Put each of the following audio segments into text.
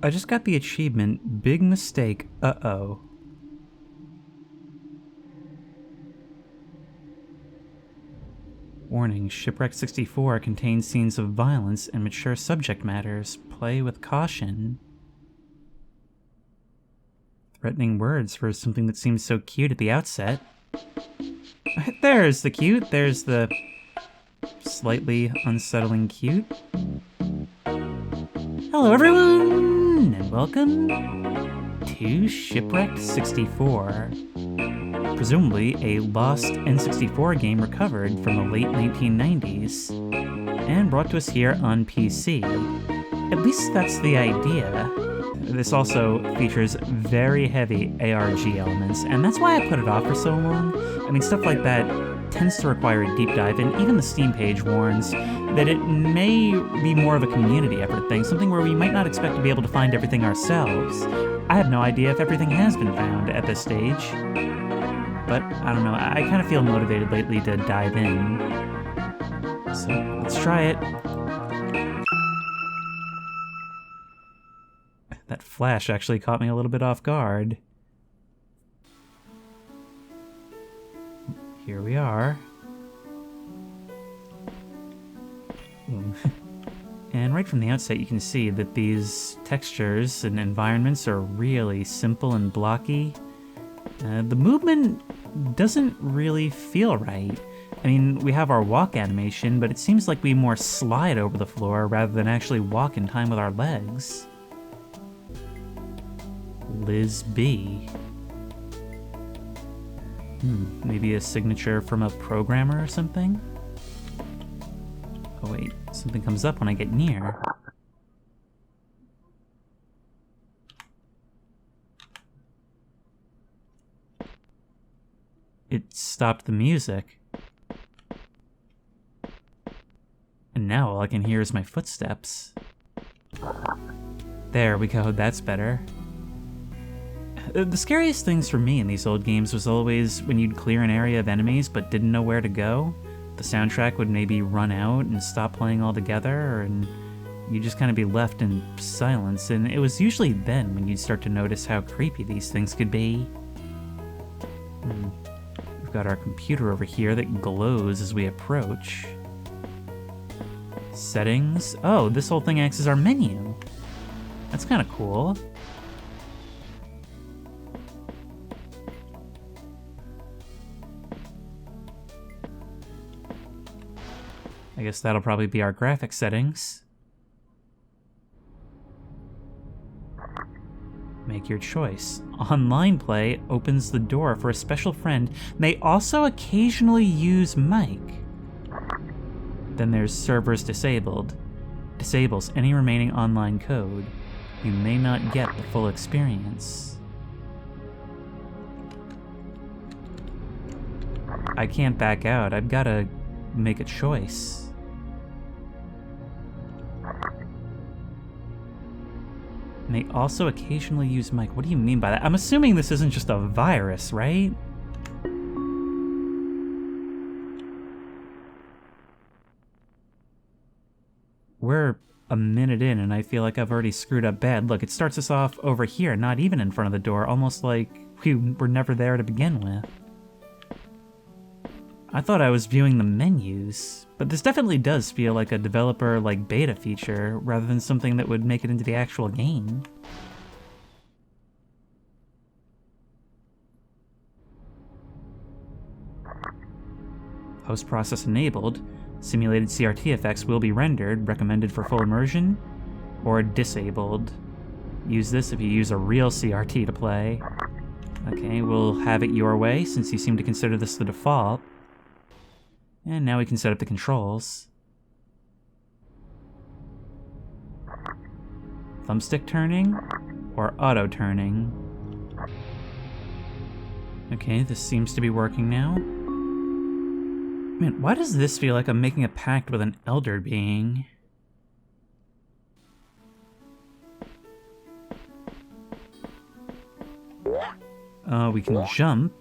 I just got the achievement, big mistake, uh-oh. Warning, Shipwrecked 64 contains scenes of violence and mature subject matters. Play with caution. Threatening words for something that seems so cute at the outset. There's the cute, there's the slightly unsettling cute. Hello everyone, and welcome to Shipwrecked 64. Presumably a lost N64 game recovered from the late 1990s, and brought to us here on PC. At least that's the idea. This also features very heavy ARG elements, and that's why I put it off for so long. I mean, stuff like that tends to require a deep dive, and even the Steam page warns that it may be more of a community effort thing, something where we might not expect to be able to find everything ourselves. I have no idea if everything has been found at this stage, but I don't know, I kind of feel motivated lately to dive in. So, let's try it. That flash actually caught me a little bit off guard. Here we are. And right from the outset you can see that these textures and environments are really simple and blocky. The movement doesn't really feel right. I mean, we have our walk animation, but it seems like we more slide over the floor rather than actually walk in time with our legs. Liz B. Maybe a signature from a programmer or something? Oh wait, something comes up when I get near. It stopped the music. And now all I can hear is my footsteps. There we go, that's better. The scariest things for me in these old games was always when you'd clear an area of enemies but didn't know where to go. The soundtrack would maybe run out and stop playing altogether, and you'd just kind of be left in silence, and it was usually then when you'd start to notice how creepy these things could be. We've got our computer over here that glows as we approach. Settings. Oh, this whole thing acts as our menu. That's kind of cool. I guess that'll probably be our graphic settings. Make your choice. Online play opens the door for a special friend. May also occasionally use mic. Then there's servers disabled. Disables any remaining online code. You may not get the full experience. I can't back out. I've got to make a choice. May also occasionally use mic. What do you mean by that? I'm assuming this isn't just a virus, right? We're a minute in and I feel like I've already screwed up bad. Look, it starts us off over here, not even in front of the door, almost like we were never there to begin with. I thought I was viewing the menus, but this definitely does feel like a developer beta feature rather than something that would make it into the actual game. Post-process enabled. Simulated CRT effects will be rendered, recommended for full immersion, or disabled. Use this if you use a real CRT to play. Okay, we'll have it your way since you seem to consider this the default. And now we can set up the controls. Thumbstick turning or auto turning. Okay, this seems to be working now. Man, why does this feel like I'm making a pact with an elder being? We can jump.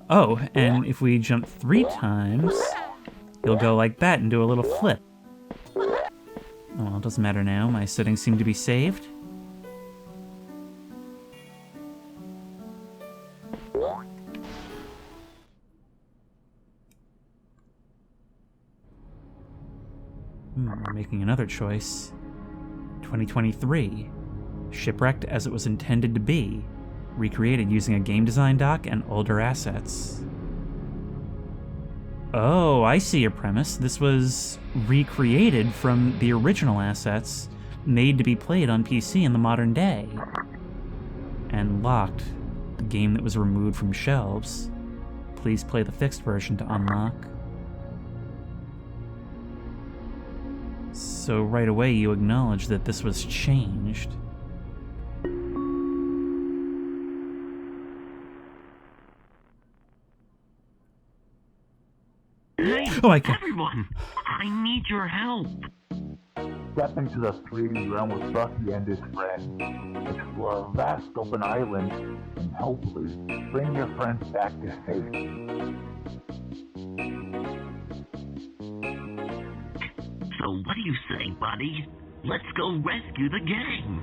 Oh, and if we jump 3 times, you'll go like that and do a little flip. Oh, well, it doesn't matter now. My settings seem to be saved. We're making another choice. 2023. Shipwrecked as it was intended to be. Recreated using a game design doc and older assets. Oh, I see your premise. This was recreated from the original assets, made to be played on PC in the modern day. And Locked, the game that was removed from shelves. Please play the fixed version to unlock. So right away you acknowledge that this was changed. Hey, oh, I can't. Everyone, I need your help. Step into the 3D realm with Bucky and his friend. Explore a vast open island, and hopefully bring your friends back to safety. So what do you say, buddy? Let's go rescue the gang.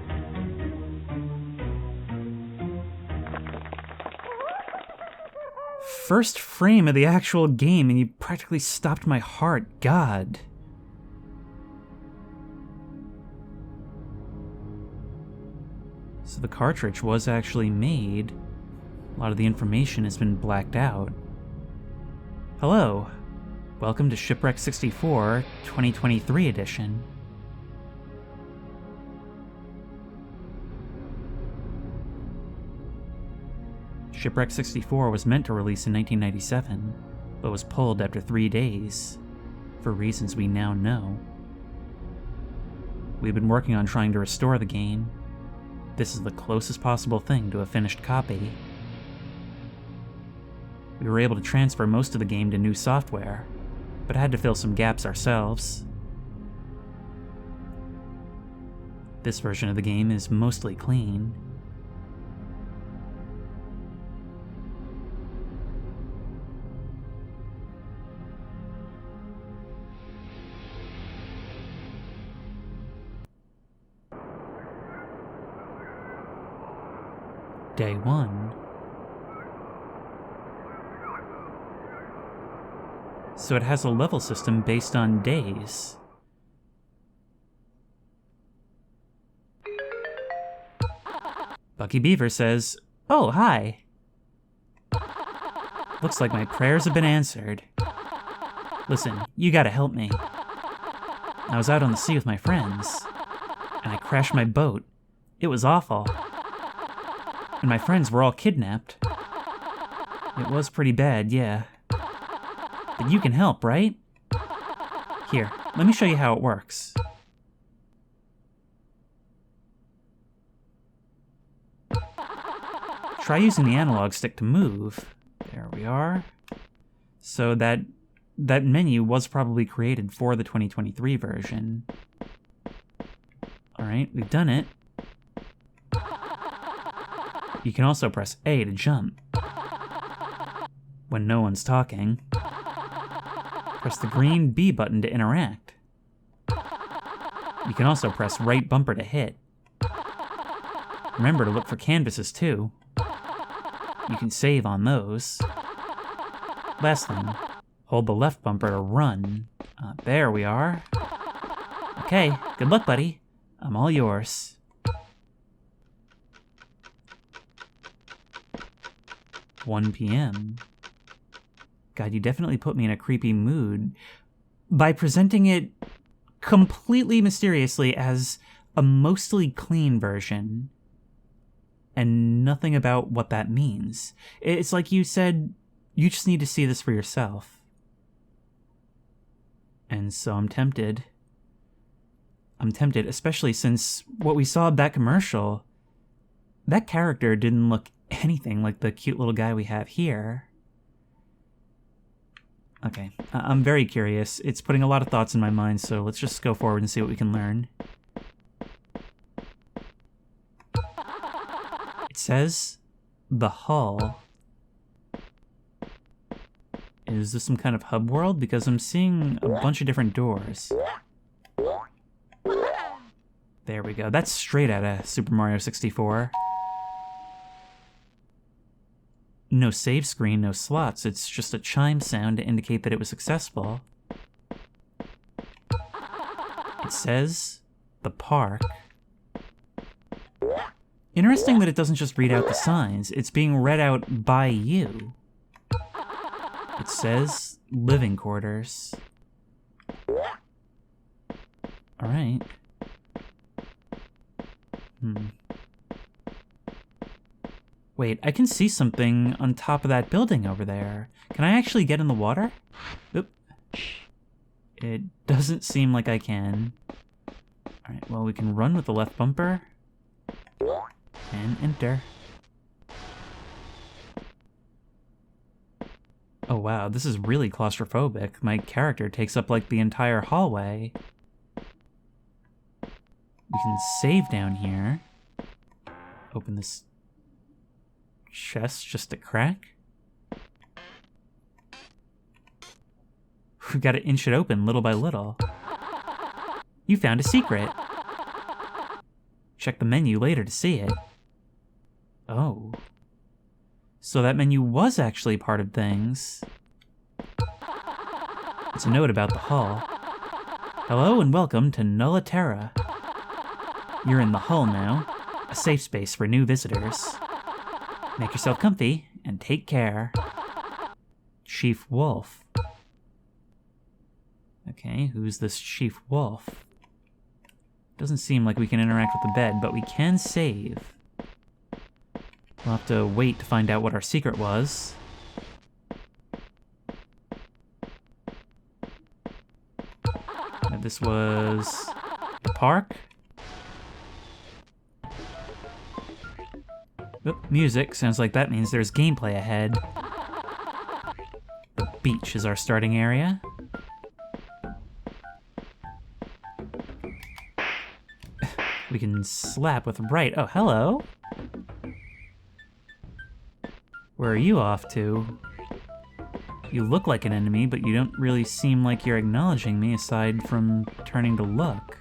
First frame of the actual game and you practically stopped my heart. God. So the cartridge was actually made. A lot of the information has been blacked out. Hello. Welcome to Shipwrecked 64 2023 edition. Shipwrecked 64 was meant to release in 1997, but was pulled after 3 days, for reasons we now know. We've been working on trying to restore the game. This is the closest possible thing to a finished copy. We were able to transfer most of the game to new software, but had to fill some gaps ourselves. This version of the game is mostly clean. Day 1. So it has a level system based on days. Bucky Beaver says, "Oh, hi. Looks like my prayers have been answered. Listen, you gotta help me. I was out on the sea with my friends, and I crashed my boat. It was awful. And my friends were all kidnapped. It was pretty bad, yeah. But you can help, right? Here, let me show you how it works." Try using the analog stick to move. There we are. So that menu was probably created for the 2023 version. Alright, we've done it. You can also press A to jump. When no one's talking. Press the green B button to interact. You can also press right bumper to hit. Remember to look for canvases too. You can save on those. Last thing, hold the left bumper to run. There we are. Okay, good luck, buddy. I'm all yours. "1 p.m. God, you definitely put me in a creepy mood by presenting it completely mysteriously as a mostly clean version and nothing about what that means. It's like you said, you just need to see this for yourself. And so I'm tempted. I'm tempted, especially since what we saw of that commercial, that character didn't look anything like the cute little guy we have here. Okay, I'm very curious. It's putting a lot of thoughts in my mind, so let's just go forward and see what we can learn. It says, the hull. Is this some kind of hub world? Because I'm seeing a bunch of different doors. There we go. That's straight out of Super Mario 64. No save screen, no slots. It's just a chime sound to indicate that it was successful. It says the park. Interesting that it doesn't just read out the signs. It's being read out by you. It says living quarters. Alright. Wait, I can see something on top of that building over there. Can I actually get in the water? Oop. It doesn't seem like I can. Alright, well, we can run with the left bumper. And enter. Oh wow, this is really claustrophobic. My character takes up like the entire hallway. We can save down here. Open this chest just a crack. We gotta inch it open little by little. You found a secret. Check the menu later to see it. Oh. So that menu was actually part of things. It's a note about the hull. Hello and welcome to Nulla Terra. You're in the hull now, a safe space for new visitors. Make yourself comfy and take care. Chief Wolf. Okay, who's this Chief Wolf? Doesn't seem like we can interact with the bed, but we can save. We'll have to wait to find out what our secret was. This was the park. Oop, music. Sounds like that means there's gameplay ahead. The beach is our starting area. We can slap with right. Oh, hello. Where are you off to? You look like an enemy, but you don't really seem like you're acknowledging me aside from turning to look.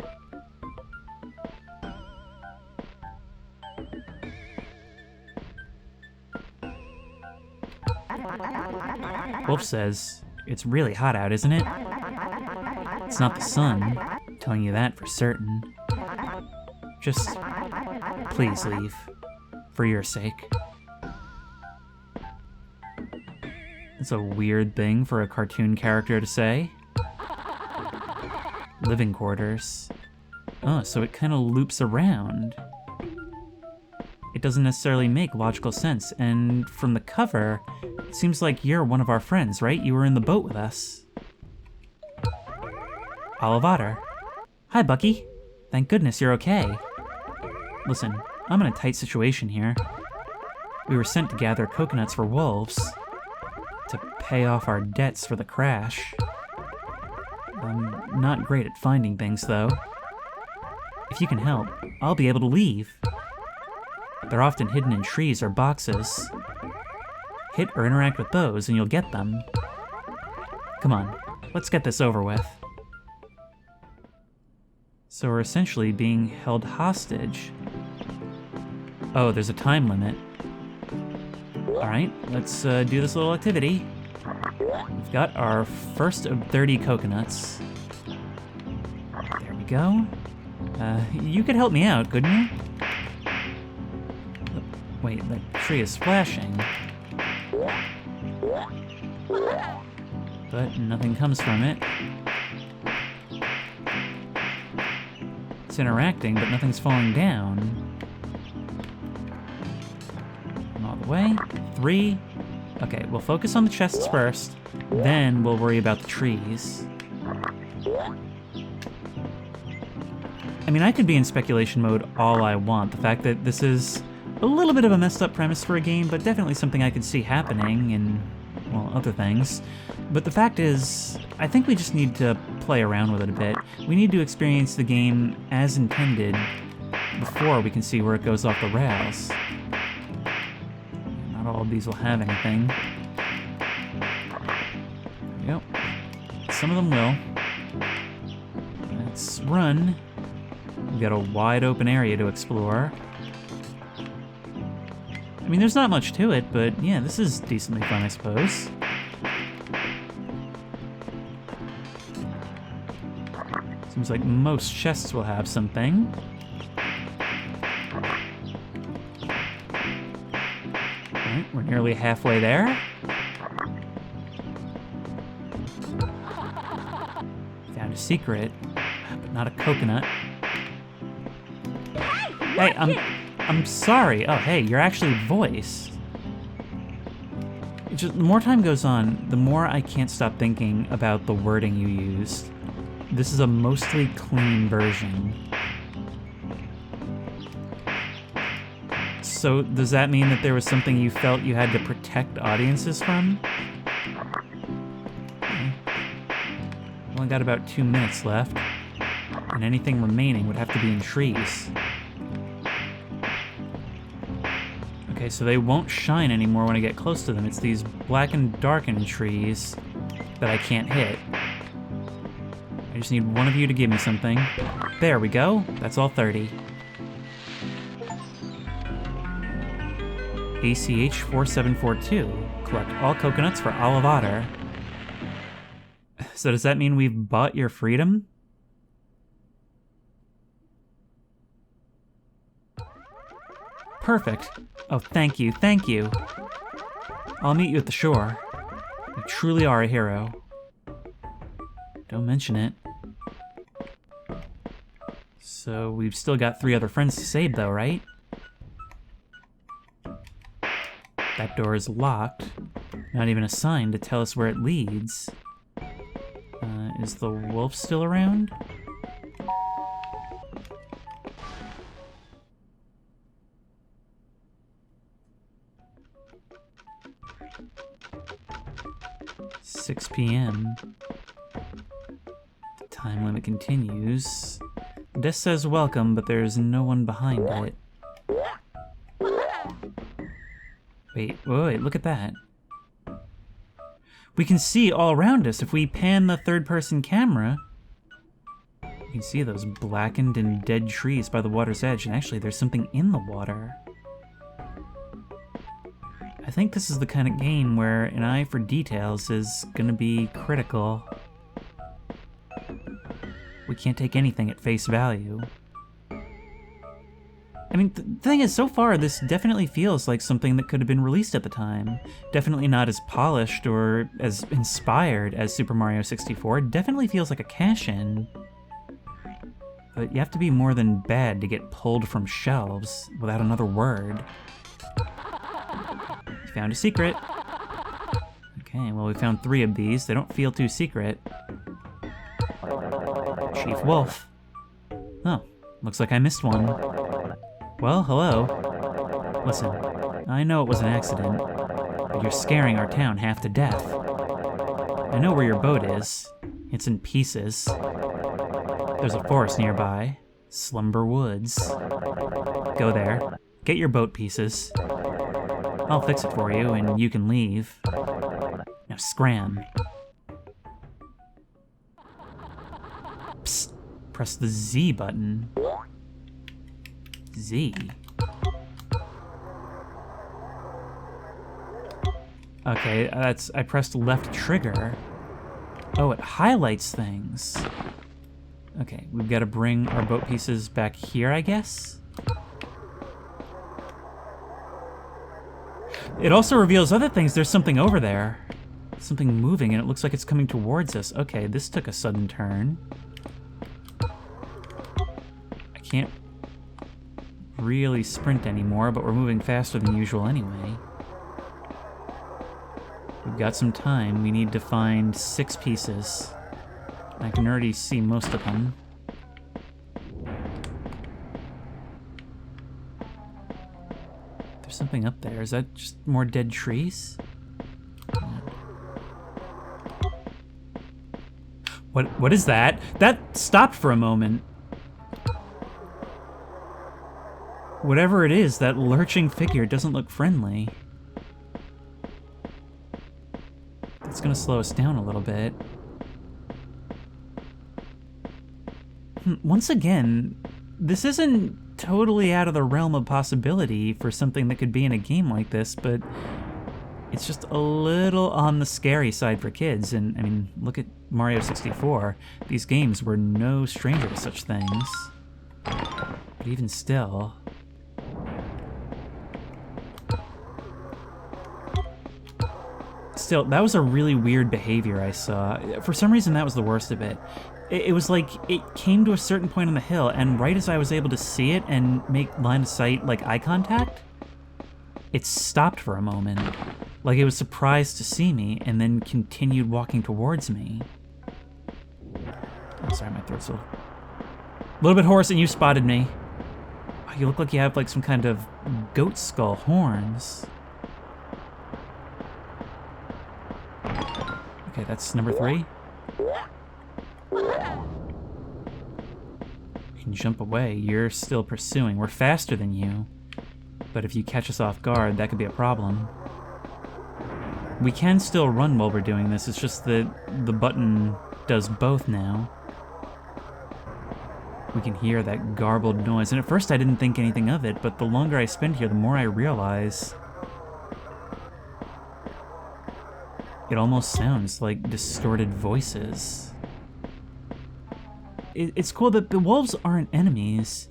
Wolf says, "It's really hot out, isn't it?" It's not the sun, I'm telling you that for certain. Just, please leave, for your sake. It's a weird thing for a cartoon character to say. Living quarters. Oh, so it kind of loops around. It doesn't necessarily make logical sense, and from the cover, it seems like you're one of our friends, right? You were in the boat with us. Otter. Hi, Bucky. Thank goodness you're okay. Listen, I'm in a tight situation here. We were sent to gather coconuts for wolves. To pay off our debts for the crash. I'm not great at finding things, though. If you can help, I'll be able to leave. They're often hidden in trees or boxes. Hit or interact with those and you'll get them. Come on, let's get this over with. So we're essentially being held hostage. Oh, there's a time limit. Alright, let's do this little activity. We've got our first of 30 coconuts. There we go. You could help me out, couldn't you? Wait, the tree is flashing. But nothing comes from it. It's interacting, but nothing's falling down. All the way. 3. Okay, we'll focus on the chests first, then we'll worry about the trees. I mean, I could be in speculation mode all I want. The fact that this is a little bit of a messed up premise for a game, but definitely something I could see happening in, well, other things. But the fact is, I think we just need to play around with it a bit. We need to experience the game as intended before we can see where it goes off the rails. Not all of these will have anything. There we go. Some of them will. Let's run. We've got a wide open area to explore. I mean, there's not much to it, but yeah, this is decently fun, I suppose. Seems like most chests will have something. Alright, we're nearly halfway there. Found a secret, but not a coconut. Hey, I'm sorry. Oh, hey, you're actually voiced. Just, the more time goes on, the more I can't stop thinking about the wording you used. This is a mostly clean version. So does that mean that there was something you felt you had to protect audiences from? Okay. Only got about 2 minutes left, and anything remaining would have to be in trees. Okay, so they won't shine anymore when I get close to them. It's these black and darkened trees that I can't hit. I just need one of you to give me something. There we go. That's all 30. ACH 4742. Collect all coconuts for Olive Otter. So does that mean we've bought your freedom? Perfect. Oh, thank you, thank you. I'll meet you at the shore. You truly are a hero. Don't mention it. So we've still got 3 other friends to save though, right? That door is locked. Not even a sign to tell us where it leads. Is the wolf still around? "6 p.m. The time limit continues. This says welcome, but there's no one behind it. Wait, look at that. We can see all around us. If we pan the third-person camera, you can see those blackened and dead trees by the water's edge, and actually there's something in the water. I think this is the kind of game where an eye for details is gonna be critical. We can't take anything at face value. I mean, the thing is, so far, this definitely feels like something that could have been released at the time. Definitely not as polished or as inspired as Super Mario 64. It definitely feels like a cash-in. But you have to be more than bad to get pulled from shelves without another word. You found a secret. Okay, well, we found 3 of these. They don't feel too secret. Chief Wolf. Oh, looks like I missed one. Well, hello. Listen, I know it was an accident, but you're scaring our town half to death. I know where your boat is. It's in pieces. There's a forest nearby. Slumber Woods. Go there. Get your boat pieces. I'll fix it for you, and you can leave. Now scram. Psst. Press the Z button. Z. Okay, I pressed left trigger. Oh, it highlights things. Okay, we've got to bring our boat pieces back here, I guess? It also reveals other things. There's something over there. Something moving, and it looks like it's coming towards us. Okay, this took a sudden turn. I can't really sprint anymore, but we're moving faster than usual anyway. We've got some time. We need to find 6 pieces. I can already see most of them. There's something up there. Is that just more dead trees? What is that? That stopped for a moment. Whatever it is, that lurching figure doesn't look friendly. It's gonna slow us down a little bit. Once again, this isn't totally out of the realm of possibility for something that could be in a game like this, but It's just a little on the scary side for kids, and I mean, look at Mario 64. These games were no stranger to such things. But even still... Still, that was a really weird behavior I saw. For some reason, that was the worst of it. It was like, it came to a certain point on the hill, and right as I was able to see it and make line of sight, like, eye contact, it stopped for a moment. Like it was surprised to see me, and then continued walking towards me. Oh, sorry, my throat's a little bit hoarse, and you spotted me. Oh, you look like you have, like, some kind of goat skull horns. Okay, that's number 3. And jump away. You're still pursuing. We're faster than you. But if you catch us off guard, that could be a problem. We can still run while we're doing this. It's just that the button does both now. We can hear that garbled noise. And at first I didn't think anything of it, but the longer I spend here, the more I realize... It almost sounds like distorted voices. It's cool that the wolves aren't enemies,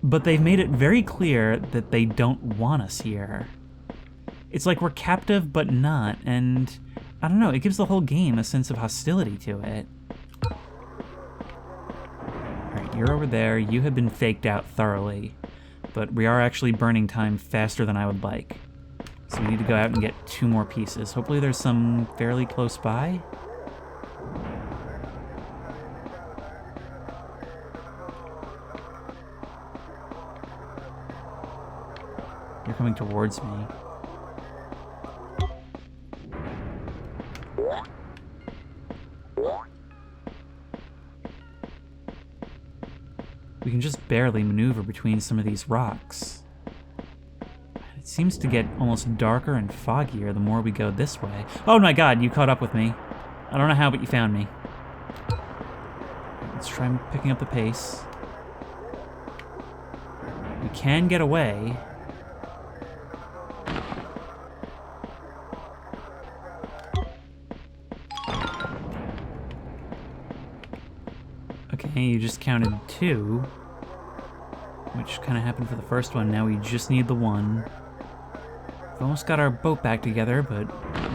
but they've made it very clear that they don't want us here. It's like we're captive, but not, and I don't know, it gives the whole game a sense of hostility to it. Alright, you're over there, you have been faked out thoroughly, but we are actually burning time faster than I would like. So we need to go out and get 2 more pieces. Hopefully there's some fairly close by. You're coming towards me. We can just barely maneuver between some of these rocks. It seems to get almost darker and foggier the more we go this way. Oh my god, you caught up with me. I don't know how, but you found me. Let's try picking up the pace. We can get away. Okay, you just counted 2, which kind of happened for the first one. Now we just need the 1. We've almost got our boat back together, but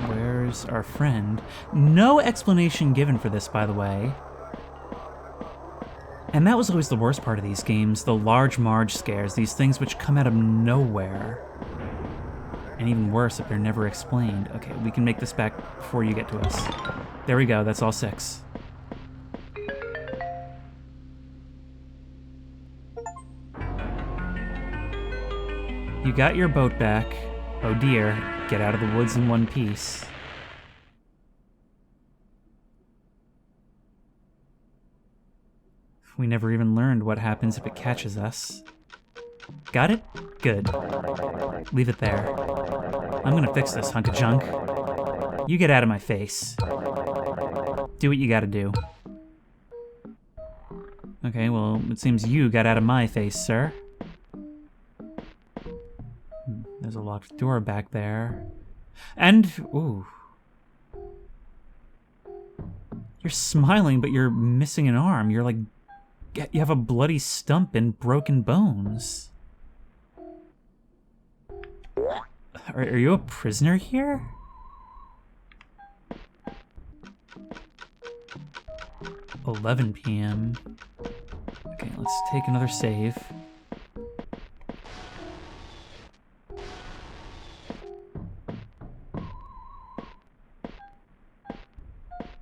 where's our friend? No explanation given for this, by the way. And that was always the worst part of these games, the large Marge scares, these things which come out of nowhere. And even worse if they're never explained. Okay, we can make this back before you get to us. There we go, that's all 6. You got your boat back. Oh dear, get out of the woods in one piece. We never even learned what happens if it catches us. Got it? Good. Leave it there. I'm gonna fix this hunk of junk. You get out of my face. Do what you gotta do. Okay, well, it seems you got out of my face, sir. There's a locked door back there. And, ooh. You're smiling, but you're missing an arm. You're like, you have a bloody stump and broken bones. Are you a prisoner here? $11 p.m. Okay, let's take another save.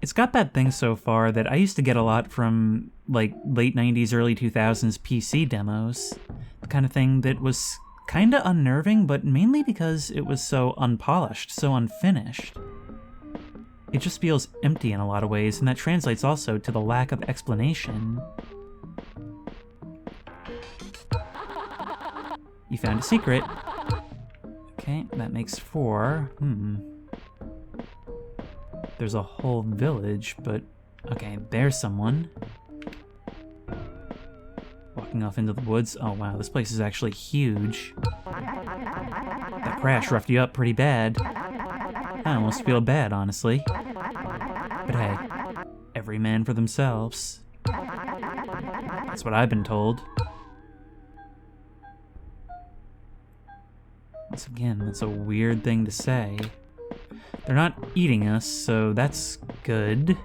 It's got that thing so far that I used to get a lot from, like, late 90s, early 2000s PC demos. The kind of thing that was kinda unnerving, but mainly because it was so unpolished, so unfinished. It just feels empty in a lot of ways, and that translates also to the lack of explanation. You found a secret. Okay, that makes 4. There's a whole village, but... Okay, there's someone. Walking off into the woods. Oh wow, this place is actually huge. That crash roughed you up pretty bad. I almost feel bad, honestly. But hey, every man for themselves. That's what I've been told. Once again, that's a weird thing to say. They're not eating us, so that's good.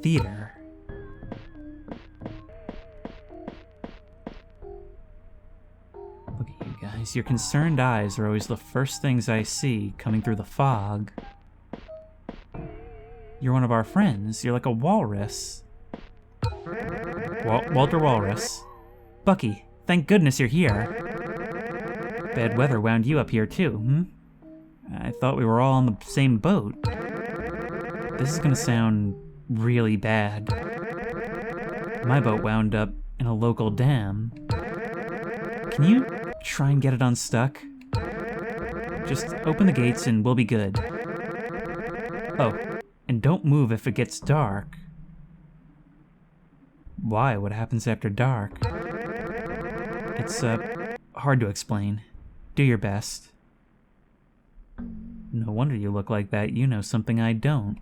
Theater. Look at you guys. Your concerned eyes are always the first things I see coming through the fog. You're one of our friends. You're like a walrus. Walter Walrus. Bucky, thank goodness you're here. Bad weather wound you up here too, I thought we were all on the same boat. This is gonna sound really bad. My boat wound up in a local dam. Can you try and get it unstuck? Just open the gates and we'll be good. Oh, and don't move if it gets dark. Why? What happens after dark? It's, hard to explain. Do your best. No wonder you look like that. You know something I don't.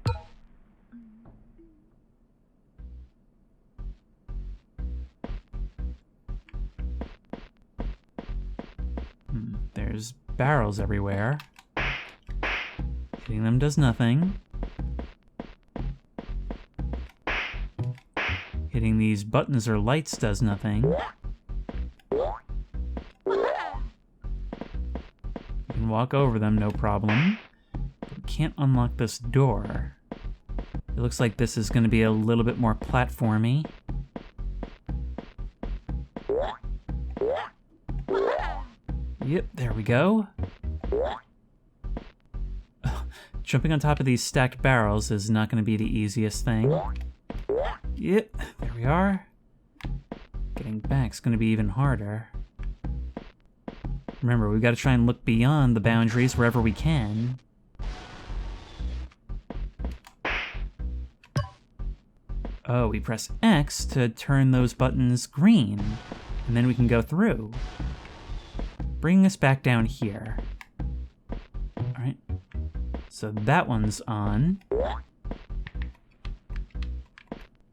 There's barrels everywhere. Hitting them does nothing. Hitting these buttons or lights does nothing. Can walk over them, no problem. We can't unlock this door. It looks like this is going to be a little bit more platformy. Yep, there we go. Jumping on top of these stacked barrels is not going to be the easiest thing. Yep, there we are. Getting back's going to be even harder. Remember, we've got to try and look beyond the boundaries wherever we can. Oh, we press X to turn those buttons green, and then we can go through. Bringing us back down here. Alright, so that one's on.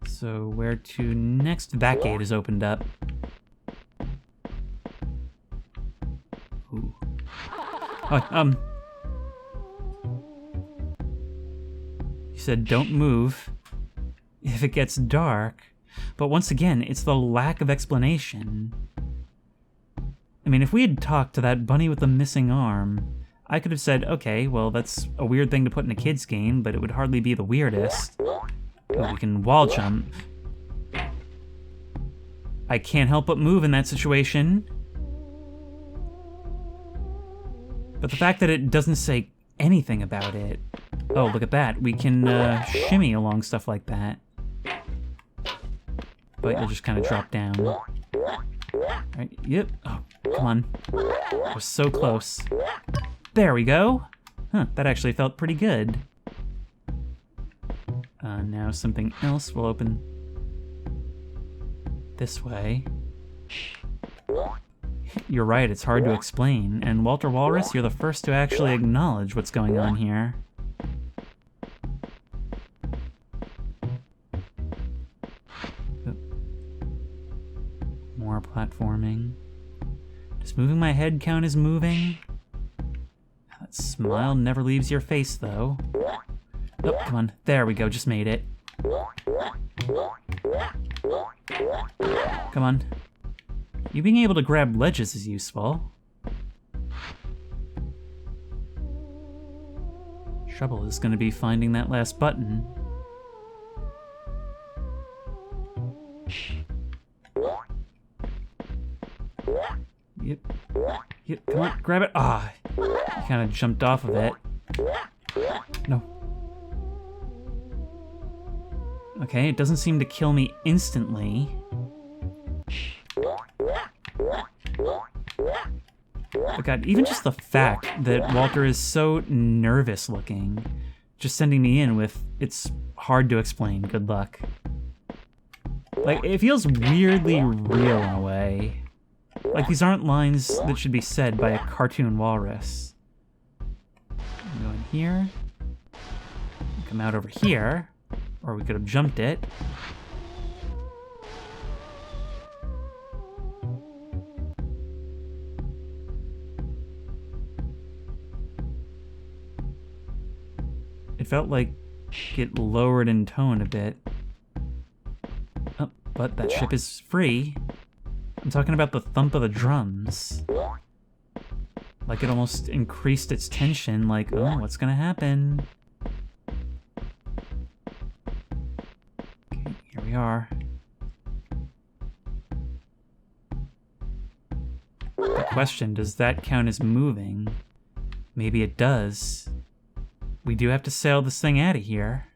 So where to next? That gate is opened up. Ooh. Oh, you said don't move if it gets dark, but once again, it's the lack of explanation. I mean, if we had talked to that bunny with the missing arm, I could have said, okay, well, that's a weird thing to put in a kid's game, but it would hardly be the weirdest. Oh, we can wall jump. I can't help but move in that situation. But the fact that it doesn't say anything about it... Oh, look at that. We can shimmy along stuff like that. But you'll just kind of drop down. Right, yep. Oh, come on. We're so close. There we go. Huh, that actually felt pretty good. Now something else will open this way. You're right, it's hard to explain. And Walter Walrus, you're the first to actually acknowledge what's going on here. More platforming. Does moving my head count as moving? That smile never leaves your face, though. Oh, come on. There we go. Just made it. Come on. You being able to grab ledges is useful. Trouble is going to be finding that last button. Yep. Yep, come on, grab it. Ah, you kind of jumped off of it. No. Okay, it doesn't seem to kill me instantly. But God, even just the fact that Walter is so nervous looking, just sending me in with, it's hard to explain, good luck. Like, it feels weirdly real in a way. Like, these aren't lines that should be said by a cartoon walrus. Go in here. Come out over here. Or we could have jumped it. It felt like it lowered in tone a bit. Oh, but that ship is free. I'm talking about the thump of the drums. Like it almost increased its tension, like, oh, what's gonna happen? Okay, here we are. The question, does that count as moving? Maybe it does. We do have to sail this thing out of here.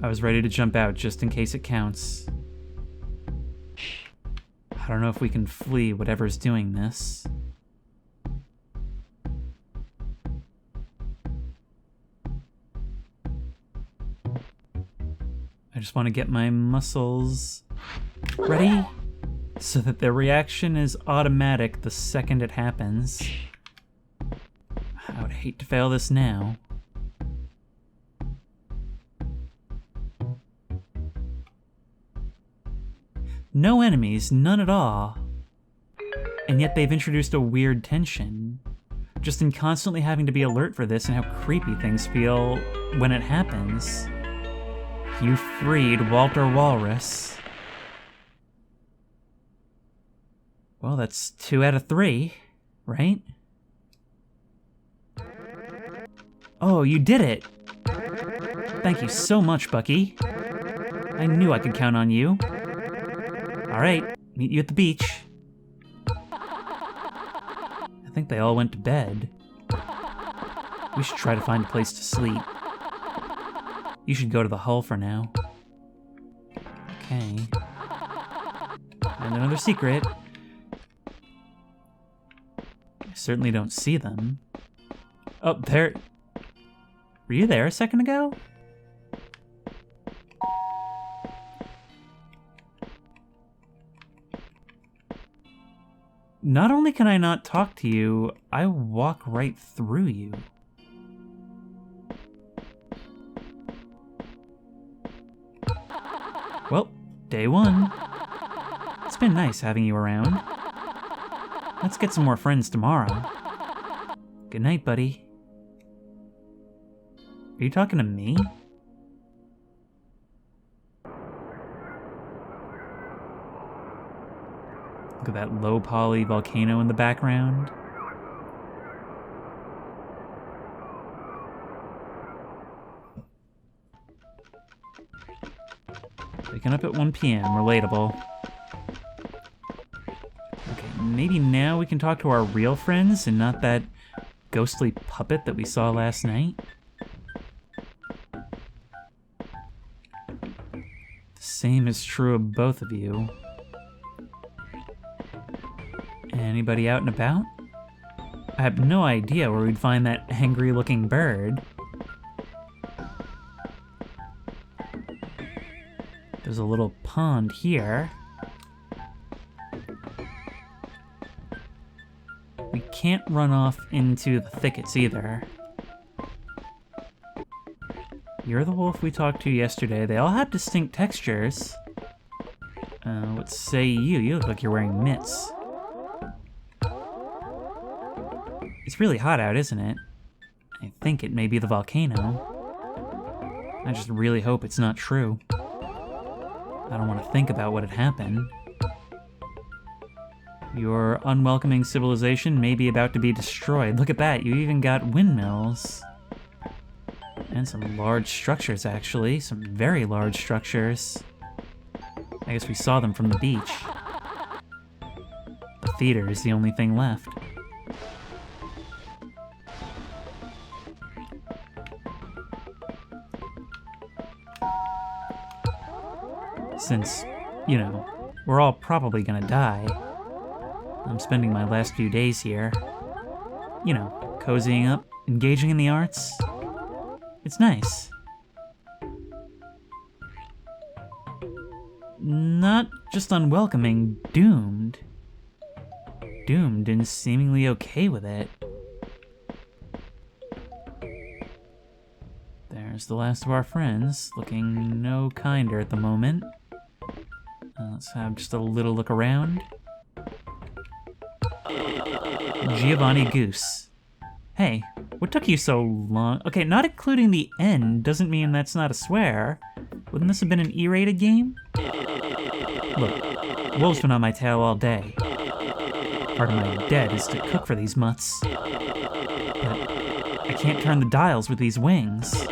I was ready to jump out just in case it counts. I don't know if we can flee whatever's doing this. I just want to get my muscles ready so that their reaction is automatic the second it happens. I would hate to fail this now. No enemies, none at all. And yet they've introduced a weird tension. Just in constantly having to be alert for this and how creepy things feel when it happens. You freed Walter Walrus. Well, that's 2 out of 3, right? Oh, you did it! Thank you so much, Bucky. I knew I could count on you. Alright, meet you at the beach. I think they all went to bed. We should try to find a place to sleep. You should go to the hull for now. Okay. And another secret. I certainly don't see them. Oh, there. Were you there a second ago? Not only can I not talk to you, I walk right through you. Well, day 1. It's been nice having you around. Let's get some more friends tomorrow. Good night, buddy. Are you talking to me? Look at that low poly volcano in the background. Waking up at 1 p.m. Relatable. Okay, maybe now we can talk to our real friends and not that ghostly puppet that we saw last night. The same is true of both of you. Anybody out and about? I have no idea where we'd find that angry-looking bird. There's a little pond here. We can't run off into the thickets either. You're the wolf we talked to yesterday. They all have distinct textures. What say you? You look like you're wearing mitts. It's really hot out, isn't it? I think it may be the volcano. I just really hope it's not true. I don't want to think about what had happened. Your unwelcoming civilization may be about to be destroyed. Look at that, you even got windmills. And some large structures, actually. Some very large structures. I guess we saw them from the beach. The theater is the only thing left. Since, you know, we're all probably gonna die, I'm spending my last few days here, you know, cozying up, engaging in the arts. It's nice. Not just unwelcoming, doomed. Doomed and seemingly okay with it. There's the last of our friends, looking no kinder at the moment. Let's have just a little look around. Giovanni Goose. Hey, what took you so long? Okay, not including the N doesn't mean that's not a swear. Wouldn't this have been an E-rated game? Look, wolves been on my tail all day. Part of my debt is to cook for these mutts. But I can't turn the dials with these wings.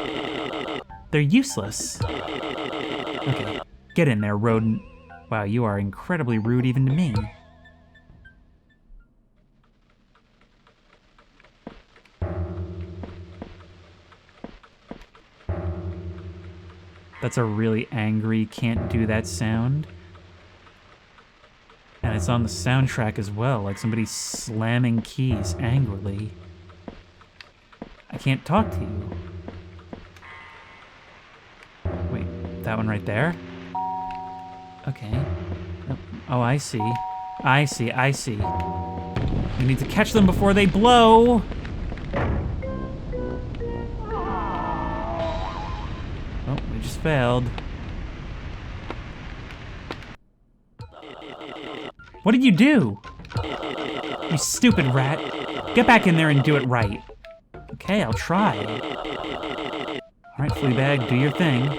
They're useless. Okay, get in there, rodent. Wow, you are incredibly rude even to me. That's a really angry, can't do that sound. And it's on the soundtrack as well, like somebody slamming keys angrily. I can't talk to you. Wait, that one right there? Okay. Oh, I see. I see. We need to catch them before they blow! Oh, we just failed. What did you do? You stupid rat. Get back in there and do it right. Okay, I'll try. Alright, Fleabag, do your thing.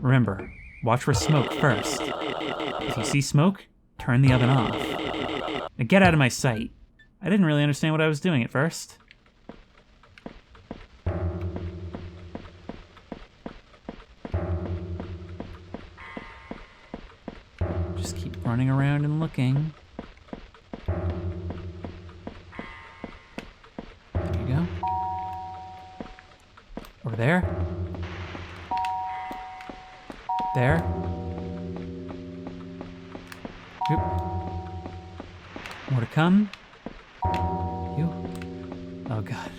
Remember, watch for smoke first. If you see smoke, turn the oven off. Now get out of my sight. I didn't really understand what I was doing at first. Just keep running around and looking. There you go. Over there. There. Oop. More to come. You. Oh god.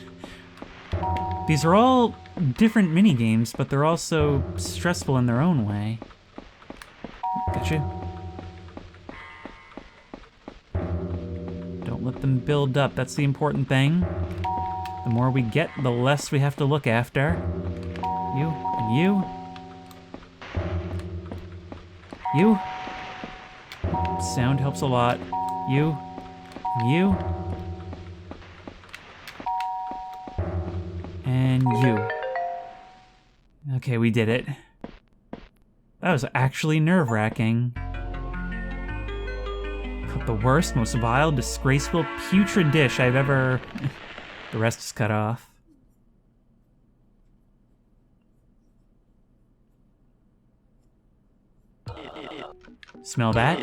These are all different mini-games, but they're also stressful in their own way. Got you. Don't let them build up, that's the important thing. The more we get, the less we have to look after. You, and you. You. Sound helps a lot. You. And you. And you. Okay, we did it. That was actually nerve-wracking. Cooked the worst, most vile, disgraceful, putrid dish I've ever... The rest is cut off. Smell that?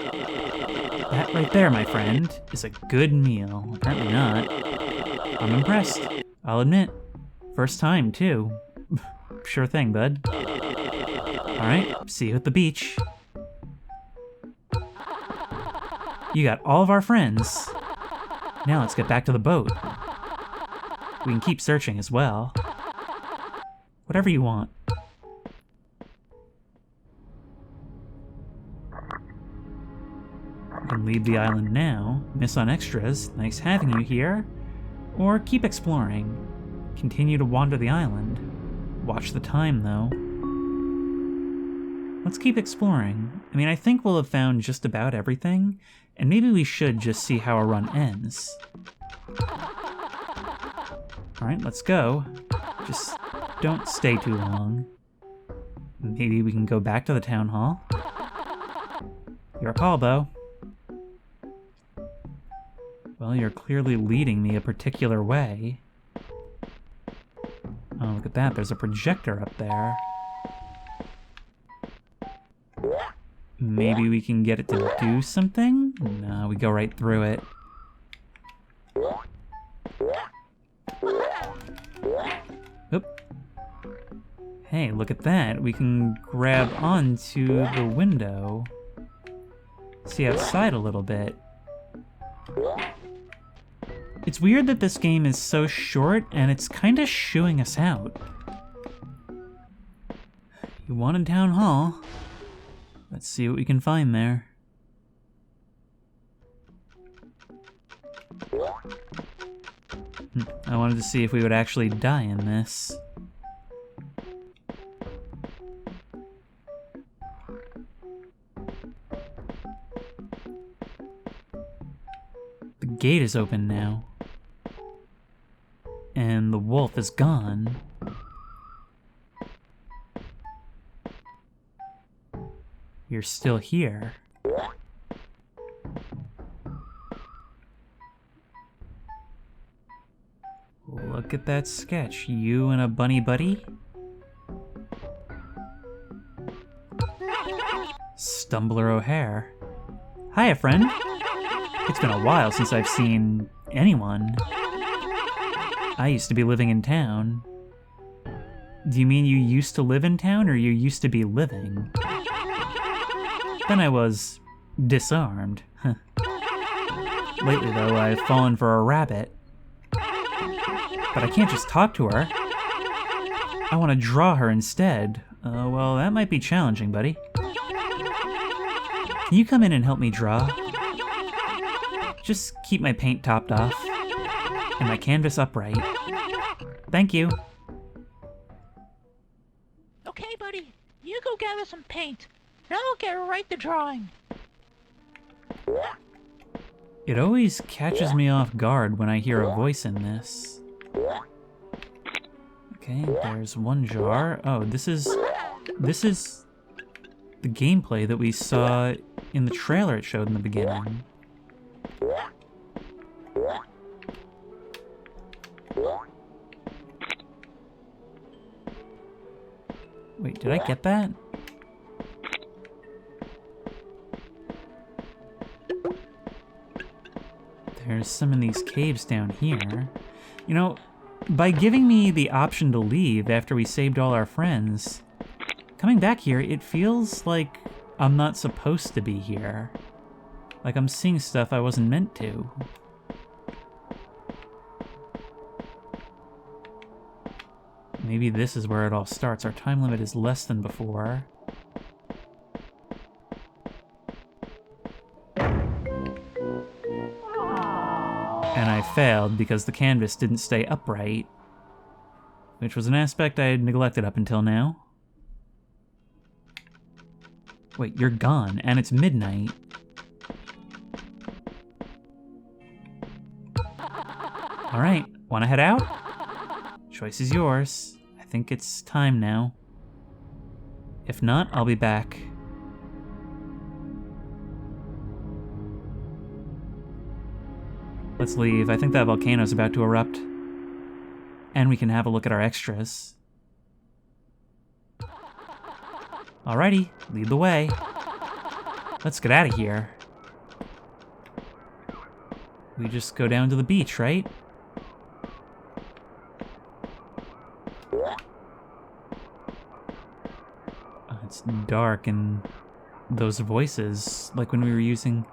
That right there, my friend, is a good meal. Apparently not. I'm impressed. I'll admit. First time, too. Sure thing, bud. Alright, see you at the beach. You got all of our friends. Now let's get back to the boat. We can keep searching as well. Whatever you want. You can leave the island now, miss on extras, nice having you here, or keep exploring. Continue to wander the island. Watch the time, though. Let's keep exploring. I mean, I think we'll have found just about everything, and maybe we should just see how our run ends. Alright, let's go. Just don't stay too long. Maybe we can go back to the town hall. Your call, Bo. Well, you're clearly leading me a particular way. Oh, look at that. There's a projector up there. Maybe we can get it to do something? No, we go right through it. Oop. Hey, look at that. We can grab onto the window. See outside a little bit. It's weird that this game is so short and it's kind of shooing us out. You wanted Town Hall. Let's see what we can find there. I wanted to see if we would actually die in this. The gate is open now. And the wolf is gone. You're still here. Look at that sketch. You and a bunny buddy? Stumbler O'Hare. Hiya, friend. It's been a while since I've seen anyone. I used to be living in town. Do you mean you used to live in town, or you used to be living? Then I was disarmed. Lately, though, I've fallen for a rabbit. But I can't just talk to her. I want to draw her instead. Well, that might be challenging, buddy. Can you come in and help me draw? Just keep my paint topped off and my canvas upright. Thank you. Okay, buddy. You go gather some paint. And I'll get right to drawing. It always catches me off guard when I hear a voice in this. Okay, there's one jar. Oh, this is the gameplay that we saw in the trailer it showed in the beginning. Wait, did I get that? There's some in these caves down here. You know, by giving me the option to leave after we saved all our friends, coming back here, it feels like I'm not supposed to be here. Like I'm seeing stuff I wasn't meant to. Maybe this is where it all starts. Our time limit is less than before. And I failed because the canvas didn't stay upright, which was an aspect I had neglected up until now. Wait, you're gone, and it's midnight. Alright, wanna head out? Choice is yours. I think it's time now. If not, I'll be back. Let's leave. I think that volcano's about to erupt. And we can have a look at our extras. Alrighty, lead the way. Let's get out of here. We just go down to the beach, right? It's dark, and those voices, like when we were using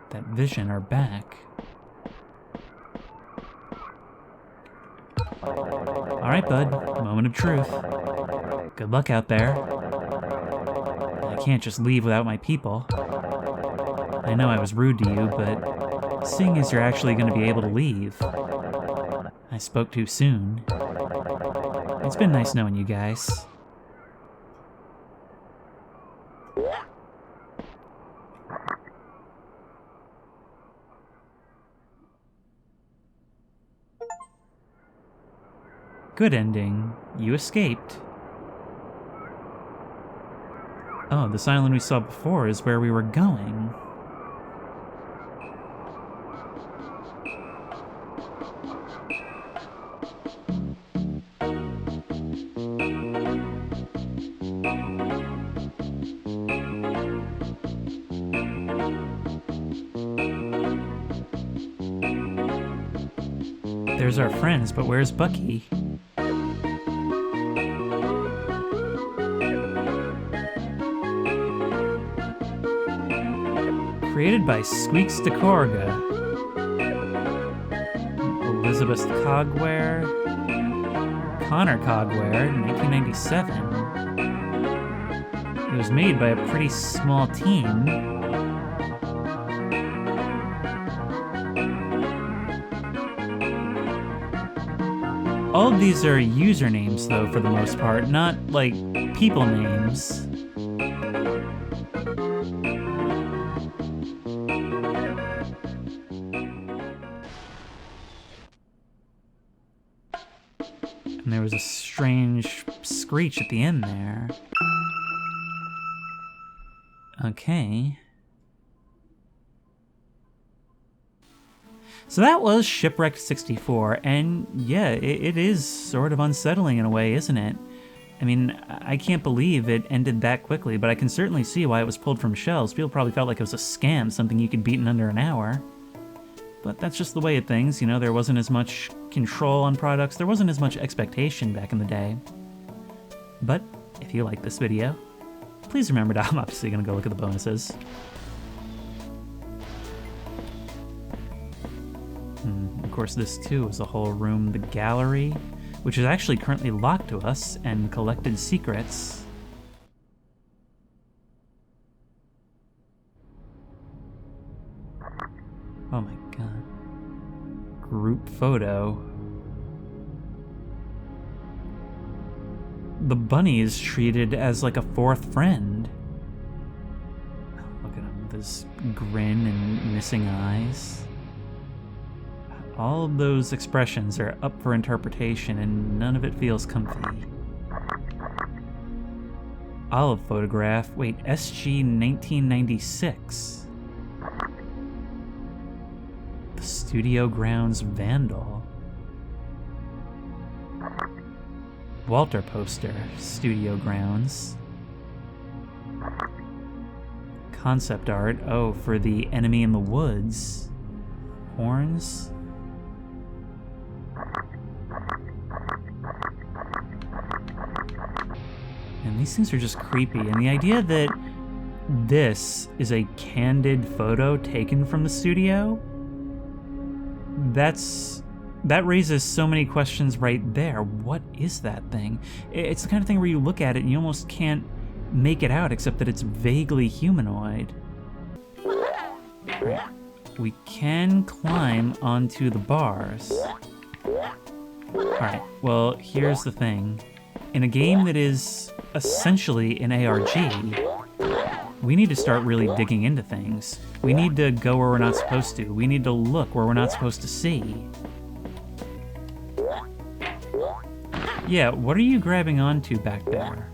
that vision, are back. Alright, bud. Moment of truth. Good luck out there. I can't just leave without my people. I know I was rude to you, but seeing as you're actually going to be able to leave, I spoke too soon. It's been nice knowing you guys. Good ending. You escaped. Oh, this island we saw before is where we were going. There's our friends, but where's Bucky? Created by Squeaks DeCorga. Elizabeth Cogware, Connor Cogware, 1997. It was made by a pretty small team. All of these are usernames, though, for the most part, not, like, people names. And there was a strange screech at the end there. Okay. So that was Shipwrecked 64, and yeah, it is sort of unsettling in a way, isn't it? I mean, I can't believe it ended that quickly, but I can certainly see why it was pulled from shelves. People probably felt like it was a scam, something you could beat in under an hour. But that's just the way of things, you know, there wasn't as much control on products, there wasn't as much expectation back in the day. But if you like this video, please remember that I'm obviously going to go look at the bonuses. Of course, this too is a whole room, the gallery, which is actually currently locked to us, and collected secrets. Oh my god. Group photo. The bunny is treated as like a fourth friend. Look at him with his grin and missing eyes. All of those expressions are up for interpretation, and none of it feels comfy. Olive photograph. Wait, SG 1996. The Studio Grounds Vandal. Walter poster. Studio Grounds. Concept art. Oh, for the Enemy in the Woods. Horns. And these things are just creepy, and the idea that this is a candid photo taken from the studio, that raises so many questions right there. What is that thing? It's the kind of thing where you look at it and you almost can't make it out, except that it's vaguely humanoid. We can climb onto the bars. Alright, well, here's the thing. In a game that is essentially an ARG, we need to start really digging into things. We need to go where we're not supposed to. We need to look where we're not supposed to see. Yeah, what are you grabbing onto back there?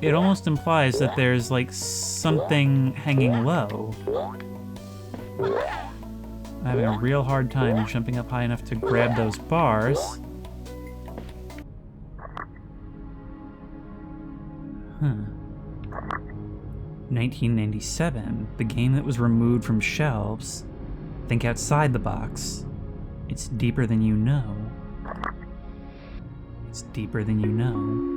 It almost implies that there's like something hanging low. I'm having a real hard time jumping up high enough to grab those bars. 1997, the game that was removed from shelves. Think outside the box. It's deeper than you know. It's deeper than you know.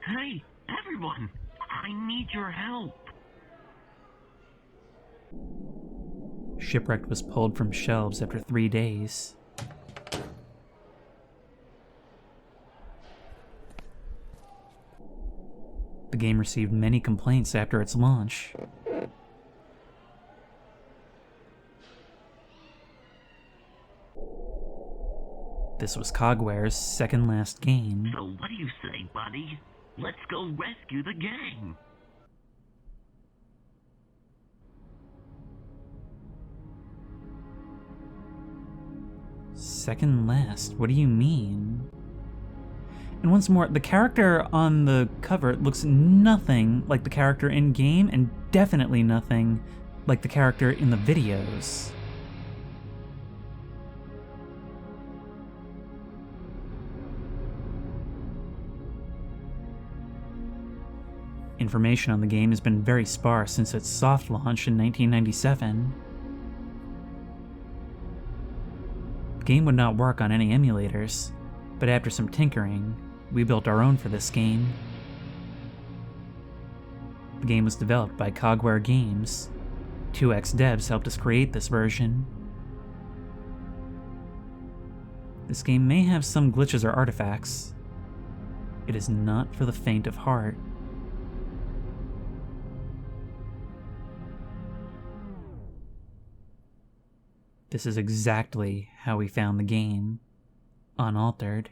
Hey, everyone! I need your help! Shipwrecked was pulled from shelves after 3 days. The game received many complaints after its launch. This was Cogware's second last game. So what do you say, buddy? Let's go rescue the gang! Second last? What do you mean? And once more, the character on the cover looks nothing like the character in-game, and definitely nothing like the character in the videos. Information on the game has been very sparse since its soft launch in 1997. The game would not work on any emulators, but after some tinkering, we built our own for this game. The game was developed by Cogware Games. 2X devs helped us create this version. This game may have some glitches or artifacts. It is not for the faint of heart. This is exactly how we found the game, unaltered.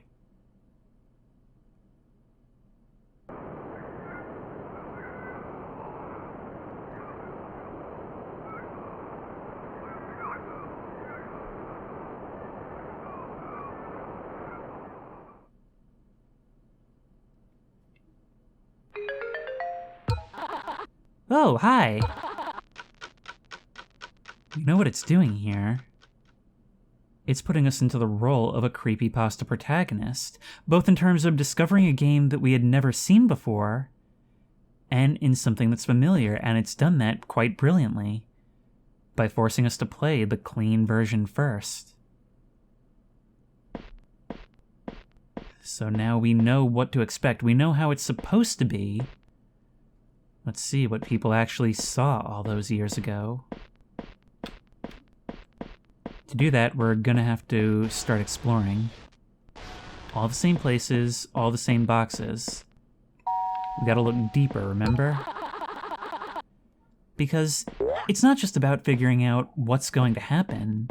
Oh, hi! You know what it's doing here? It's putting us into the role of a creepypasta protagonist, both in terms of discovering a game that we had never seen before, and in something that's familiar, and it's done that quite brilliantly, by forcing us to play the clean version first. So now we know what to expect, we know how it's supposed to be. Let's see what people actually saw all those years ago. To do that, we're gonna have to start exploring. All the same places, all the same boxes. We gotta look deeper, remember? Because it's not just about figuring out what's going to happen.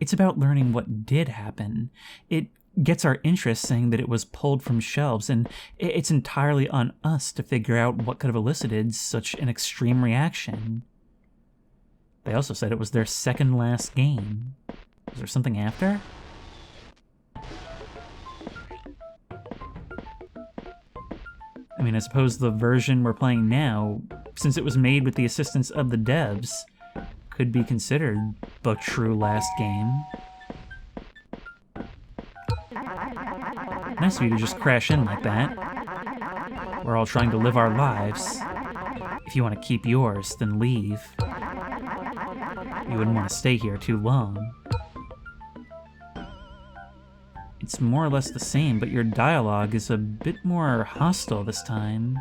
It's about learning what did happen. It gets our interest saying that it was pulled from shelves, and it's entirely on us to figure out what could have elicited such an extreme reaction. They also said it was their second last game. Was there something after? I mean, I suppose the version we're playing now, since it was made with the assistance of the devs, could be considered the true last game. Nice of you to just crash in like that. We're all trying to live our lives. If you want to keep yours, then leave. You wouldn't want to stay here too long. It's more or less the same, but your dialogue is a bit more hostile this time.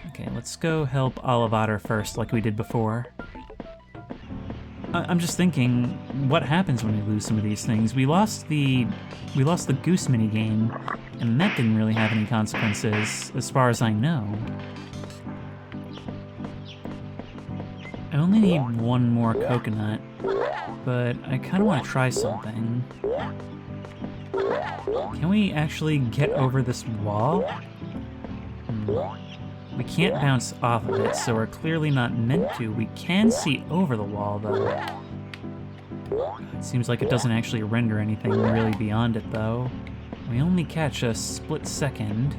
Okay, let's go help Otter first, like we did before. I'm just thinking, what happens when we lose some of these things? We lost the goose minigame, and that didn't really have any consequences, as far as I know. I only need one more coconut, but I kind of want to try something. Can we actually get over this wall? We can't bounce off of it, so we're clearly not meant to. We can see over the wall, though. It seems like it doesn't actually render anything really beyond it, though. We only catch a split second.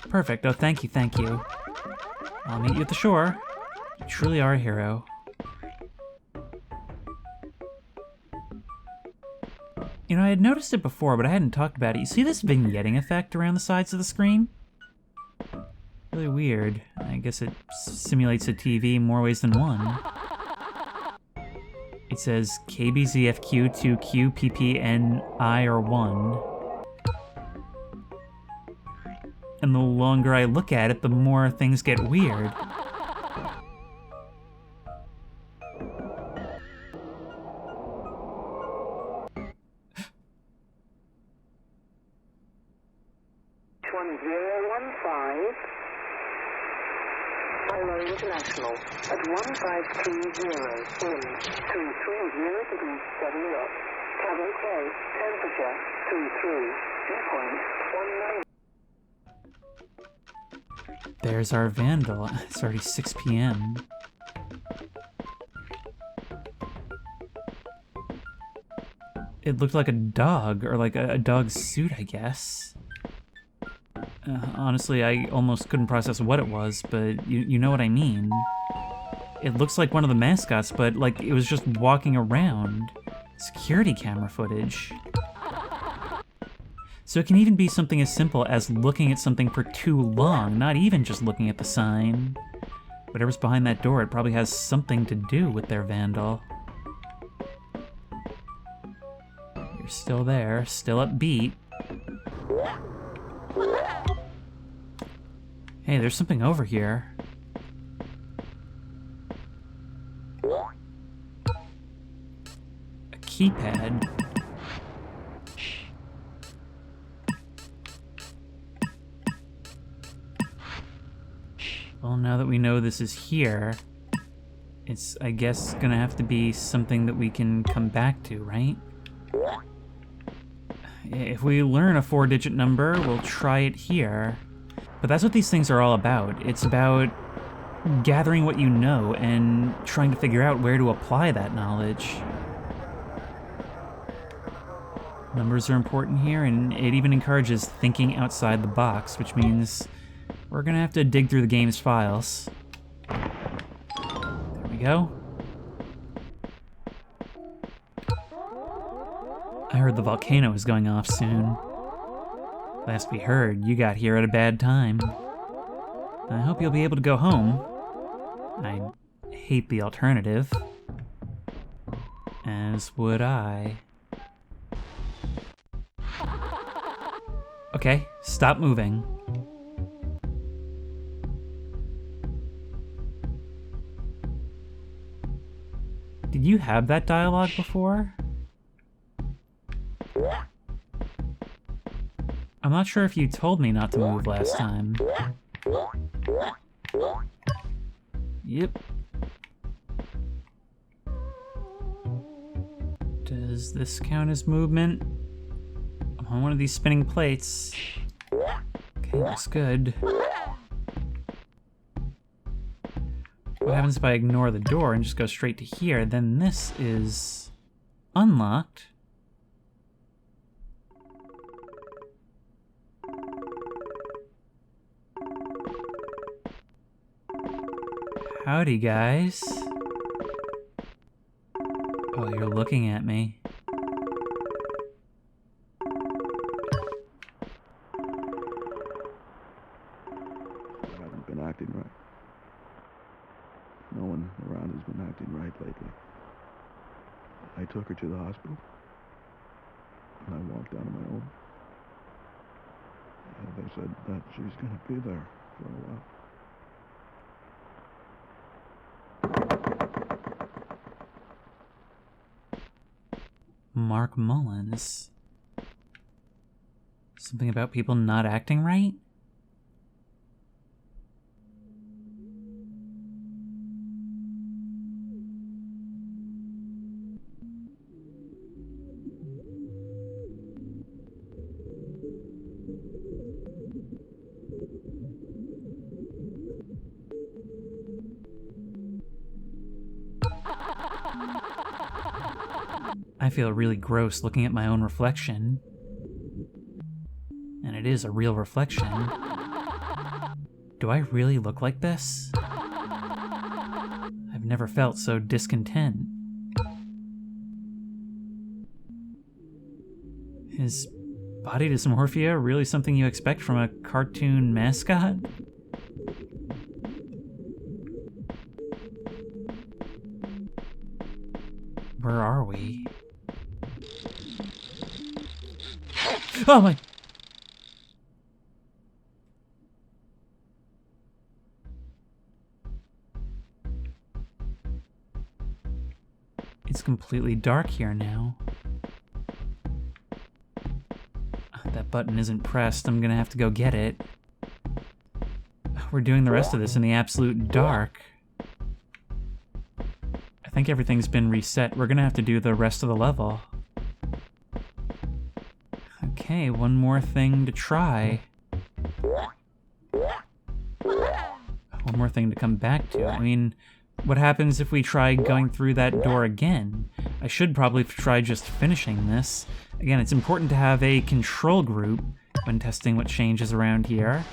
Perfect. Oh, thank you, thank you. I'll meet you at the shore. You truly are a hero. You know, I had noticed it before, but I hadn't talked about it. You see this vignetting effect around the sides of the screen? Really weird. I guess it simulates a TV in more ways than one. It says KBZFQ2Q PPNI or 1. And the longer I look at it, the more things get weird. International at 1530 wind 230 degrees 7 knots. Cabin close. Temperature 23. Dew point 19. There's our vandal. It's already 6 p.m. It looked like a dog, or like a dog's suit, I guess. Honestly, I almost couldn't process what it was, but you know what I mean. It looks like one of the mascots, but like it was just walking around. Security camera footage. So it can even be something as simple as looking at something for too long, not even just looking at the sign. Whatever's behind that door, it probably has something to do with their vandal. You're still there, still upbeat. Hey, there's something over here. A keypad. Well, now that we know this is here, it's, I guess, gonna have to be something that we can come back to, right? If we learn a 4-digit number, we'll try it here. But that's what these things are all about. It's about gathering what you know and trying to figure out where to apply that knowledge. Numbers are important here, and it even encourages thinking outside the box, which means we're gonna have to dig through the game's files. There we go. I heard the volcano is going off soon. Last we heard, you got here at a bad time. I hope you'll be able to go home. I hate the alternative. As would I. Okay, stop moving. Did you have that dialogue before? I'm not sure if you told me not to move last time. Yep. Does this count as movement? I'm on one of these spinning plates. Okay, looks good. What happens if I ignore the door and just go straight to here? Then this is unlocked. Howdy, guys. Oh, you're looking at me. I haven't been acting right. No one around has been acting right lately. I took her to the hospital, and I walked out on my own. They said that she's gonna be there for a while. Mark Mullins. Something about people not acting right? I feel really gross looking at my own reflection. And it is a real reflection. Do I really look like this? I've never felt so discontent. Is body dysmorphia really something you expect from a cartoon mascot? Where are we? Oh my! It's completely dark here now. That button isn't pressed. I'm gonna have to go get it. We're doing the rest of this in the absolute dark. I think everything's been reset. We're gonna have to do the rest of the level. Okay, one more thing to try. One more thing to come back to. I mean, what happens if we try going through that door again? I should probably try just finishing this. Again, it's important to have a control group when testing what changes around here.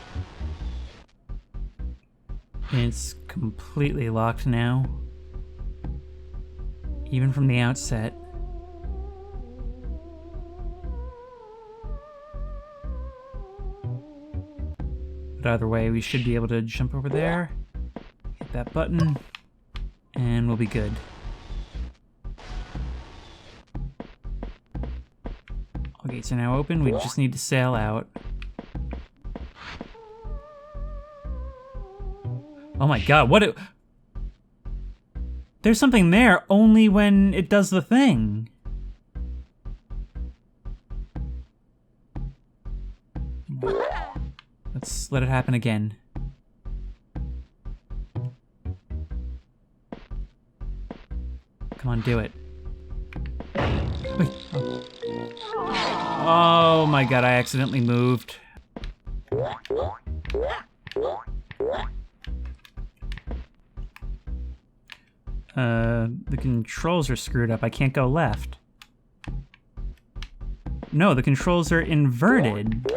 It's completely locked now. Even from the outset. But either way, we should be able to jump over there, hit that button, and we'll be good. All gates are now open, we just need to sail out. Oh my god, what? There's something there only when it does the thing. Let's let it happen again. Come on, do it. Wait. Oh my god, I accidentally moved. The controls are screwed up. I can't go left. No, the controls are inverted.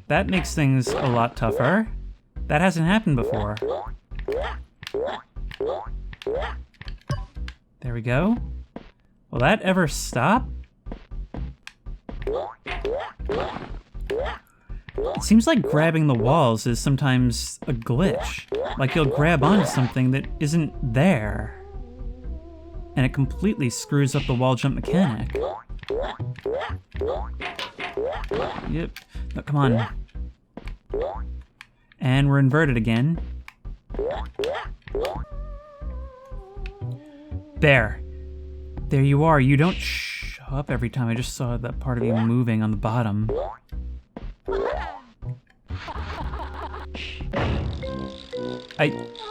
That makes things a lot tougher. That hasn't happened before. There we go. Will that ever stop? It seems like grabbing the walls is sometimes a glitch. Like you'll grab onto something that isn't there. And it completely screws up the wall jump mechanic. Yep. No, come on. And we're inverted again. There. There you are. You don't show up every time. I just saw that part of you moving on the bottom.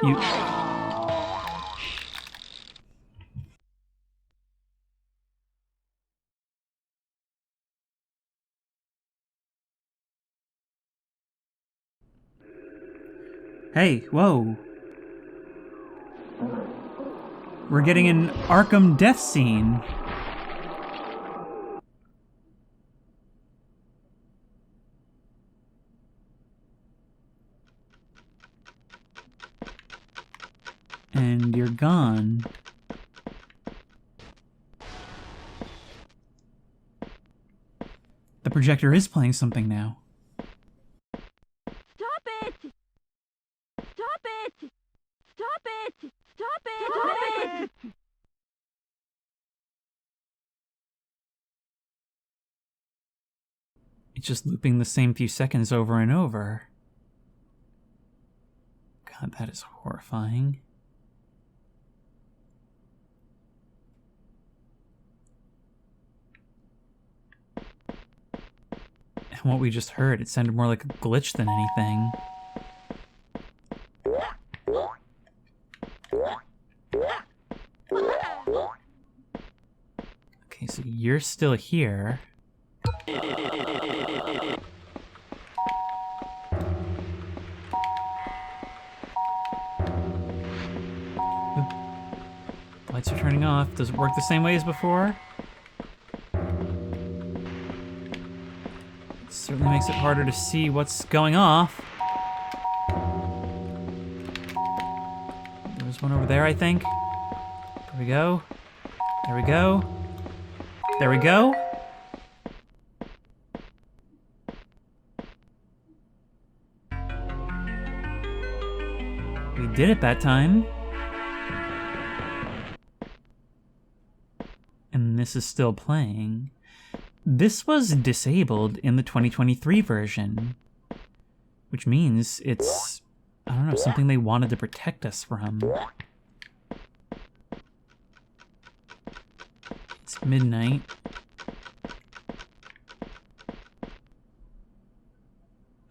You... Hey, whoa. We're getting an Arkham death scene. And you're gone. The projector is playing something now. Stop it! Stop it! Stop it! Stop it! Stop it! It's just looping the same few seconds over and over. God, that is horrifying. And what we just heard, it sounded more like a glitch than anything. Okay, so you're still here. The lights are turning off. Does it work the same way as before? It certainly makes it harder to see what's going off. There's one over there, I think. There we go. There we go. There we go. We did it that time. And this is still playing. This was disabled in the 2023 version, which means it's, I don't know, something they wanted to protect us from. It's midnight.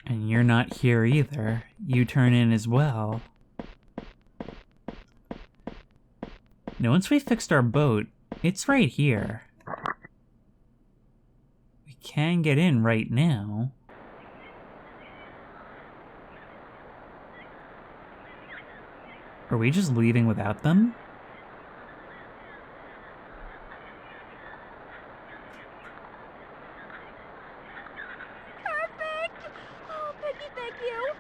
And you're not here either. You turn in as well. Now, once we fixed our boat, it's right here. We can get in right now. Are we just leaving without them? Perfect! Oh, Peggy, thank you.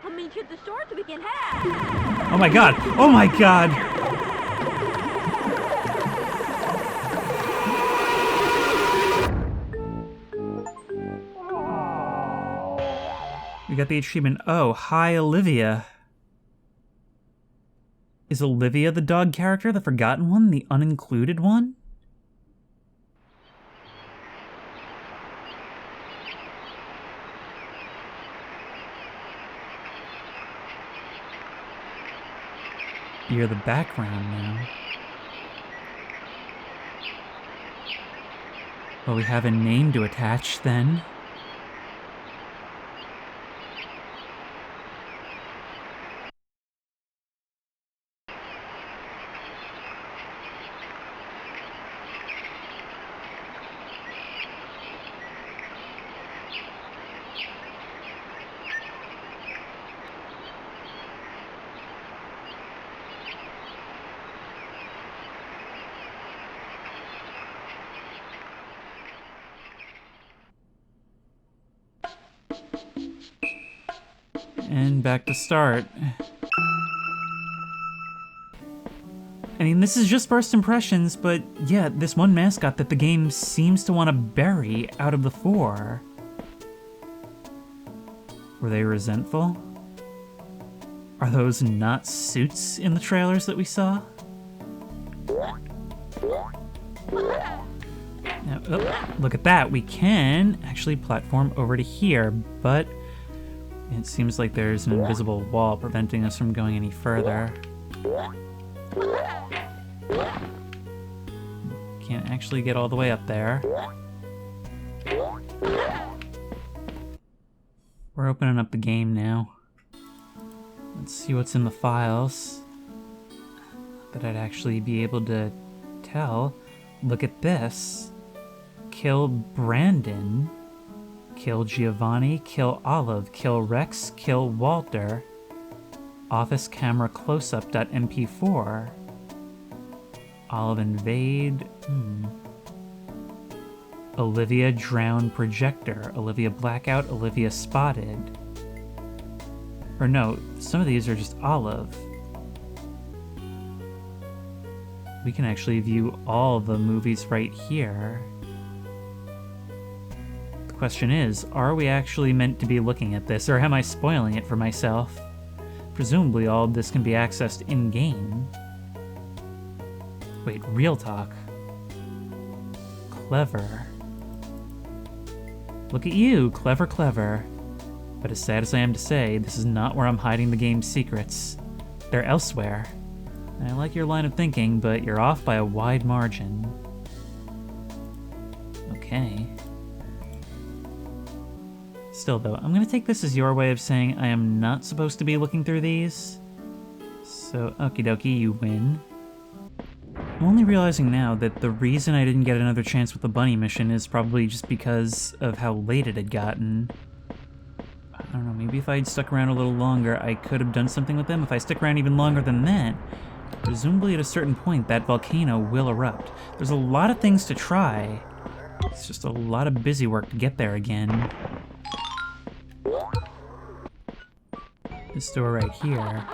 I'll meet you at the store so we can have. Oh my god! Oh my god! We got the achievement. Oh, hi, Olivia. Is Olivia the dog character, the forgotten one, the unincluded one? You're the background now. Well, we have a name to attach then. And back to start. I mean, this is just first impressions, but yeah, this one mascot that the game seems to want to bury out of the four. Were they resentful? Are those not suits in the trailers that we saw? Now, oh, look at that, we can actually platform over to here, but it seems like there's an invisible wall preventing us from going any further. Can't actually get all the way up there. We're opening up the game now. Let's see what's in the files. That I'd actually be able to tell. Look at this. Kill Brandon. Kill Giovanni, kill Olive, kill Rex, kill Walter. Office camera closeup.mp4. Olive invade. Olivia drown projector. Olivia blackout, Olivia spotted. Or no, some of these are just Olive. We can actually view all the movies right here. Question is, are we actually meant to be looking at this, or am I spoiling it for myself? Presumably all of this can be accessed in-game. Wait, real talk. Clever. Look at you, clever, clever. But as sad as I am to say, this is not where I'm hiding the game's secrets. They're elsewhere. And I like your line of thinking, but you're off by a wide margin. Okay. Still though, I'm gonna take this as your way of saying I am not supposed to be looking through these. So, okie dokie, you win. I'm only realizing now that the reason I didn't get another chance with the bunny mission is probably just because of how late it had gotten. I don't know, maybe if I'd stuck around a little longer, I could have done something with them. If I stick around even longer than that, presumably at a certain point, that volcano will erupt. There's a lot of things to try. It's just a lot of busy work to get there again. This door right here.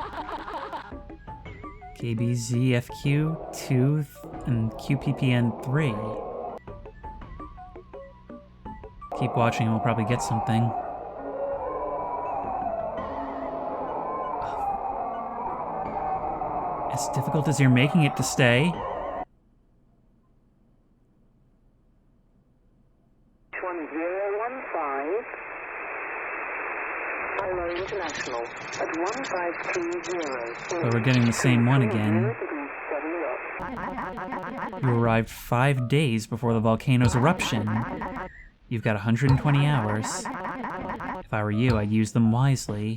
KBZFQ2 and QPPN3. Keep watching and we'll probably get something. As difficult as you're making it to stay. 1015. Hello International at 1520. But we're getting the same one again. You arrived 5 days before the volcano's eruption. You've got 120 hours. If I were you, I'd use them wisely.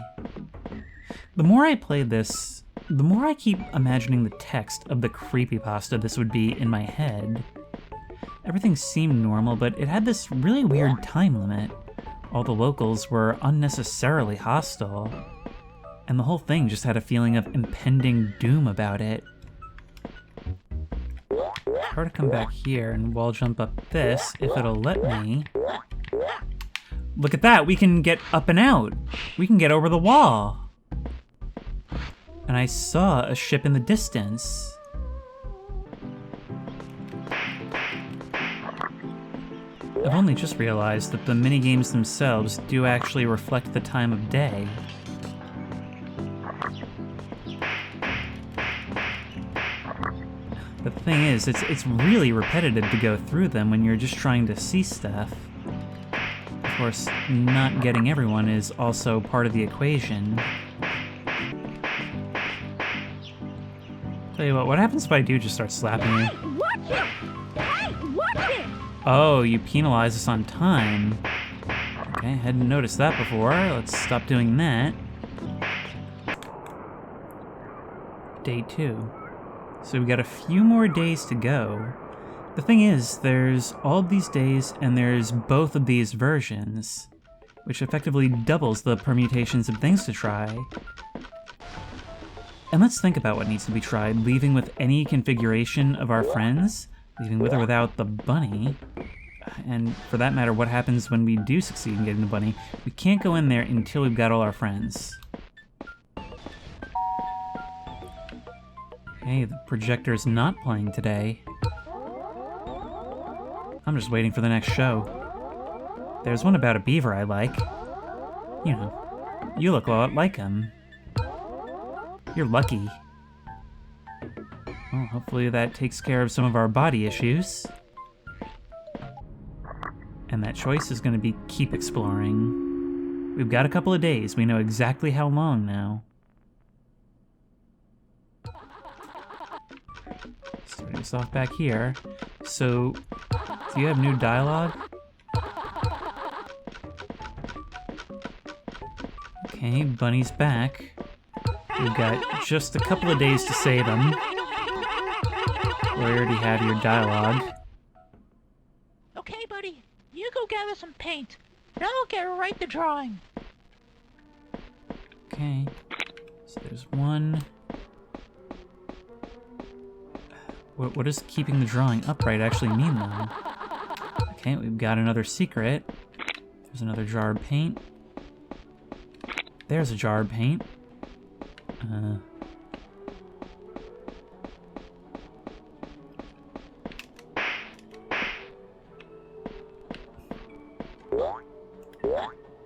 The more I play this, the more I keep imagining the text of the creepypasta this would be in my head. Everything seemed normal, but it had this really weird time limit. All the locals were unnecessarily hostile, and the whole thing just had a feeling of impending doom about it. Try to come back here and wall jump up this, if it'll let me. Look at that, we can get up and out! We can get over the wall! And I saw a ship in the distance. I've only just realized that the minigames themselves do actually reflect the time of day. But the thing is, it's really repetitive to go through them when you're just trying to see stuff. Of course, not getting everyone is also part of the equation. Tell you what happens if I do just start slapping you? Hey, watch it! Hey, watch it! Oh, you penalize us on time. Okay, hadn't noticed that before. Let's stop doing that. Day 2. So we got a few more days to go. The thing is, there's all of these days and there's both of these versions, which effectively doubles the permutations of things to try. And let's think about what needs to be tried, leaving with any configuration of our friends, leaving with or without the bunny. And for that matter, what happens when we do succeed in getting the bunny? We can't go in there until we've got all our friends. Hey, the projector's not playing today. I'm just waiting for the next show. There's one about a beaver I like. You know, you look a lot like him. You're lucky. Well, hopefully that takes care of some of our body issues. And that choice is going to be keep exploring. We've got a couple of days. We know exactly how long now. Start us off back here. So, do you have new dialogue? Okay, Bunny's back. We've got just a couple of days to save him. We already have your dialogue. Okay, buddy. You go gather some paint. And I'll get right to drawing. Okay. So there's one. What does keeping the drawing upright actually mean, though? Okay, we've got another secret. There's another jar of paint. There's a jar of paint. Other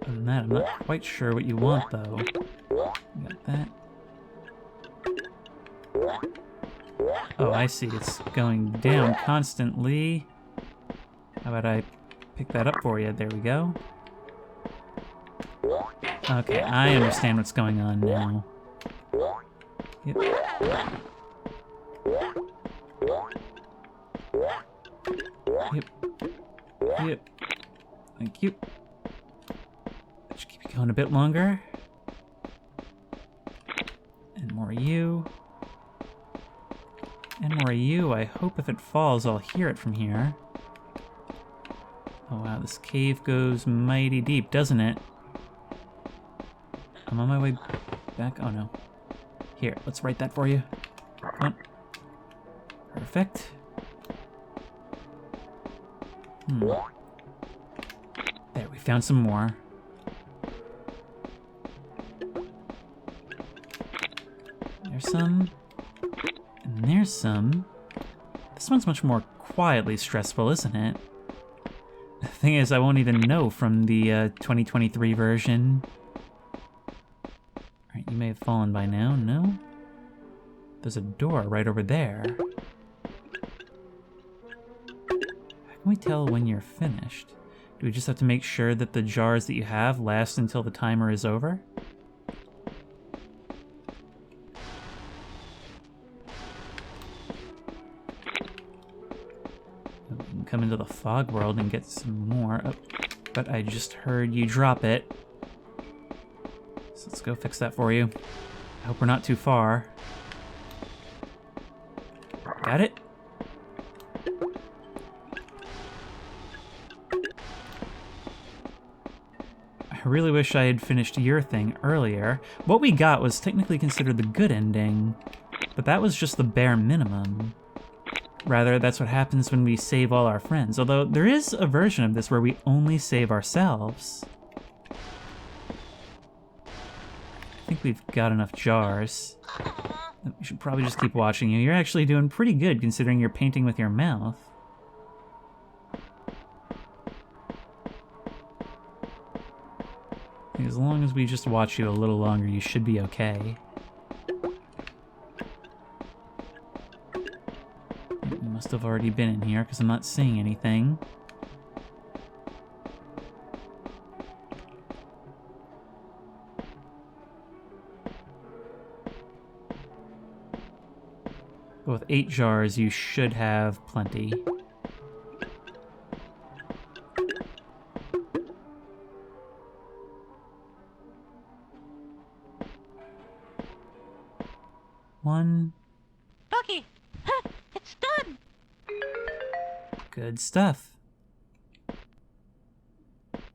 than that, I'm not quite sure what you want, though. You got that. Oh, I see. It's going down constantly. How about I pick that up for you? There we go. Okay, I understand what's going on now. Yep. Yep. Yep. Thank you. Just keep it going a bit longer. And more of you. And more of you. I hope if it falls, I'll hear it from here. Oh wow, this cave goes mighty deep, doesn't it? I'm on my way back. Oh no. Here, let's write that for you. Come on. Perfect. There, we found some more. There's some. And there's some. This one's much more quietly stressful, isn't it? The thing is, I won't even know from the 2023 version. Alright, you may have fallen by now. No? There's a door right over there. How can we tell when you're finished? Do we just have to make sure that the jars that you have last until the timer is over? We can come into the fog world and get some more. Oh, but I just heard you drop it. So let's go fix that for you. I hope we're not too far. Got it? I really wish I had finished your thing earlier. What we got was technically considered the good ending, but that was just the bare minimum. Rather, that's what happens when we save all our friends, although there is a version of this where we only save ourselves. I think we've got enough jars. We should probably just keep watching you. You're actually doing pretty good considering you're painting with your mouth. As long as we just watch you a little longer, you should be okay. You must have already been in here because I'm not seeing anything. off 8 jars, you should have plenty. One. Bucky, it's done. Good stuff.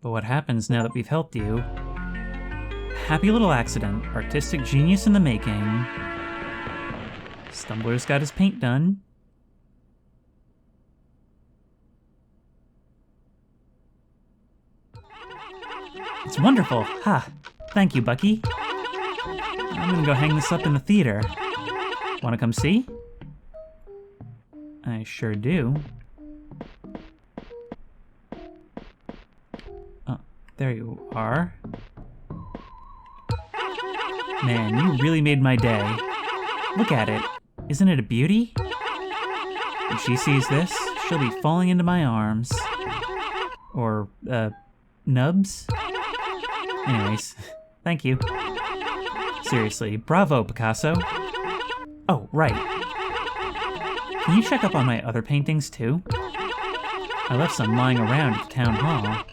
But what happens now that we've helped you? Happy little accident. Artistic genius in the making. Stumbler's got his paint done. It's wonderful. Ha! Thank you, Bucky. I'm gonna go hang this up in the theater. Wanna come see? I sure do. Oh, there you are. Man, you really made my day. Look at it. Isn't it a beauty? When she sees this, she'll be falling into my arms. Or, nubs? Anyways, thank you. Seriously, bravo, Picasso. Oh, right. Can you check up on my other paintings, too? I left some lying around at the town hall.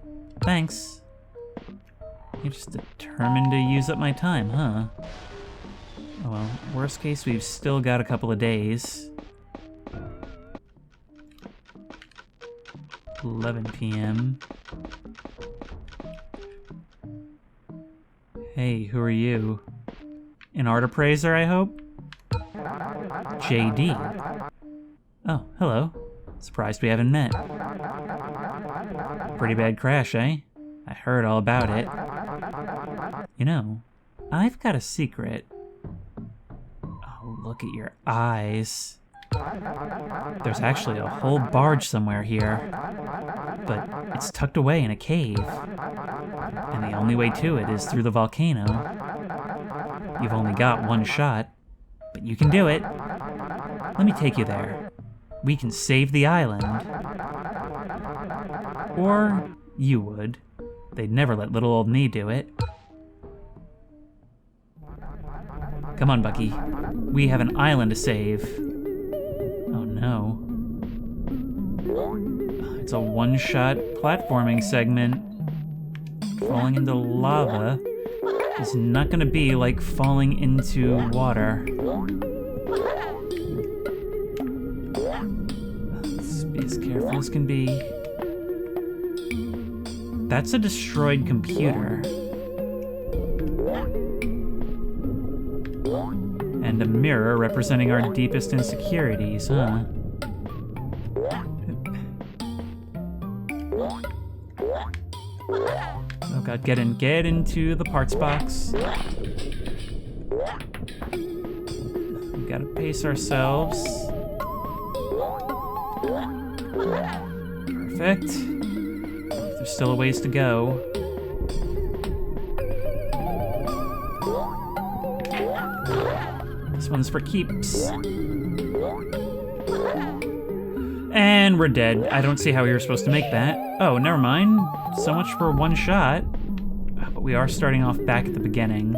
Thanks. You're just determined to use up my time, huh? Oh well, worst case, we've still got a couple of days. 11 p.m. Hey, who are you? An art appraiser, I hope? JD. Oh, hello. Surprised we haven't met. Pretty bad crash, eh? I heard all about it. You know, I've got a secret. Oh, look at your eyes. There's actually a whole barge somewhere here, but it's tucked away in a cave. And the only way to it is through the volcano. You've only got one shot, but you can do it. Let me take you there. We can save the island. Or you would. They'd never let little old me do it. Come on, Bucky. We have an island to save. Oh no. It's a one-shot platforming segment. Falling into lava is not gonna be like falling into water. Let's be as careful as can be. That's a destroyed computer. And a mirror representing our deepest insecurities, huh? Oh god, get into the parts box. We gotta pace ourselves. Perfect. There's still a ways to go. This one's for keeps. And we're dead. I don't see how we were supposed to make that. Oh, never mind. So much for one shot. But we are starting off back at the beginning.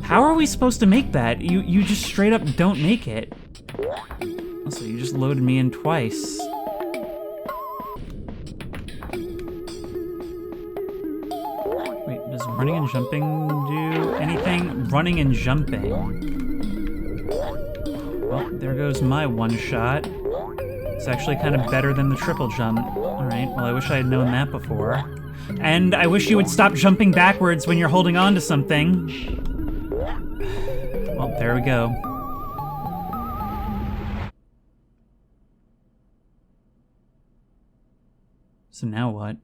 How are we supposed to make that? You just straight up don't make it. Also, you just loaded me in twice. Wait, does running and jumping do anything? Running and jumping. Well, there goes my one shot. It's actually kind of better than the triple jump. Alright, well I wish I had known that before. And I wish you would stop jumping backwards when you're holding on to something. Well, there we go. So now what?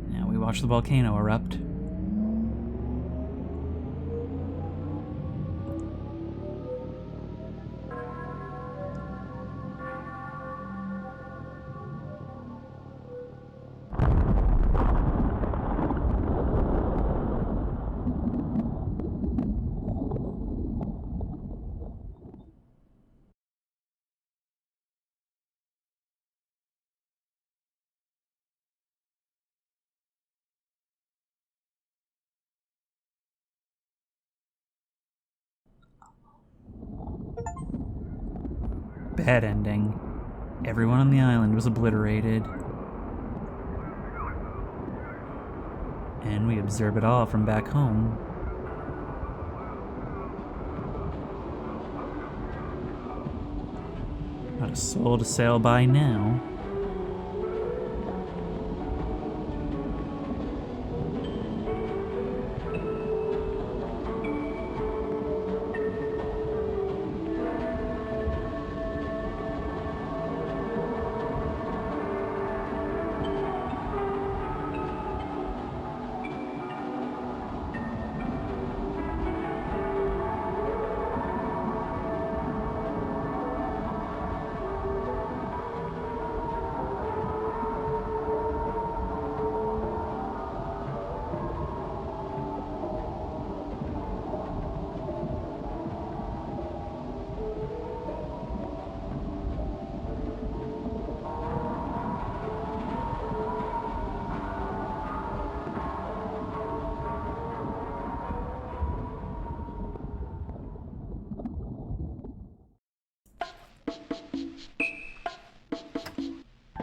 Now we watch the volcano erupt. bad ending. Everyone on the island was obliterated. And we observe it all from back home. Not a soul to sail by now.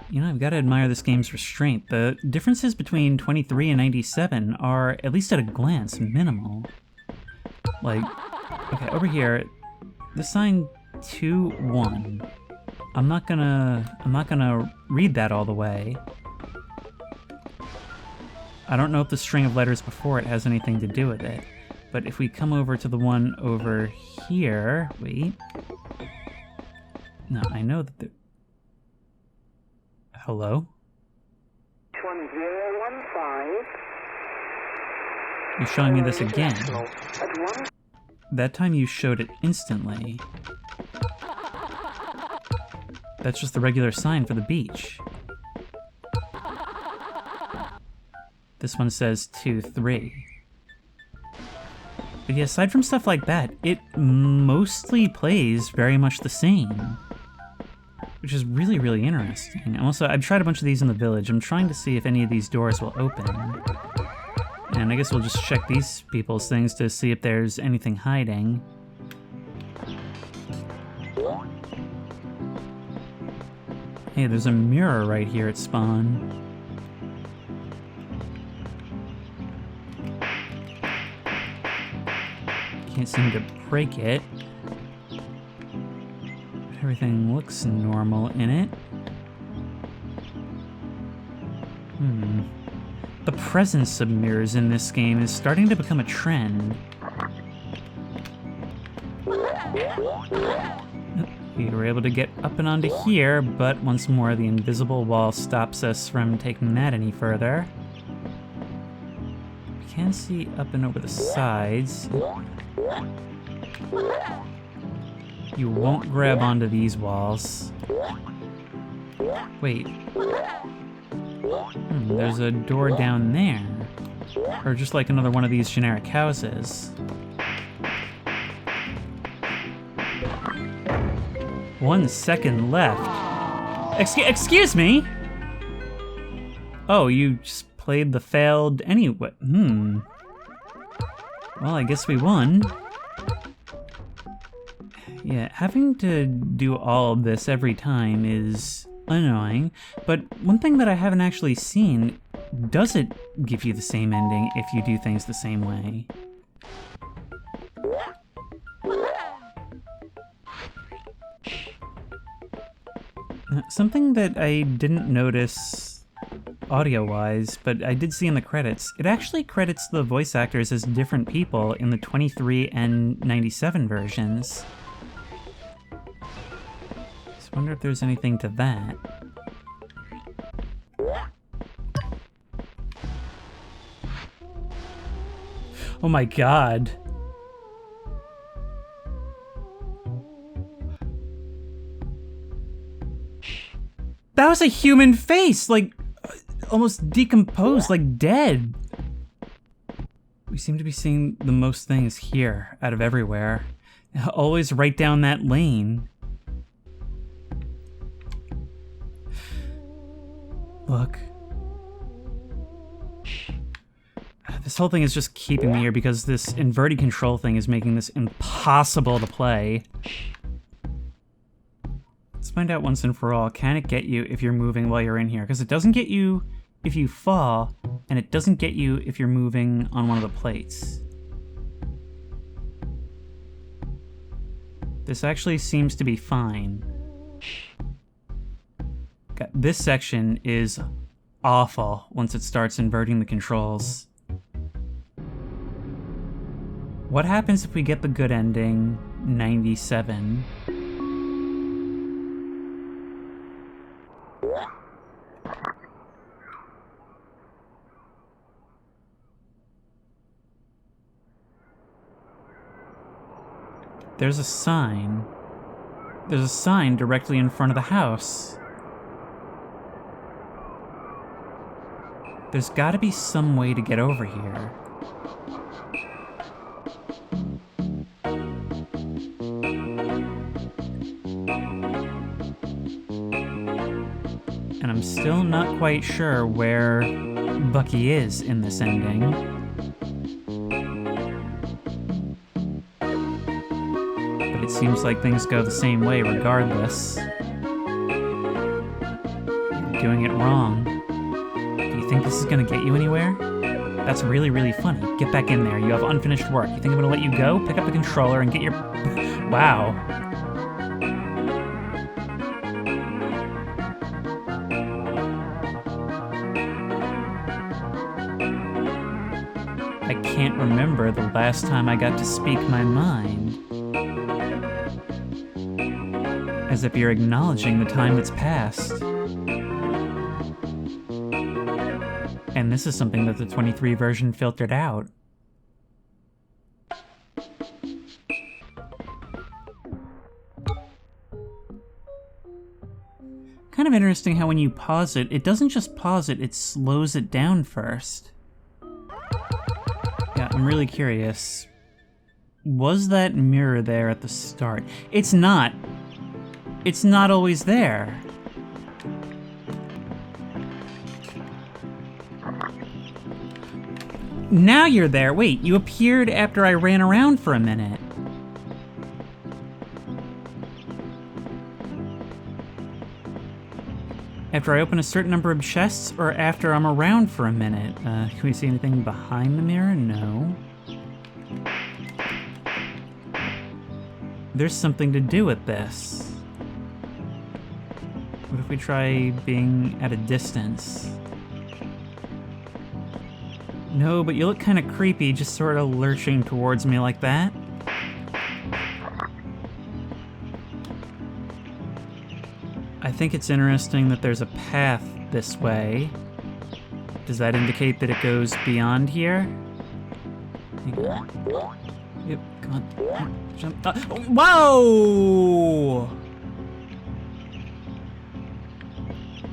You know, I've got to admire this game's restraint. The differences between 23 and 97 are, at least at a glance, minimal. Like, okay, over here, the sign 2-1. I'm not gonna read that all the way. I don't know if the string of letters before it has anything to do with it. But if we come over to the one over here, wait. No, I know that hello? 1015. You're showing me this again. That time you showed it instantly. That's just the regular sign for the beach. This one says 2-3. But yeah, aside from stuff like that, it mostly plays very much the same. Which is really, really interesting. And also, I've tried a bunch of these in the village. I'm trying to see if any of these doors will open. And I guess we'll just check these people's things to see if there's anything hiding. Hey, there's a mirror right here at spawn. Can't seem to break it. Everything looks normal in it. The presence of mirrors in this game is starting to become a trend. We were able to get up and onto here, but once more the invisible wall stops us from taking that any further. We can see up and over the sides. You won't grab onto these walls. Wait. There's a door down there. Or just like another one of these generic houses. 1 second left. Excuse me? Oh, you just played the failed anyway. Well, I guess we won. Yeah, having to do all of this every time is annoying, but one thing that I haven't actually seen, does it give you the same ending if you do things the same way? Something that I didn't notice audio-wise, but I did see in the credits, it actually credits the voice actors as different people in the 23 and 97 versions. I wonder if there's anything to that. Oh my god. That was a human face, like almost decomposed, like dead. We seem to be seeing the most things here out of everywhere. Always right down that lane. Look. This whole thing is just keeping me here because this inverted control thing is making this impossible to play. find out once and for all, can it get you if you're moving while you're in here? Because it doesn't get you if you fall, and it doesn't get you if you're moving on one of the plates. This actually seems to be fine. God, this section is awful once it starts inverting the controls. What happens if we get the good ending, 97? There's a sign. There's a sign directly in front of the house. There's gotta be some way to get over here. And I'm still not quite sure where Bucky is in this ending. But it seems like things go the same way regardless. You're doing it wrong. Do you think this is gonna get you anywhere? That's really, really funny. Get back in there. You have unfinished work. You think I'm gonna let you go? Pick up the controller and get your... Wow. I can't remember the last time I got to speak my mind. As if you're acknowledging the time that's passed. And this is something that the 23 version filtered out. Kind of interesting how when you pause it, it doesn't just pause it, it slows it down first. Yeah, I'm really curious. Was that mirror there at the start? It's not. It's not always there. Now you're there. Wait, you appeared after I ran around for a minute. After I open a certain number of chests, or after I'm around for a minute? Can we see anything behind the mirror? No. There's something to do with this. What if we try being at a distance? No, but you look kind of creepy, just sort of lurching towards me like that. I think it's interesting that there's a path this way. Does that indicate that it goes beyond here? Yep, come on. Jump. Whoa!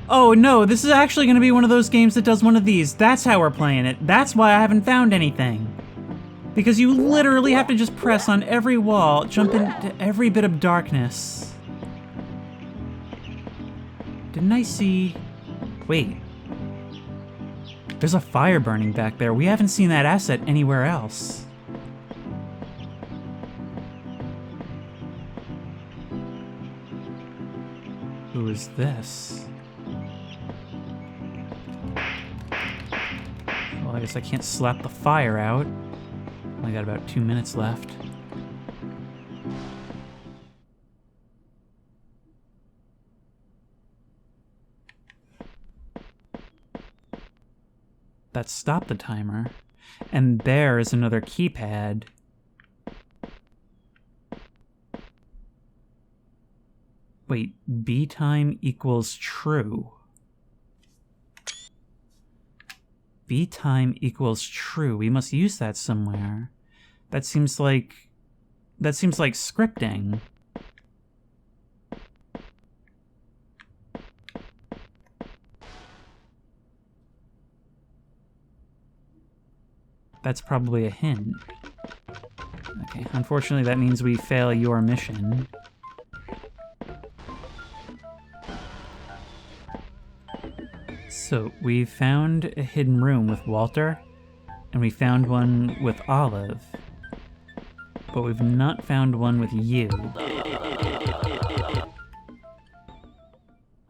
Oh no, this is actually going to be one of those games that does one of these. That's how we're playing it. That's why I haven't found anything. Because you literally have to just press on every wall, jump into every bit of darkness. Didn't I see... Wait. There's a fire burning back there. We haven't seen that asset anywhere else. Who is this? Well, I guess I can't slap the fire out. I got about 2 minutes left. That stopped the timer. And there is another keypad. Wait, B time equals true. B time equals true. We must use that somewhere. That seems like scripting. That's probably a hint. Okay, unfortunately that means we fail your mission. So, we found a hidden room with Walter, and we found one with Olive, but we've not found one with you.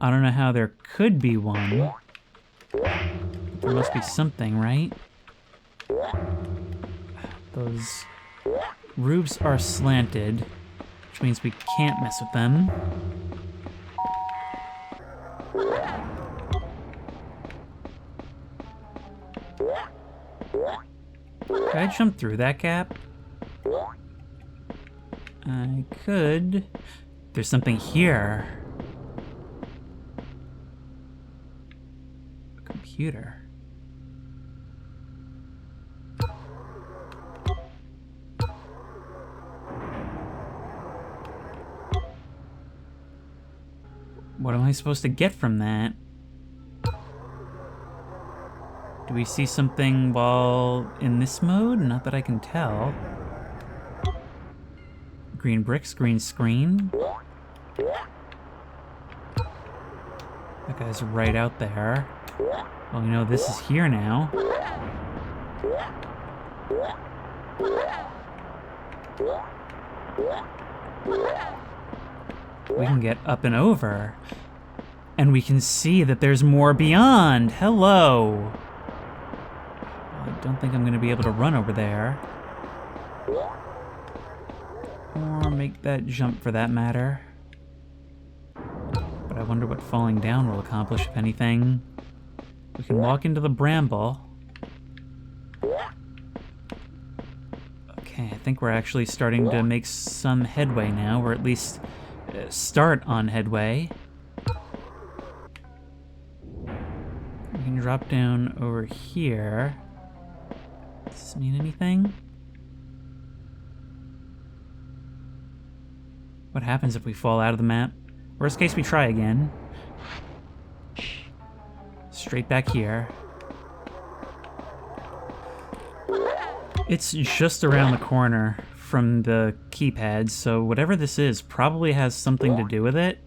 I don't know how there could be one. There must be something, right? Those roofs are slanted, which means we can't mess with them. Could I jump through that gap? I could. There's something here. A computer. What am I supposed to get from that? Do we see something while in this mode? Not that I can tell. Green bricks, green screen. That guy's right out there. Well, you know, this is here now. We can get up and over. And we can see that there's more beyond. Hello! I don't think I'm going to be able to run over there. Or make that jump for that matter. But I wonder what falling down will accomplish, if anything. We can walk into the bramble. Okay, I think we're actually starting to make some headway now, or at least start on headway. We can drop down over here. Does this mean anything? What happens if we fall out of the map? Worst case, we try again. Straight back here. It's just around the corner from the keypads, so whatever this is probably has something to do with it.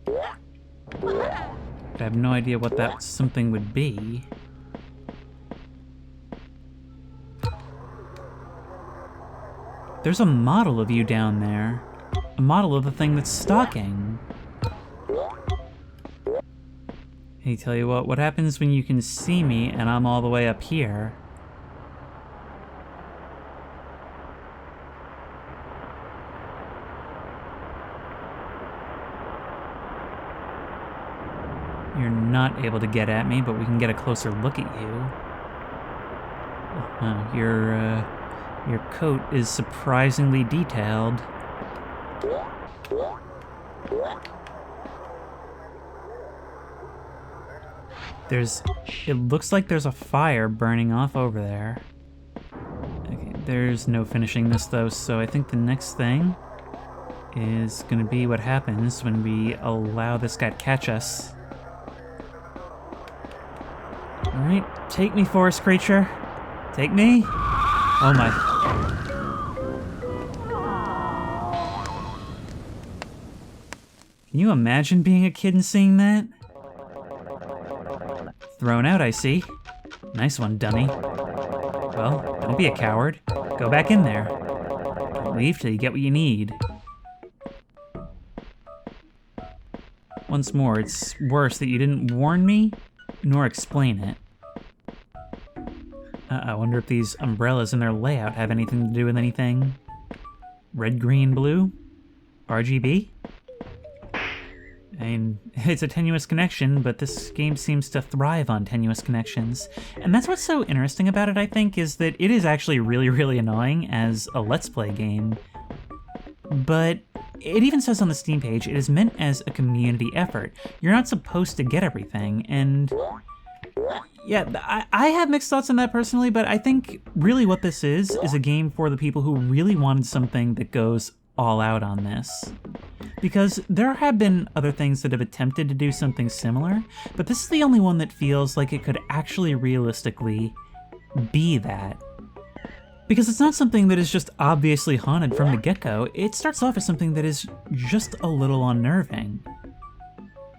But I have no idea what that something would be. There's a model of you down there. A model of the thing that's stalking. Hey, tell you what happens when you can see me and I'm all the way up here? You're not able to get at me, but we can get a closer look at you. Your coat is surprisingly detailed. It looks like there's a fire burning off over there. Okay, there's no finishing this though, so I think the next thing is gonna be what happens when we allow this guy to catch us. Alright, take me, forest creature. Take me. Oh my. Can you imagine being a kid and seeing that? Thrown out, I see. Nice one, dummy. Well, don't be a coward. Go back in there. Don't leave till you get what you need. Once more, it's worse that you didn't warn me, nor explain it. I wonder if these umbrellas and their layout have anything to do with anything. Red, green, blue? RGB? I mean, it's a tenuous connection, but this game seems to thrive on tenuous connections. And that's what's so interesting about it, I think, is that it is actually really, really annoying as a Let's Play game. But it even says on the Steam page, it is meant as a community effort. You're not supposed to get everything, and yeah, I have mixed thoughts on that personally, but I think really what this is a game for the people who really wanted something that goes all out on this. Because there have been other things that have attempted to do something similar, but this is the only one that feels like it could actually realistically be that. Because it's not something that is just obviously haunted from the get-go, it starts off as something that is just a little unnerving.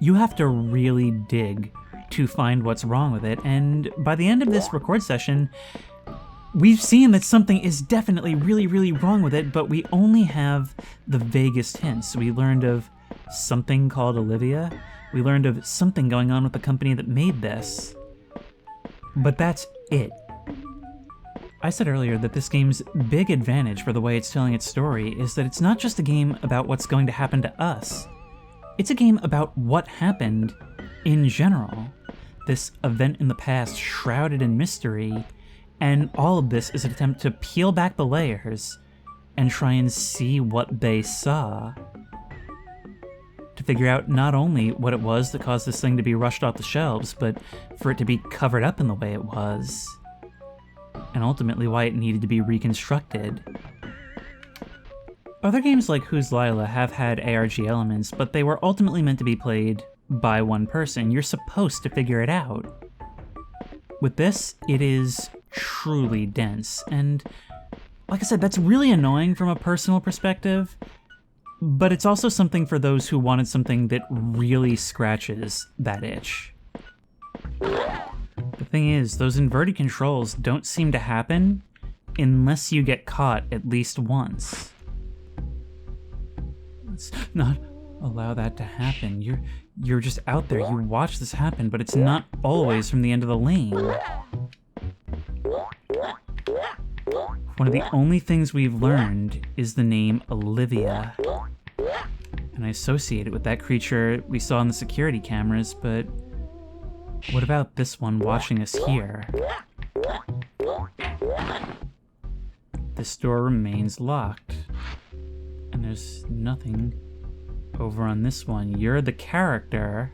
You have to really dig to find what's wrong with it, and by the end of this record session, we've seen that something is definitely really, really wrong with it, but we only have the vaguest hints. We learned of something called Olivia, We learned of something going on with the company that made this. But that's it. I said earlier that this game's big advantage for the way it's telling its story is that it's not just a game about what's going to happen to us. It's a game about what happened in general. This event in the past shrouded in mystery, and all of this is an attempt to peel back the layers and try and see what they saw. To figure out not only what it was that caused this thing to be rushed off the shelves, but for it to be covered up in the way it was. And ultimately why it needed to be reconstructed. Other games like Who's Lila have had ARG elements, but they were ultimately meant to be played by one person. You're supposed to figure it out. With this, it is truly dense, and like I said, that's really annoying from a personal perspective, but it's also something for those who wanted something that really scratches that itch. The thing is, those inverted controls don't seem to happen unless you get caught at least once. Let's not allow that to happen. You're just out there, you watch this happen, but it's not always from the end of the lane. One of the only things we've learned is the name Olivia. And I associate it with that creature we saw in the security cameras, but what about this one watching us here? This door remains locked. And there's nothing over on this one. You're the character.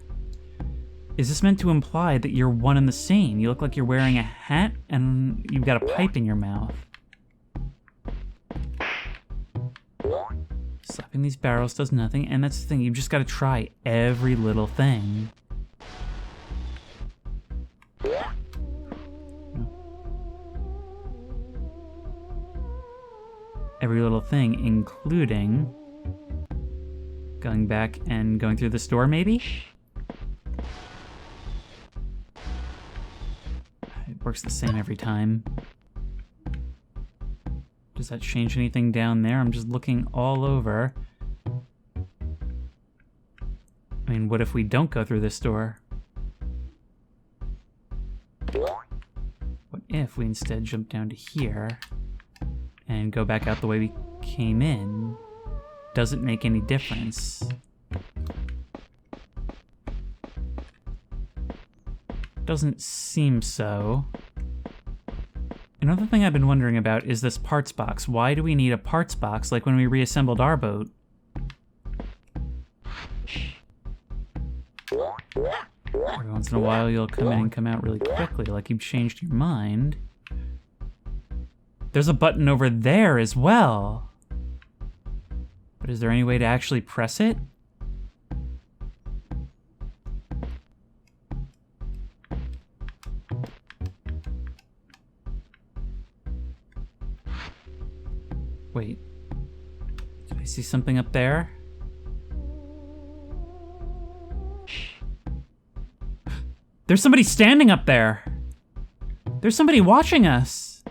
Is this meant to imply that you're one and the same? You look like you're wearing a hat and you've got a pipe in your mouth. Slapping these barrels does nothing, and that's the thing, you've just got to try every little thing. Every little thing, including going back and going through this door, maybe? It works the same every time. Does that change anything down there? I'm just looking all over. I mean, what if we don't go through this door? What if we instead jump down to here and go back out the way we came in? Does it make any difference? Doesn't seem so. Another thing I've been wondering about is this parts box. Why do we need a parts box like when we reassembled our boat? Every once in a while you'll come in and come out really quickly, like you've changed your mind. There's a button over there as well. But is there any way to actually press it? Wait, did I see something up there? There's somebody standing up there! There's somebody watching us!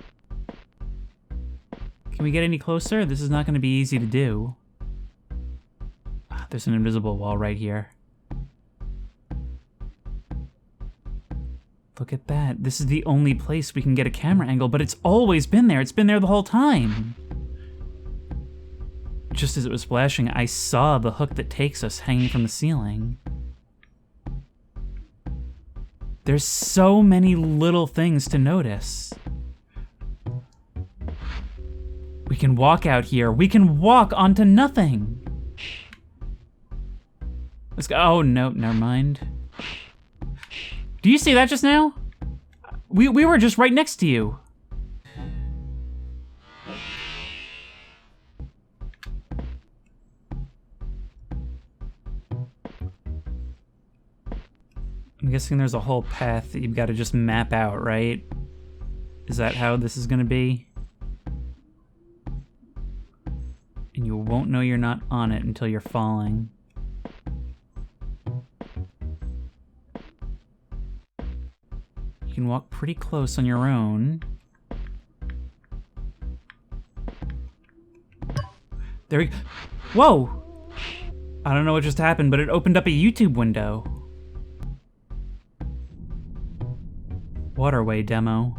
Can we get any closer? This is not going to be easy to do. Ah, there's an invisible wall right here. Look at that. This is the only place we can get a camera angle, but it's always been there. It's been there the whole time. Just as it was splashing, I saw the hook that takes us hanging from the ceiling. There's so many little things to notice. We can walk out here. We can walk onto nothing. Let's go. Oh, no, never mind. Do you see that just now? We were just right next to you. I'm guessing there's a whole path that you've got to just map out, right? Is that how this is gonna be? And you won't know you're not on it until you're falling. You can walk pretty close on your own. There we go. Whoa! I don't know what just happened, but it opened up a YouTube window. waterway demo.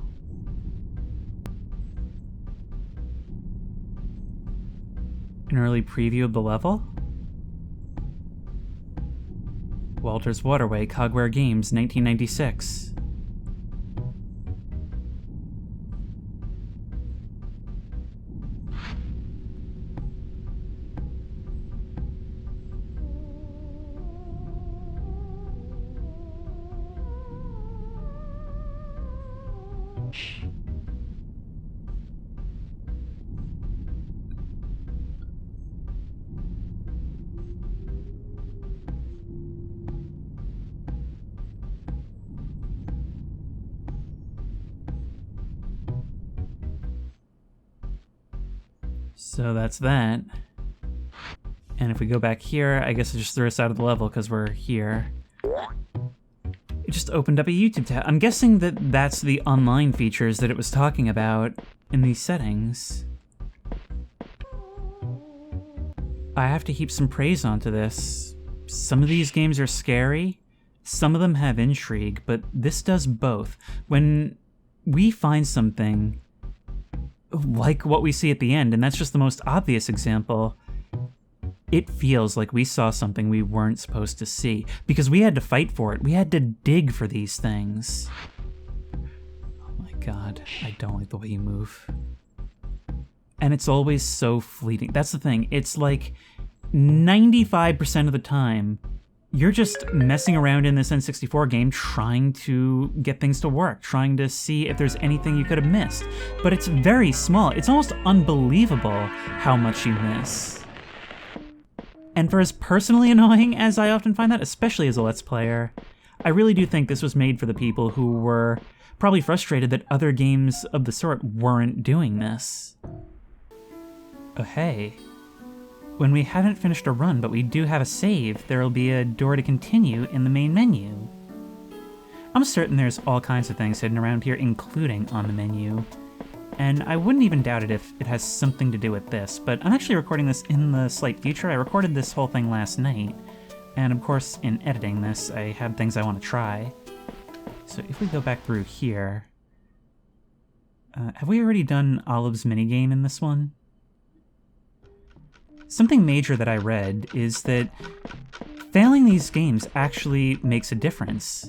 An early preview of the level? Walter's Waterway, Cogware Games, 1996. So that's that. And if we go back here, I guess it just threw us out of the level because we're here. It just opened up a YouTube tab. I'm guessing that that's the online features that it was talking about in these settings. I have to heap some praise onto this. Some of these games are scary, some of them have intrigue, but this does both. When we find something like what we see at the end, and that's just the most obvious example, it feels like we saw something we weren't supposed to see, because we had to fight for it. We had to dig for these things. Oh my god, I don't like the way you move. And it's always so fleeting. That's the thing. It's like 95% of the time, you're just messing around in this N64 game trying to get things to work, trying to see if there's anything you could have missed. But it's very small. It's almost unbelievable how much you miss. And for as personally annoying as I often find that, especially as a Let's Player, I really do think this was made for the people who were probably frustrated that other games of the sort weren't doing this. Oh hey. When we haven't finished a run, but we do have a save, there'll be a door to continue in the main menu. I'm certain there's all kinds of things hidden around here, including on the menu. And I wouldn't even doubt it if it has something to do with this, but I'm actually recording this in the slight future. I recorded this whole thing last night, and of course, in editing this, I have things I want to try. So if we go back through here... have we already done Olive's minigame in this one? Something major that I read is that failing these games actually makes a difference.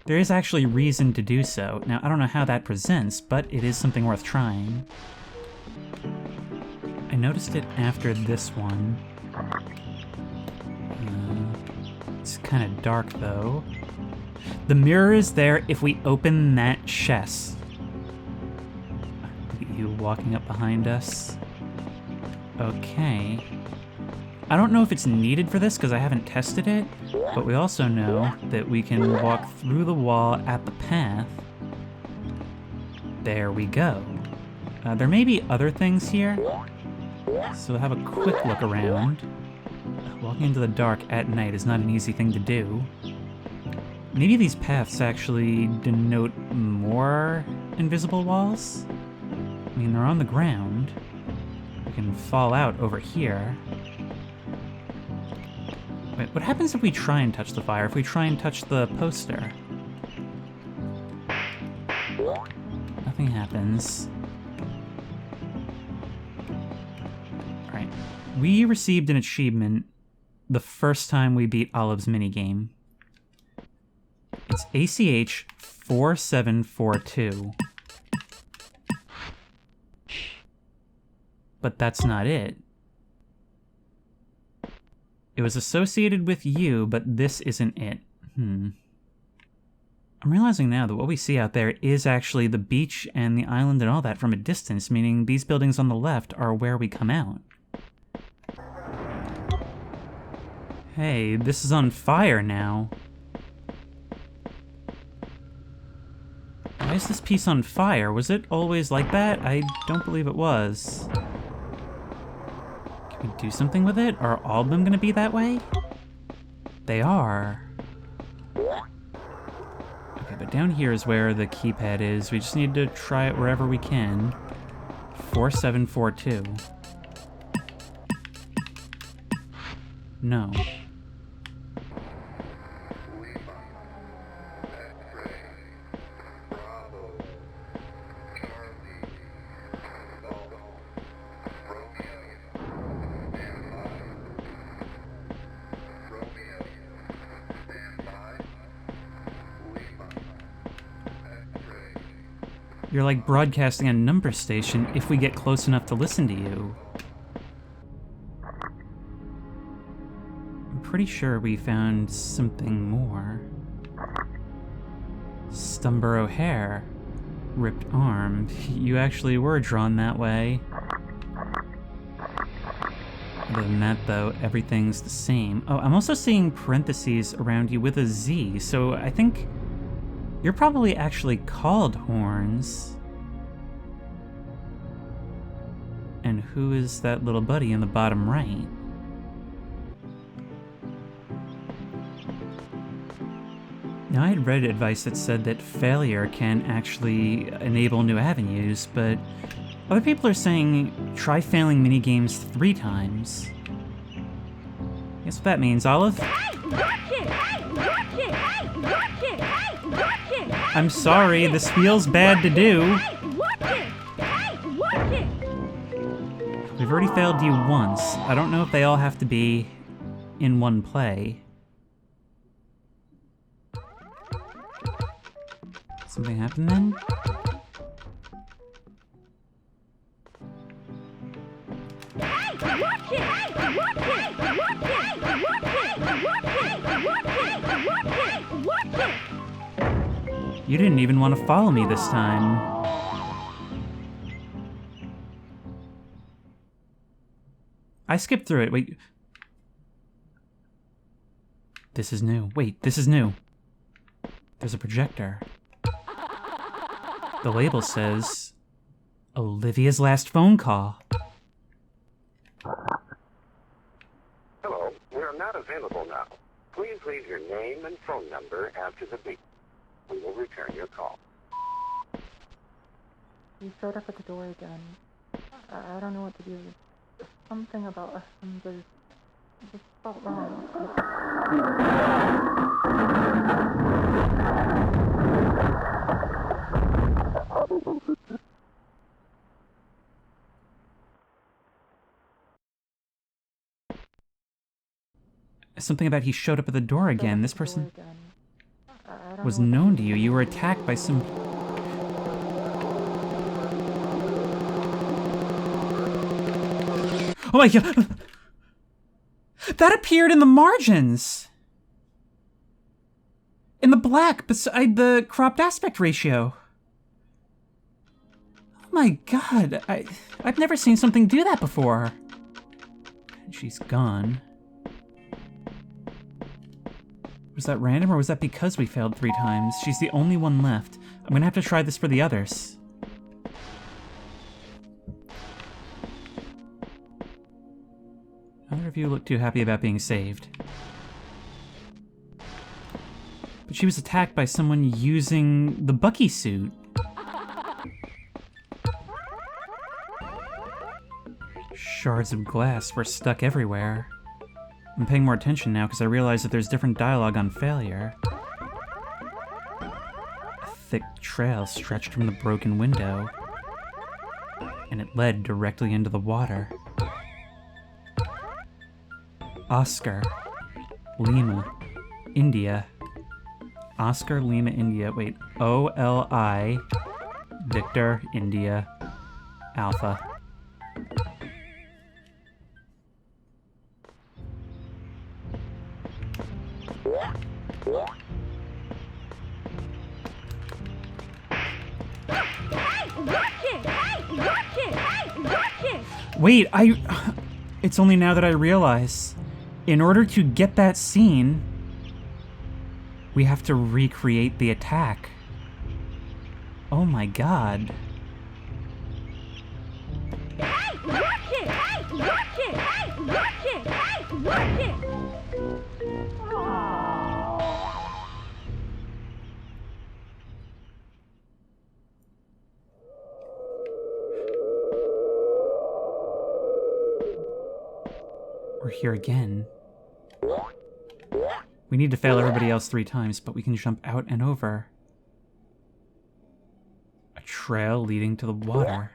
There is actually reason to do so. Now, I don't know how that presents, but it is something worth trying. I noticed it after this one. It's kind of dark, though. The mirror is there if we open that chest. Look at you walking up behind us. Okay. I don't know if it's needed for this because I haven't tested it, but we also know that we can walk through the wall at the path. There we go. There may be other things here, so have a quick look around. Walking into the dark at night is not an easy thing to do. Maybe these paths actually denote more invisible walls? I mean, they're on the ground. We can fall out over here. Wait, what happens if we try and touch the fire? If we try and touch the poster? Nothing happens. Alright. We received an achievement the first time we beat Olive's minigame. It's ACH 4742. But that's not it. It was associated with you, but this isn't it. I'm realizing now that what we see out there is actually the beach and the island and all that from a distance, meaning these buildings on the left are where we come out. Hey, this is on fire now. Why is this piece on fire? Was it always like that? I don't believe it was. Can we do something with it? Are all of them gonna be that way? They are. Okay, but down here is where the keypad is. We just need to try it wherever we can. 4742. No. You're like broadcasting a number station if we get close enough to listen to you. I'm pretty sure we found something more. Stumborough hair. Ripped arm. You actually were drawn that way. Other than that, though, everything's the same. Oh, I'm also seeing parentheses around you with a Z, so I think you're probably actually called Horns. And who is that little buddy in the bottom right? Now, I had read advice that said that failure can actually enable new avenues, but other people are saying try failing minigames 3 times. Guess what that means, Olive? I'm sorry, this feels bad to do. We've already failed you once. I don't know if they all have to be in one play. Something happened then? You didn't even want to follow me this time. I skipped through it. Wait. This is new. Wait, this is new. There's a projector. The label says, Olivia's last phone call. Hello, we are not available now. Please leave your name and phone number after the beep. We will return your call. You showed up at the door again. I don't know what to do. There's something about us and there's just felt wrong. Something about he showed up at the door again. This person was known to you. You were attacked by some... Oh my god! That appeared in the margins! In the black, beside the cropped aspect ratio. Oh my god, I've never seen something do that before. She's gone. Was that random, or was that because we failed 3 times? She's the only one left. I'm gonna have to try this for the others. Neither of you look too happy about being saved. But she was attacked by someone using the Bucky suit. Shards of glass were stuck everywhere. I'm paying more attention now because I realize that there's different dialogue on failure. A thick trail stretched from the broken window, and it led directly into the water. Oscar, Lima, India. Oscar, Lima, India. Wait, O-L-I, Victor, India, Alpha. Wait, it's only now that I realize. In order to get that scene, we have to recreate the attack. Oh my god. We're here again. We need to fail everybody else 3 times, but we can jump out and over. A trail leading to the water.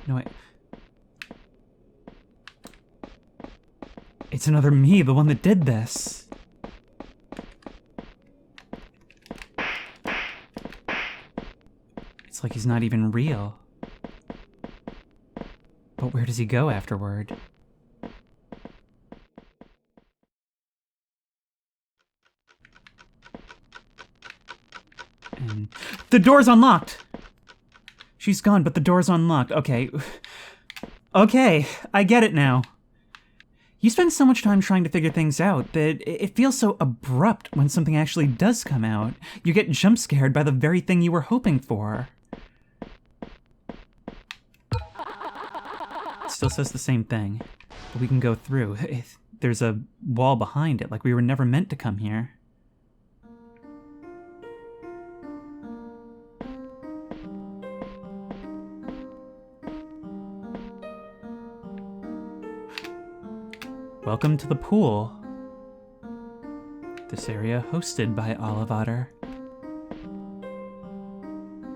No, wait. It's another me, the one that did this. he's not even real. But where does he go afterward? And the door's unlocked! She's gone, but the door's unlocked. Okay. Okay, I get it now. You spend so much time trying to figure things out that it feels so abrupt when something actually does come out. You get jump scared by the very thing you were hoping for. It still says the same thing, but we can go through. There's a wall behind it, like we were never meant to come here. Welcome to the pool. This area hosted by Otter.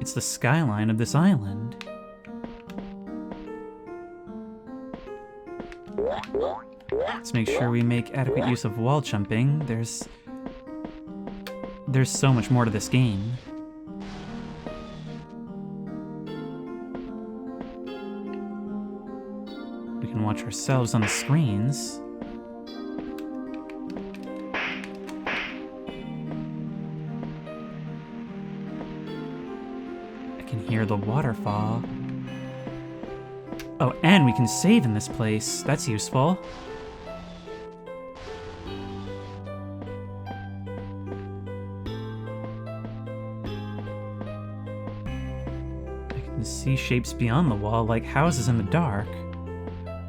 It's the skyline of this island. Let's make sure we make adequate use of wall jumping. There's so much more to this game. We can watch ourselves on the screens. Hear the waterfall. Oh, and we can save in this place. That's useful. I can see shapes beyond the wall, like houses in the dark.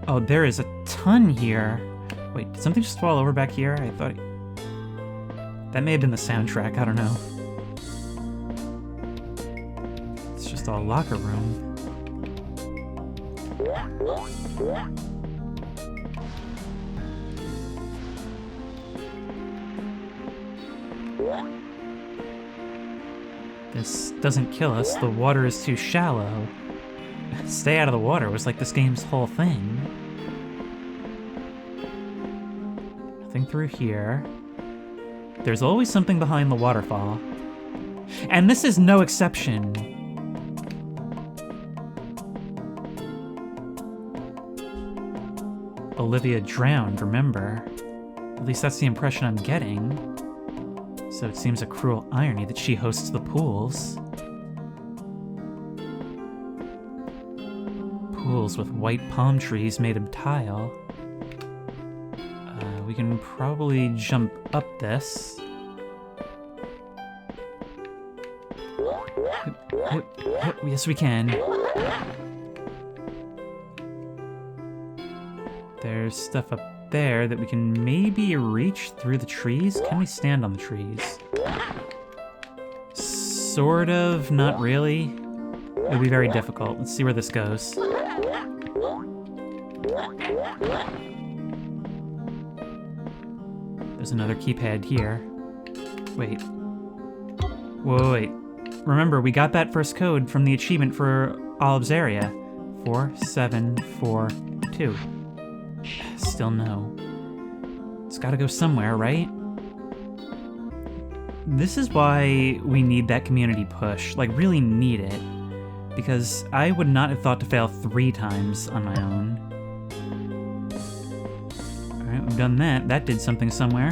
Oh, there is a ton here. Wait, did something just fall over back here? I thought... That may have been the soundtrack, I don't know. A locker room. This doesn't kill us. The water is too shallow. Stay out of the water was like this game's whole thing. Nothing through here. There's always something behind the waterfall. And this is no exception. Olivia drowned, remember? At least that's the impression I'm getting. So it seems a cruel irony that she hosts the pools. Pools with white palm trees made of tile. We can probably jump up this. Yes, we can. There's stuff up there that we can maybe reach through the trees. Can we stand on the trees? Sort of, not really. It'll be very difficult. Let's see where this goes. There's another keypad here. Wait. Whoa, wait. Remember, we got that first code from the achievement for Olive's area. 4742. Still no. It's gotta go somewhere, right? This is why we need that community push. Like, really need it. Because I would not have thought to fail 3 times on my own. Alright, we've done that. That did something somewhere.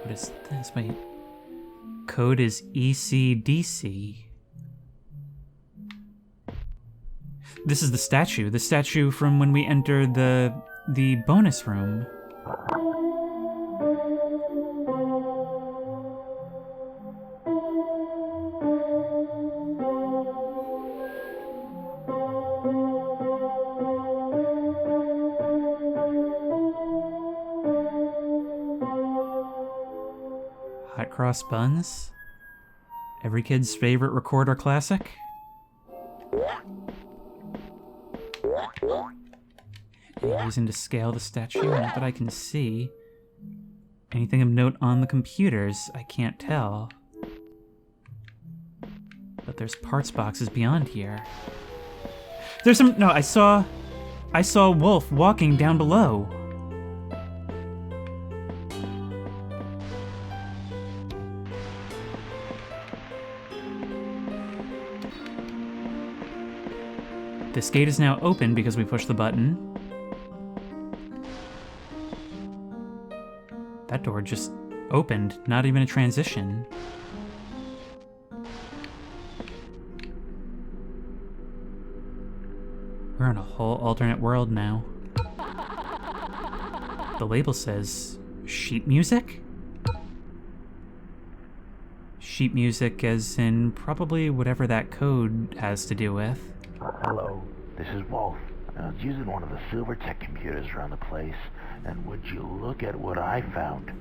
What is this? Wait. Code is ECDC. This is the statue from when we entered the bonus room. Hot cross buns? Every kid's favorite recorder classic? Any reason to scale the statue? Not that I can see. Anything of note on the computers? I can't tell. But there's parts boxes beyond here. There's some... No, I saw Wolf walking down below. This gate is now open because we pushed the button. That door just opened, not even a transition. We're in a whole alternate world now. The label says sheet music? Sheet music as in probably whatever that code has to do with. Hello, this is Wolf. I was using one of the Silvertech computers around the place, and would you look at what I found?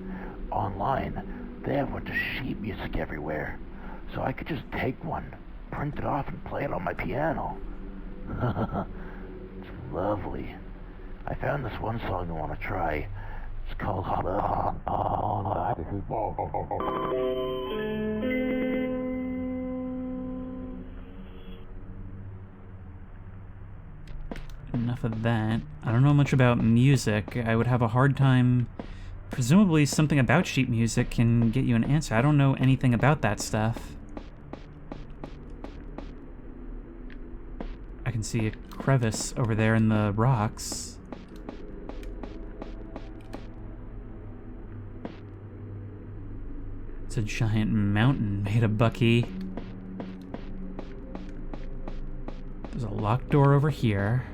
Online, they have a bunch of sheet music everywhere, so I could just take one, print it off, and play it on my piano. It's lovely. I found this one song I want to try. It's called This is Wolf. Enough of that. I don't know much about music. I would have a hard time... Presumably something about sheet music can get you an answer. I don't know anything about that stuff. I can see a crevice over there in the rocks. It's a giant mountain made of Bucky. There's a locked door over here.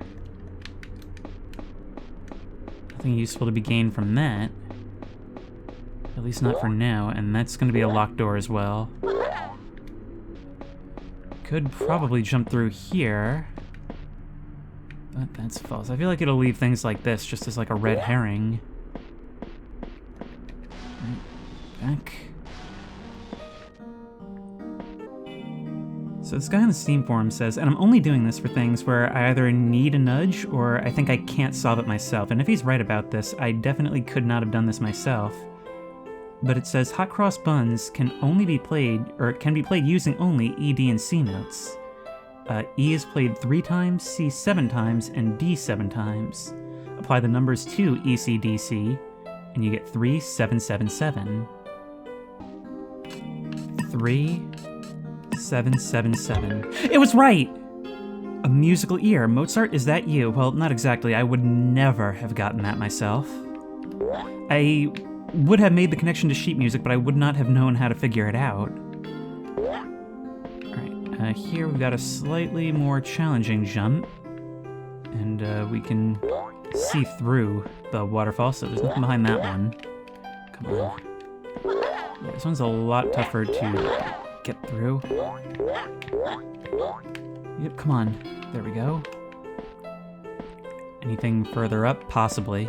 Nothing useful to be gained from that. At least not for now, and that's going to be a locked door as well. Could probably jump through here. But that's false. I feel like it'll leave things like this just as like a red herring. Right back. So this guy on the Steam forum says, and I'm only doing this for things where I either need a nudge or I think I can't solve it myself. And if he's right about this, I definitely could not have done this myself. But it says hot cross buns can only be played, or can be played using only E, D, and C notes. E is played 3 times, C 7 times, and D 7 times. Apply the numbers to E, C, D, C, and you get 3, 7, 7, 7. 3, 7, 7, 7. It was right! A musical ear. Mozart, is that you? Well, not exactly. I would never have gotten that myself. I would have made the connection to sheet music, but I would not have known how to figure it out. Alright, here we've got a slightly more challenging jump. And we can see through the waterfall, so there's nothing behind that one. Come on. Yeah, this one's a lot tougher to get through. Yep, come on. There we go. Anything further up? Possibly.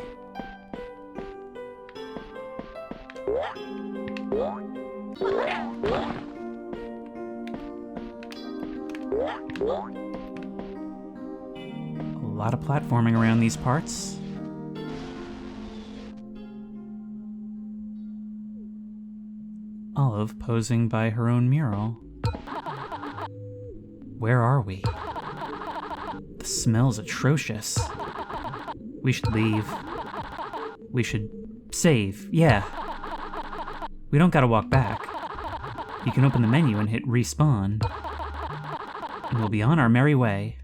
A lot of platforming around these parts. Olive posing by her own mural. Where are we? The smell's atrocious. We should leave. We should save, yeah. We don't gotta walk back. You can open the menu and hit respawn. And we'll be on our merry way.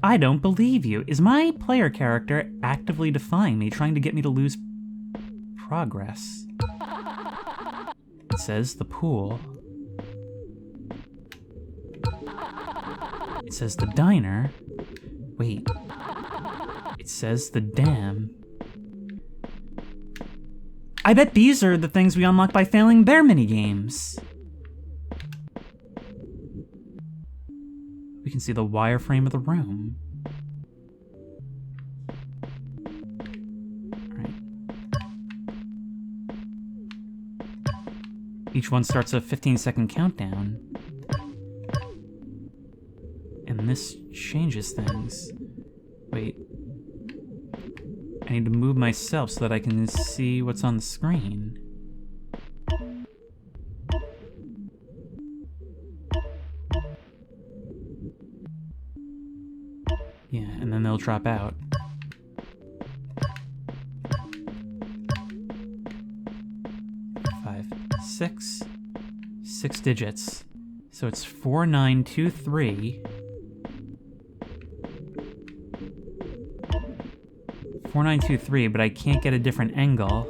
I don't believe you. Is my player character actively defying me, trying to get me to lose progress? It says the pool. It says the diner. Wait. It says the dam. I bet these are the things we unlock by failing their minigames. We can see the wireframe of the room. Each one starts a 15-second countdown. And this changes things. Wait. I need to move myself so that I can see what's on the screen. Yeah, and then they'll drop out. Six digits. So it's 4923. 4923, but I can't get a different angle.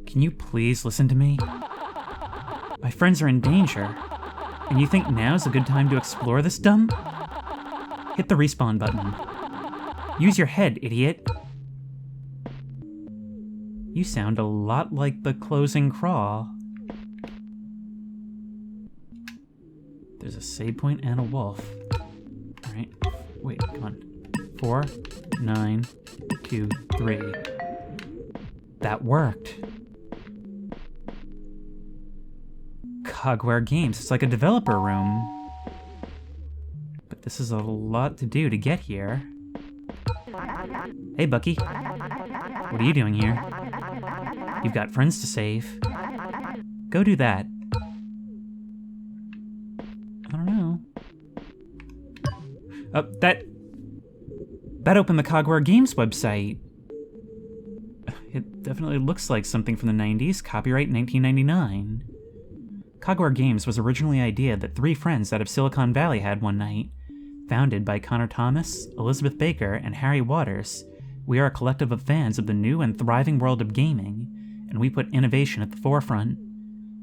Can you please listen to me? My friends are in danger, and you think now's a good time to explore this dump? Hit the respawn button. Use your head, idiot. You sound a lot like the closing crawl. There's a save point and a wolf. Alright, wait, come on. 4, 9, 2, 3. That worked. Cogware Games, it's like a developer room. But this is a lot to do to get here. Hey, Bucky. What are you doing here? You've got friends to save. Go do that. I don't know. That opened the Cogware Games website. It definitely looks like something from the 90s, copyright 1999. Cogware Games was originally an idea that 3 friends out of Silicon Valley had one night. Founded by Connor Thomas, Elizabeth Baker, and Harry Waters, we are a collective of fans of the new and thriving world of gaming, and we put innovation at the forefront.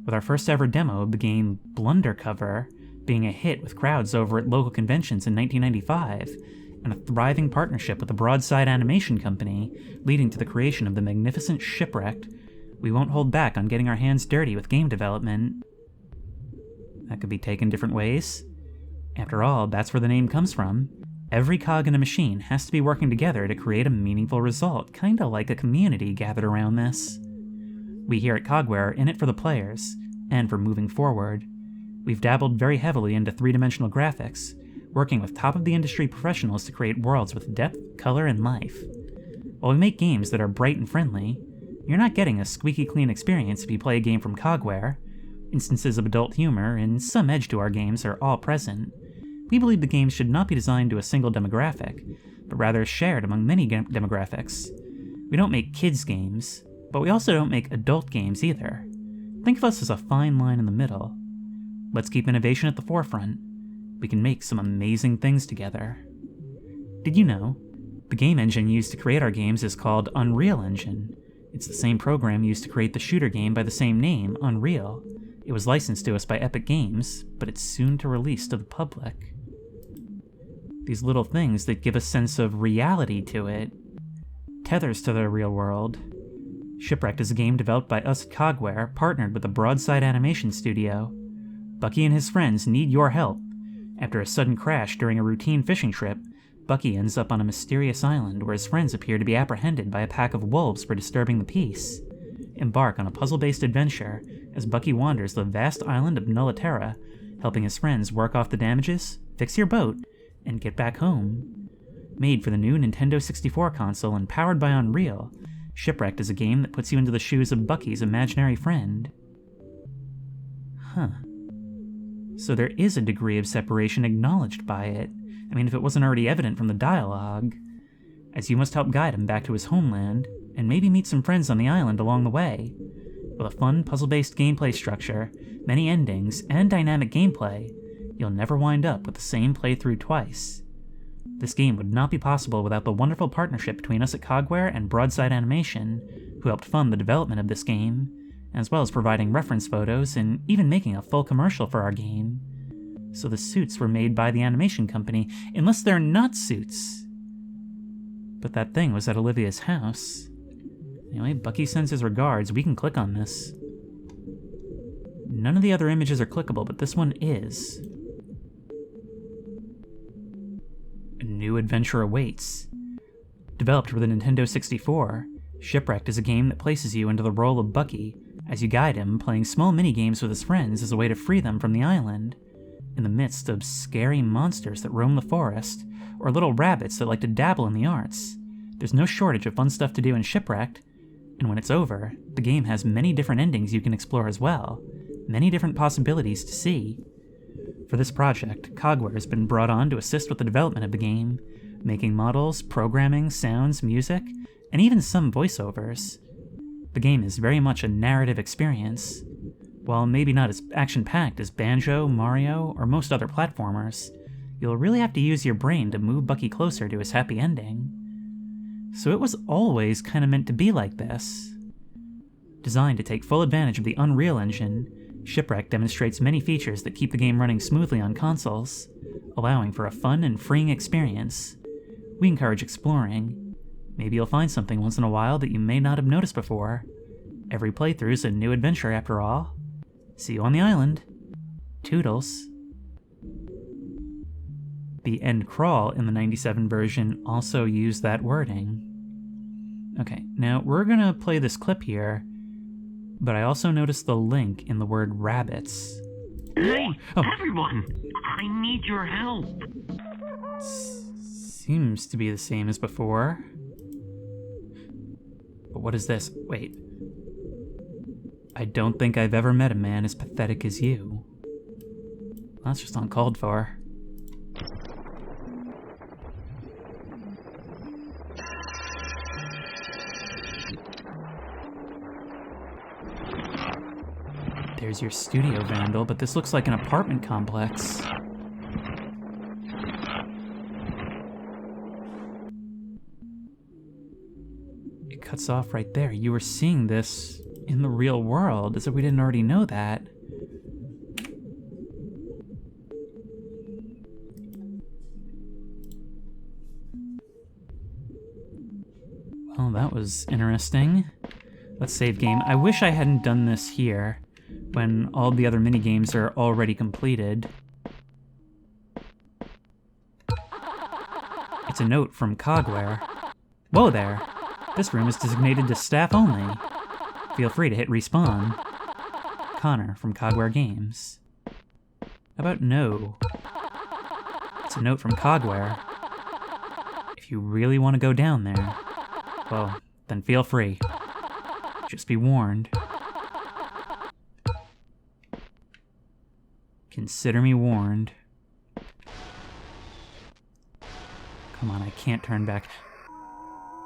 With our first ever demo of the game Blundercover being a hit with crowds over at local conventions in 1995, and a thriving partnership with a Broadside Animation Company leading to the creation of the magnificent Shipwrecked, we won't hold back on getting our hands dirty with game development. That could be taken different ways. After all, that's where the name comes from. Every cog in a machine has to be working together to create a meaningful result, kinda like a community gathered around this. We here at Cogware are in it for the players, and for moving forward. We've dabbled very heavily into 3-dimensional graphics, working with top-of-the-industry professionals to create worlds with depth, color, and life. While we make games that are bright and friendly, you're not getting a squeaky clean experience if you play a game from Cogware. Instances of adult humor and some edge to our games are all present. We believe the games should not be designed to a single demographic, but rather shared among many demographics. We don't make kids games, but we also don't make adult games either. Think of us as a fine line in the middle. Let's keep innovation at the forefront. We can make some amazing things together. Did you know? The game engine used to create our games is called Unreal Engine. It's the same program used to create the shooter game by the same name, Unreal. It was licensed to us by Epic Games, but it's soon to release to the public. These little things that give a sense of reality to it. Tethers to the real world. Shipwrecked is a game developed by us at Cogware, partnered with the Broadside Animation Studio. Bucky and his friends need your help. After a sudden crash during a routine fishing trip, Bucky ends up on a mysterious island where his friends appear to be apprehended by a pack of wolves for disturbing the peace. Embark on a puzzle-based adventure as Bucky wanders the vast island of Nulliterra, helping his friends work off the damages, fix your boat, and get back home. Made for the new Nintendo 64 console and powered by Unreal, Shipwrecked is a game that puts you into the shoes of Bucky's imaginary friend. Huh. So there is a degree of separation acknowledged by it. I mean, if it wasn't already evident from the dialogue. As you must help guide him back to his homeland, and maybe meet some friends on the island along the way. With a fun, puzzle-based gameplay structure, many endings, and dynamic gameplay, you'll never wind up with the same playthrough twice. This game would not be possible without the wonderful partnership between us at Cogware and Broadside Animation, who helped fund the development of this game, as well as providing reference photos and even making a full commercial for our game. So the suits were made by the animation company, unless they're not suits. But that thing was at Olivia's house. Anyway, Bucky sends his regards. We can click on this. None of the other images are clickable, but this one is. A new adventure awaits. Developed for the Nintendo 64, Shipwrecked is a game that places you into the role of Bucky as you guide him playing small mini-games with his friends as a way to free them from the island. In the midst of scary monsters that roam the forest, or little rabbits that like to dabble in the arts, there's no shortage of fun stuff to do in Shipwrecked, and when it's over, the game has many different endings you can explore as well, many different possibilities to see. For this project, Cogware has been brought on to assist with the development of the game, making models, programming, sounds, music, and even some voiceovers. The game is very much a narrative experience. While maybe not as action-packed as Banjo, Mario, or most other platformers, you'll really have to use your brain to move Bucky closer to his happy ending. So it was always kind of meant to be like this. Designed to take full advantage of the Unreal Engine, Shipwrecked demonstrates many features that keep the game running smoothly on consoles, allowing for a fun and freeing experience. We encourage exploring. Maybe you'll find something once in a while that you may not have noticed before. Every playthrough's a new adventure after all. See you on the island. Toodles. The end crawl in the 97 version also used that wording. Okay, now we're gonna play this clip here, but I also noticed the link in the word rabbits. Hey, Oh. everyone! I need your help! Seems to be the same as before. But what is this? Wait. I don't think I've ever met a man as pathetic as you. That's just uncalled for. There's your studio, Vandal, but this looks like an apartment complex. It cuts off right there. You were seeing this in the real world, as if we didn't already know that. Well, that was interesting. Let's save game. I wish I hadn't done this here, when all the other minigames are already completed. It's a note from Cogware. Whoa there! This room is designated to staff only. Feel free to hit respawn. Connor from Cogware Games. How about no? It's a note from Cogware. If you really want to go down there, well, then feel free. Just be warned. Consider me warned. Come on, I can't turn back.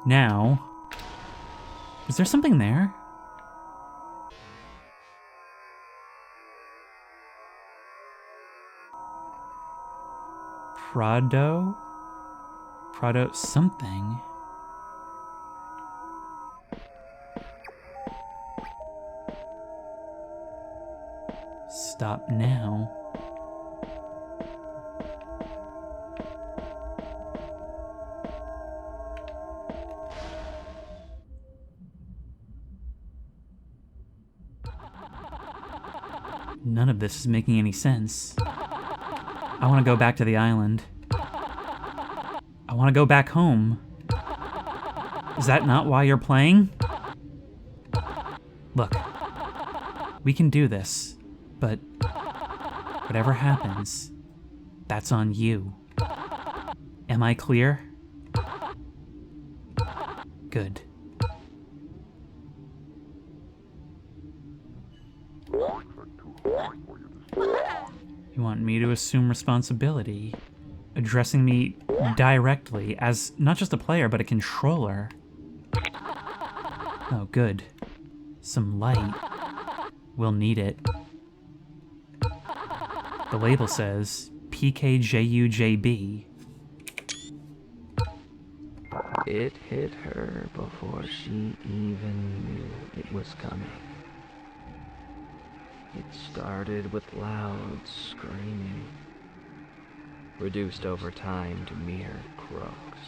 Now. Was there something there? Prado something. Stop now. None of this is making any sense. I want to go back to the island. I want to go back home. Is that not why you're playing? Look, we can do this, but whatever happens, that's on you. Am I clear? Good. You want me to assume responsibility, addressing me directly as not just a player, but a controller. Oh, good. Some light. We'll need it. The label says PKJUJB. It hit her before she even knew it was coming. It started with loud screaming, reduced over time to mere croaks.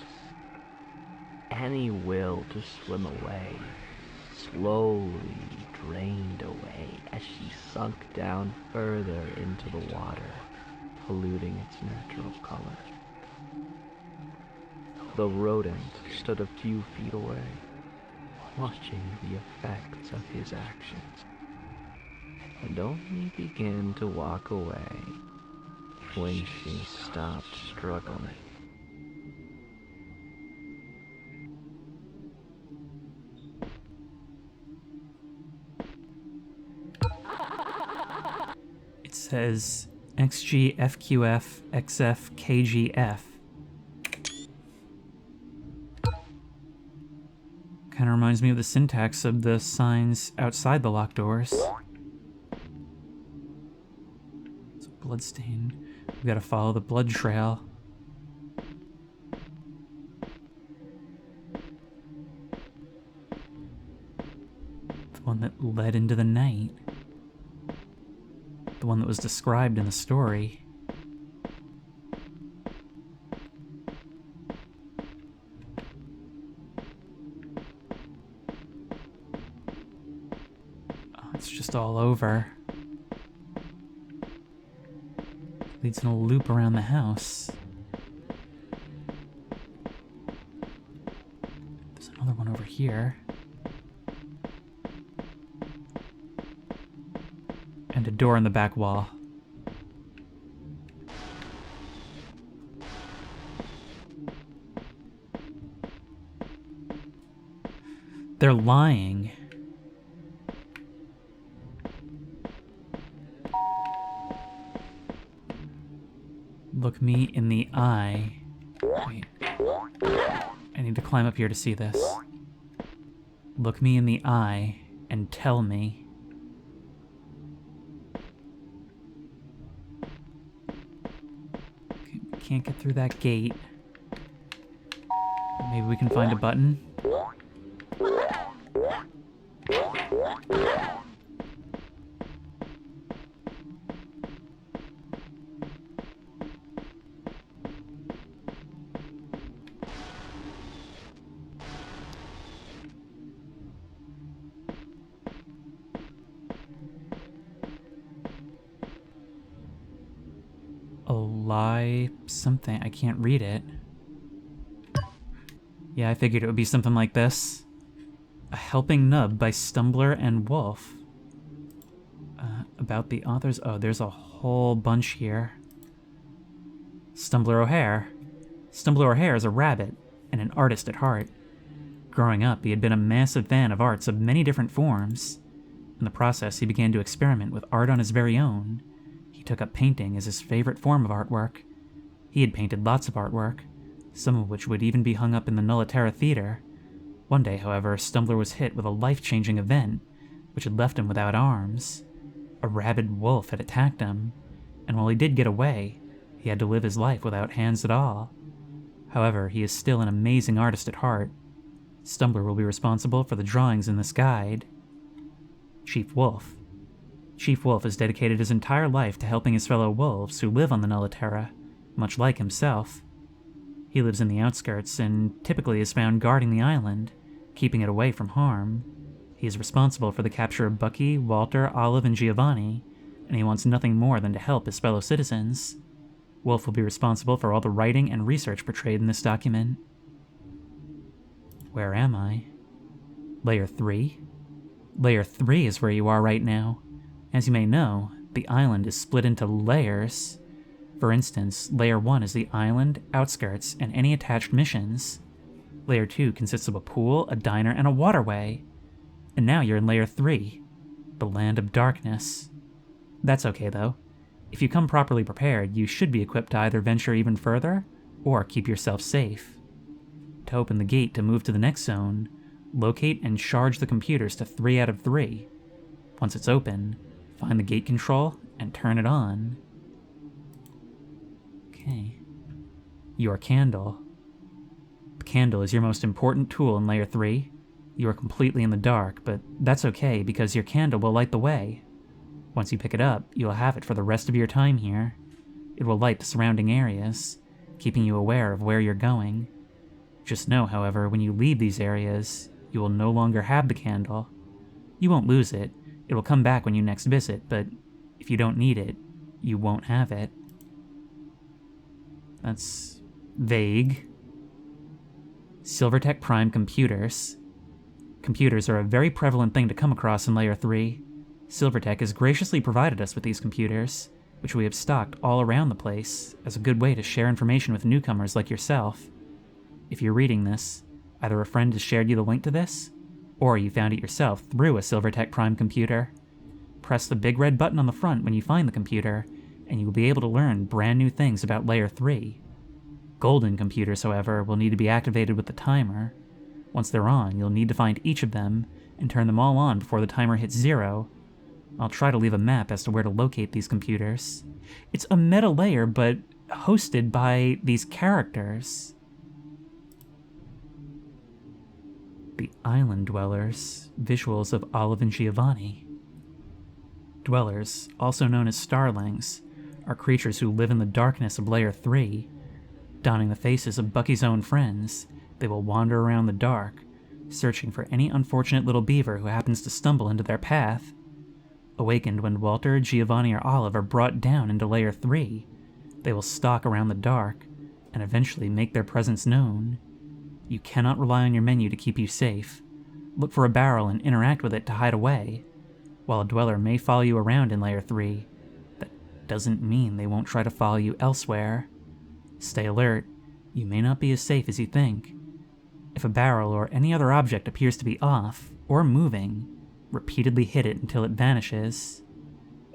Any will to swim away slowly drained away as she sunk down further into the water, polluting its natural color. The rodent stood a few feet away, watching the effects of his actions, and only began to walk away when she stopped struggling. It says XG FQF XF KGF. Kind of reminds me of the syntax of the signs outside the locked doors. It's a bloodstain. We gotta follow the blood trail. The one that led into the night. The one that was described in the story. Oh, it's just all over. Leads in a loop around the house. There's another one over here. And a door in the back wall. They're lying. Look me in the eye. Wait. I need to climb up here to see this. Look me in the eye and tell me. Okay, can't get through that gate. Maybe we can find a button? Something. I can't read it. Yeah, I figured it would be something like this. A Helping Nub by Stumbler and Wolf. About the authors. Oh, there's a whole bunch here. Stumbler O'Hare. Stumbler O'Hare is a rabbit and an artist at heart. Growing up, he had been a massive fan of arts of many different forms. In the process, he began to experiment with art on his very own. He took up painting as his favorite form of artwork. He had painted lots of artwork, some of which would even be hung up in the Nulliterra Theater. One day, however, Stumbler was hit with a life-changing event, which had left him without arms. A rabid wolf had attacked him, and while he did get away, he had to live his life without hands at all. However, he is still an amazing artist at heart. Stumbler will be responsible for the drawings in this guide. Chief Wolf. Chief Wolf has dedicated his entire life to helping his fellow wolves who live on the Nulliterra, much like himself. He lives in the outskirts and typically is found guarding the island, keeping it away from harm. He is responsible for the capture of Bucky, Walter, Olive, and Giovanni, and he wants nothing more than to help his fellow citizens. Wolf will be responsible for all the writing and research portrayed in this document. Where am I? Layer 3? Layer 3 is where you are right now. As you may know, the island is split into layers. For instance, Layer 1 is the island, outskirts, and any attached missions. Layer 2 consists of a pool, a diner, and a waterway. And now you're in Layer 3, the Land of Darkness. That's okay though. If you come properly prepared, you should be equipped to either venture even further, or keep yourself safe. To open the gate to move to the next zone, locate and charge the computers to 3 out of 3. Once it's open, find the gate control and turn it on. Okay. Your candle. The candle is your most important tool in Layer 3. You are completely in the dark, but that's okay because your candle will light the way. Once you pick it up, you'll have it for the rest of your time here. It will light the surrounding areas, keeping you aware of where you're going. Just know, however, when you leave these areas, you will no longer have the candle. You won't lose it. It will come back when you next visit, but if you don't need it, you won't have it. That's vague. Silvertech Prime computers. Computers are a very prevalent thing to come across in Layer 3. Silvertech has graciously provided us with these computers, which we have stocked all around the place, as a good way to share information with newcomers like yourself. If you're reading this, either a friend has shared you the link to this, or you found it yourself through a Silvertech Prime computer. Press the big red button on the front when you find the computer, and you will be able to learn brand new things about Layer 3. Golden computers, however, will need to be activated with the timer. Once they're on, you'll need to find each of them and turn them all on before the timer hits 0. I'll try to leave a map as to where to locate these computers. It's a meta layer, but hosted by these characters. The Island Dwellers, visuals of Olive and Giovanni. Dwellers, also known as starlings, are creatures who live in the darkness of Layer 3. Donning the faces of Bucky's own friends, they will wander around the dark, searching for any unfortunate little beaver who happens to stumble into their path. Awakened when Walter, Giovanni, or Olive are brought down into Layer 3, they will stalk around the dark and eventually make their presence known. You cannot rely on your menu to keep you safe. Look for a barrel and interact with it to hide away. While a dweller may follow you around in Layer 3, that doesn't mean they won't try to follow you elsewhere. Stay alert. You may not be as safe as you think. If a barrel or any other object appears to be off or moving, repeatedly hit it until it vanishes.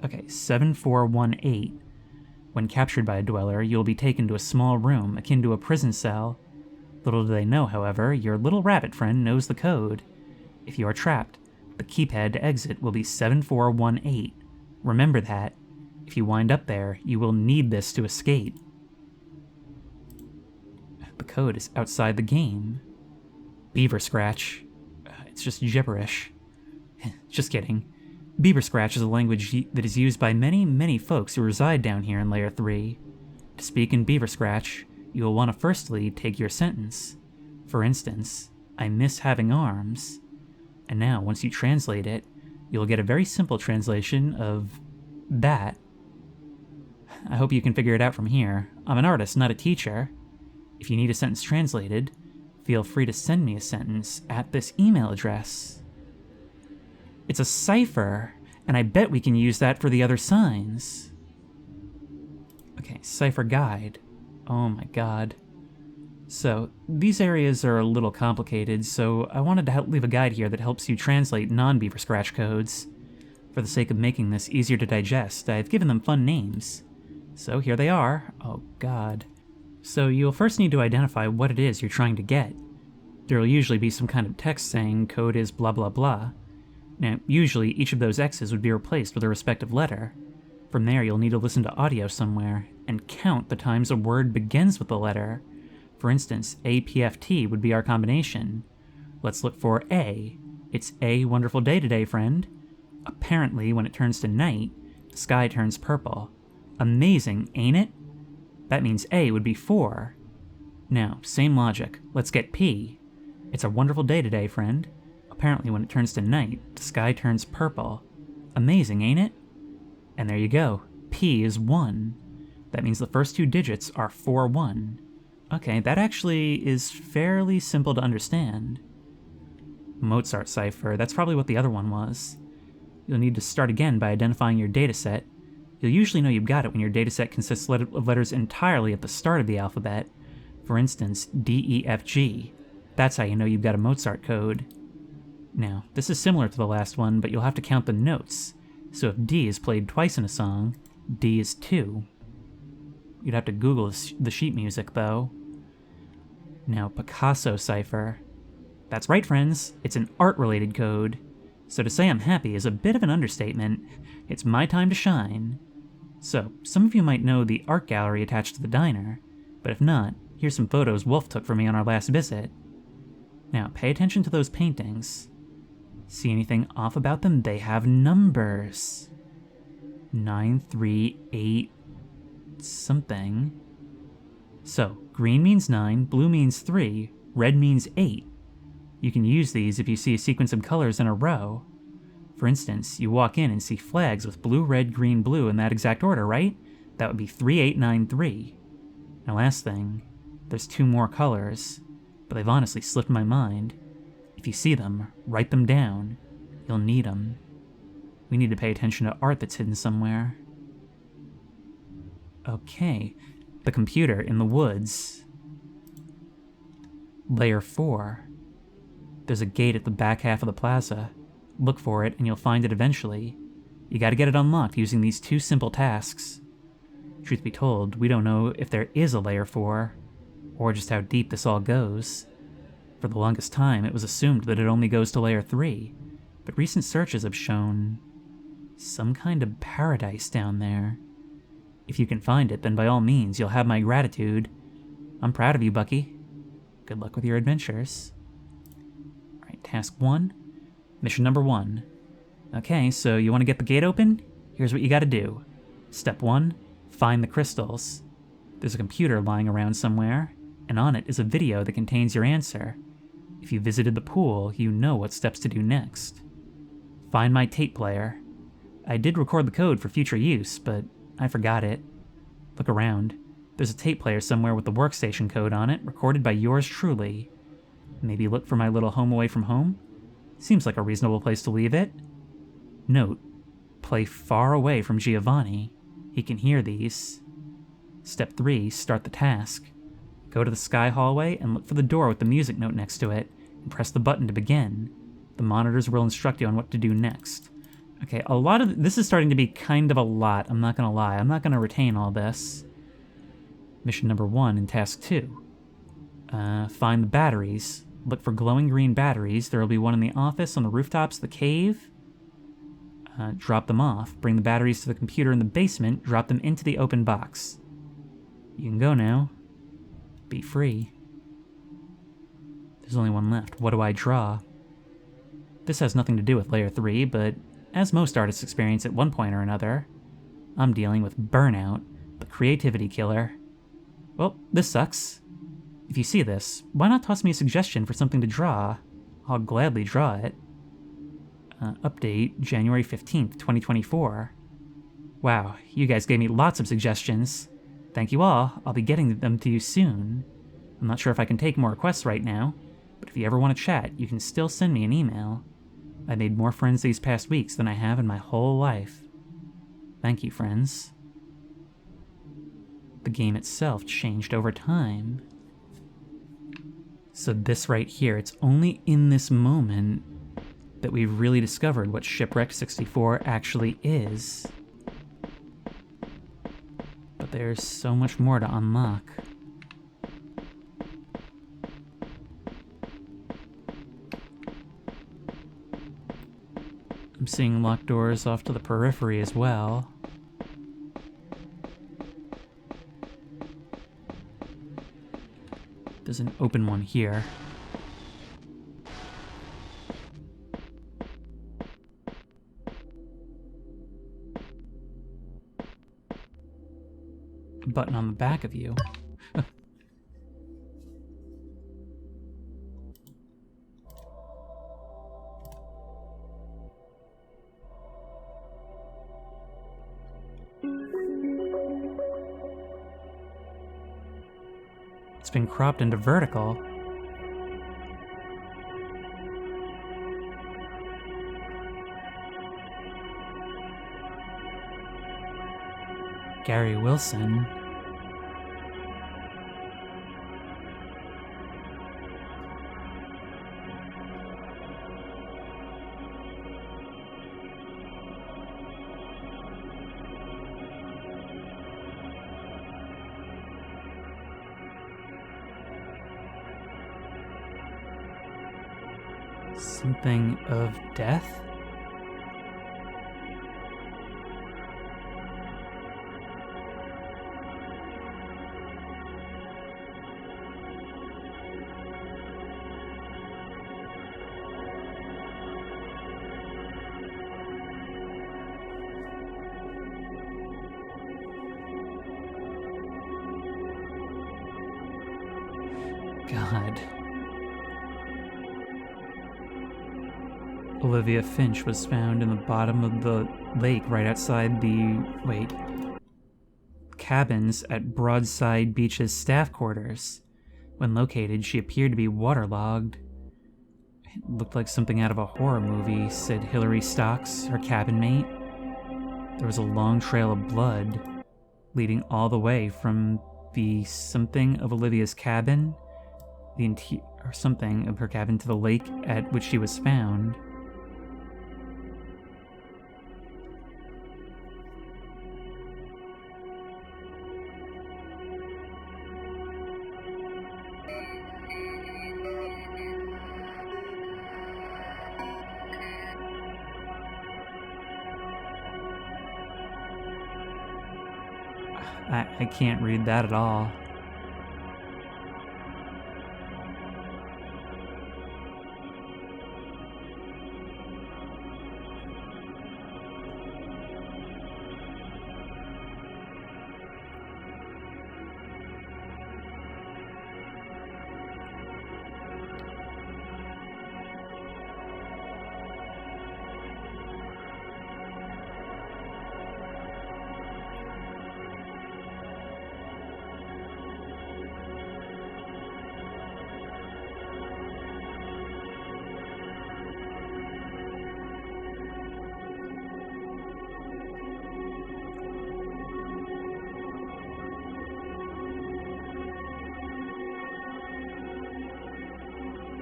Okay, 7418. When captured by a dweller, you'll be taken to a small room akin to a prison cell. Little do they know, however, your little rabbit friend knows the code. If you are trapped, the keypad to exit will be 7418. Remember that. If you wind up there, you will need this to escape. The code is outside the game. Beaver Scratch. It's just gibberish. Just kidding. Beaver Scratch is a language that is used by many, many folks who reside down here in Layer 3. To speak in Beaver Scratch, you will want to firstly take your sentence. For instance, I miss having arms. And now, once you translate it, you'll get a very simple translation of that. I hope you can figure it out from here. I'm an artist, not a teacher. If you need a sentence translated, feel free to send me a sentence at this email address. It's a cipher, and I bet we can use that for the other signs. Okay, cipher guide. Oh my god. So, these areas are a little complicated, so I wanted to leave a guide here that helps you translate non-Beaver Scratch codes. For the sake of making this easier to digest, I've given them fun names. So here they are. Oh god. So you'll first need to identify what it is you're trying to get. There'll usually be some kind of text saying code is blah blah blah. Now, usually each of those X's would be replaced with a respective letter. From there, you'll need to listen to audio somewhere and count the times a word begins with the letter. For instance, APFT would be our combination. Let's look for A. It's a wonderful day today, friend. Apparently, when it turns to night, the sky turns purple. Amazing, ain't it? That means A would be 4. Now, same logic. Let's get P. It's a wonderful day today, friend. Apparently, when it turns to night, the sky turns purple. Amazing, ain't it? And there you go. P is 1. That means the first 2 digits are 41. Okay, that actually is fairly simple to understand. Mozart cipher, that's probably what the other one was. You'll need to start again by identifying your dataset. You'll usually know you've got it when your dataset consists of letters entirely at the start of the alphabet. For instance, D, E, F, G. That's how you know you've got a Mozart code. Now, this is similar to the last one, but you'll have to count the notes. So if D is played twice in a song, D is 2. You'd have to Google the sheet music, though. Now, Picasso cipher. That's right, friends. It's an art-related code. So to say I'm happy is a bit of an understatement. It's my time to shine. So, some of you might know the art gallery attached to the diner, but if not, here's some photos Wolf took for me on our last visit. Now, pay attention to those paintings. See anything off about them? They have numbers. 9, 3, 8, something. So, green means 9, blue means 3, red means 8. You can use these if you see a sequence of colors in a row. For instance, you walk in and see flags with blue, red, green, blue in that exact order, right? That would be 3893. Now last thing, there's 2 more colors, but they've honestly slipped my mind. If you see them, write them down. You'll need them. We need to pay attention to art that's hidden somewhere. Okay, the computer in the woods. Layer 4. There's a gate at the back half of the plaza. Look for it and you'll find it eventually. You gotta get it unlocked using these 2 simple tasks. Truth be told, we don't know if there is a Layer 4, or just how deep this all goes. For the longest time, it was assumed that it only goes to Layer 3, but recent searches have shown some kind of paradise down there. If you can find it, then by all means, you'll have my gratitude. I'm proud of you, Bucky. Good luck with your adventures. Alright, task 1. Mission number 1. Okay, so you want to get the gate open? Here's what you gotta do. Step 1, find the crystals. There's a computer lying around somewhere, and on it is a video that contains your answer. If you visited the pool, you know what steps to do next. Find my tape player. I did record the code for future use, but I forgot it. Look around. There's a tape player somewhere with the workstation code on it, recorded by yours truly. Maybe look for my little home away from home? Seems like a reasonable place to leave it. Note, play far away from Giovanni. He can hear these. Step 3, start the task. Go to the sky hallway and look for the door with the music note next to it, and press the button to begin. The monitors will instruct you on what to do next. Okay, a lot of this is starting to be kind of a lot, I'm not gonna lie. I'm not gonna retain all this. Mission number 1 in task 2. Find the batteries. Look for glowing green batteries. There will be one in the office, on the rooftops, the cave. Drop them off. Bring the batteries to the computer in the basement. Drop them into the open box. You can go now. Be free. There's only one left. What do I draw? This has nothing to do with Layer 3, but as most artists experience at one point or another, I'm dealing with burnout, the creativity killer. Well, this sucks. If you see this, why not toss me a suggestion for something to draw? I'll gladly draw it. Update, January 15th, 2024. Wow, you guys gave me lots of suggestions. Thank you all. I'll be getting them to you soon. I'm not sure if I can take more requests right now, but if you ever want to chat, you can still send me an email. I made more friends these past weeks than I have in my whole life. Thank you, friends. The game itself changed over time. So this right here, it's only in this moment that we've really discovered what Shipwrecked 64 actually is. But there's so much more to unlock. I'm seeing locked doors off to the periphery as well. There's an open one here. A button on the back of you. It's been cropped into vertical. Gary Wilson. Something of death? God. Olivia Finch was found in the bottom of the lake right outside the, cabins at Broadside Beach's staff quarters. When located, she appeared to be waterlogged. It looked like something out of a horror movie, said Hillary Stocks, her cabin mate. There was a long trail of blood leading all the way from the something of Olivia's cabin, or something of her cabin, to the lake at which she was found. I can't read that at all.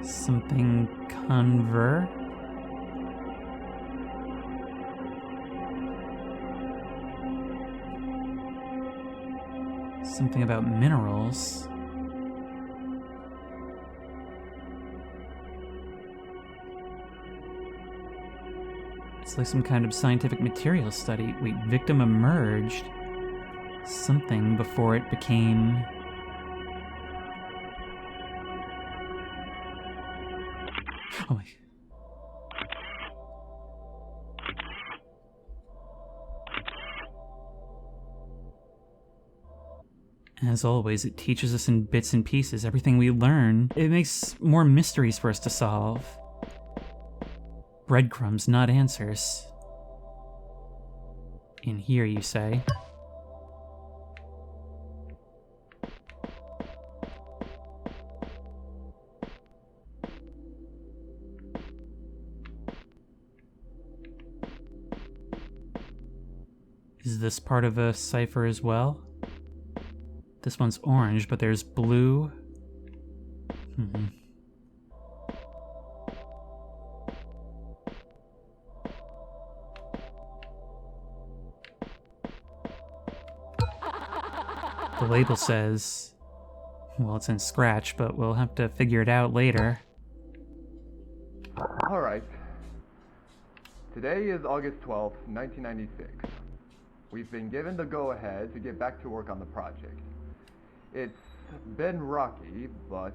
Something conver. Something about minerals. It's like some kind of scientific material study. Wait, victim emerged. Something before it became... Oh my... As always, it teaches us in bits and pieces everything we learn. It makes more mysteries for us to solve. Breadcrumbs, not answers. In here, you say? Is this part of a cipher as well? This one's orange, but there's blue. The label says... Well, it's in Scratch, but we'll have to figure it out later. Alright. Today is August 12th, 1996. We've been given the go-ahead to get back to work on the project. It's been rocky, but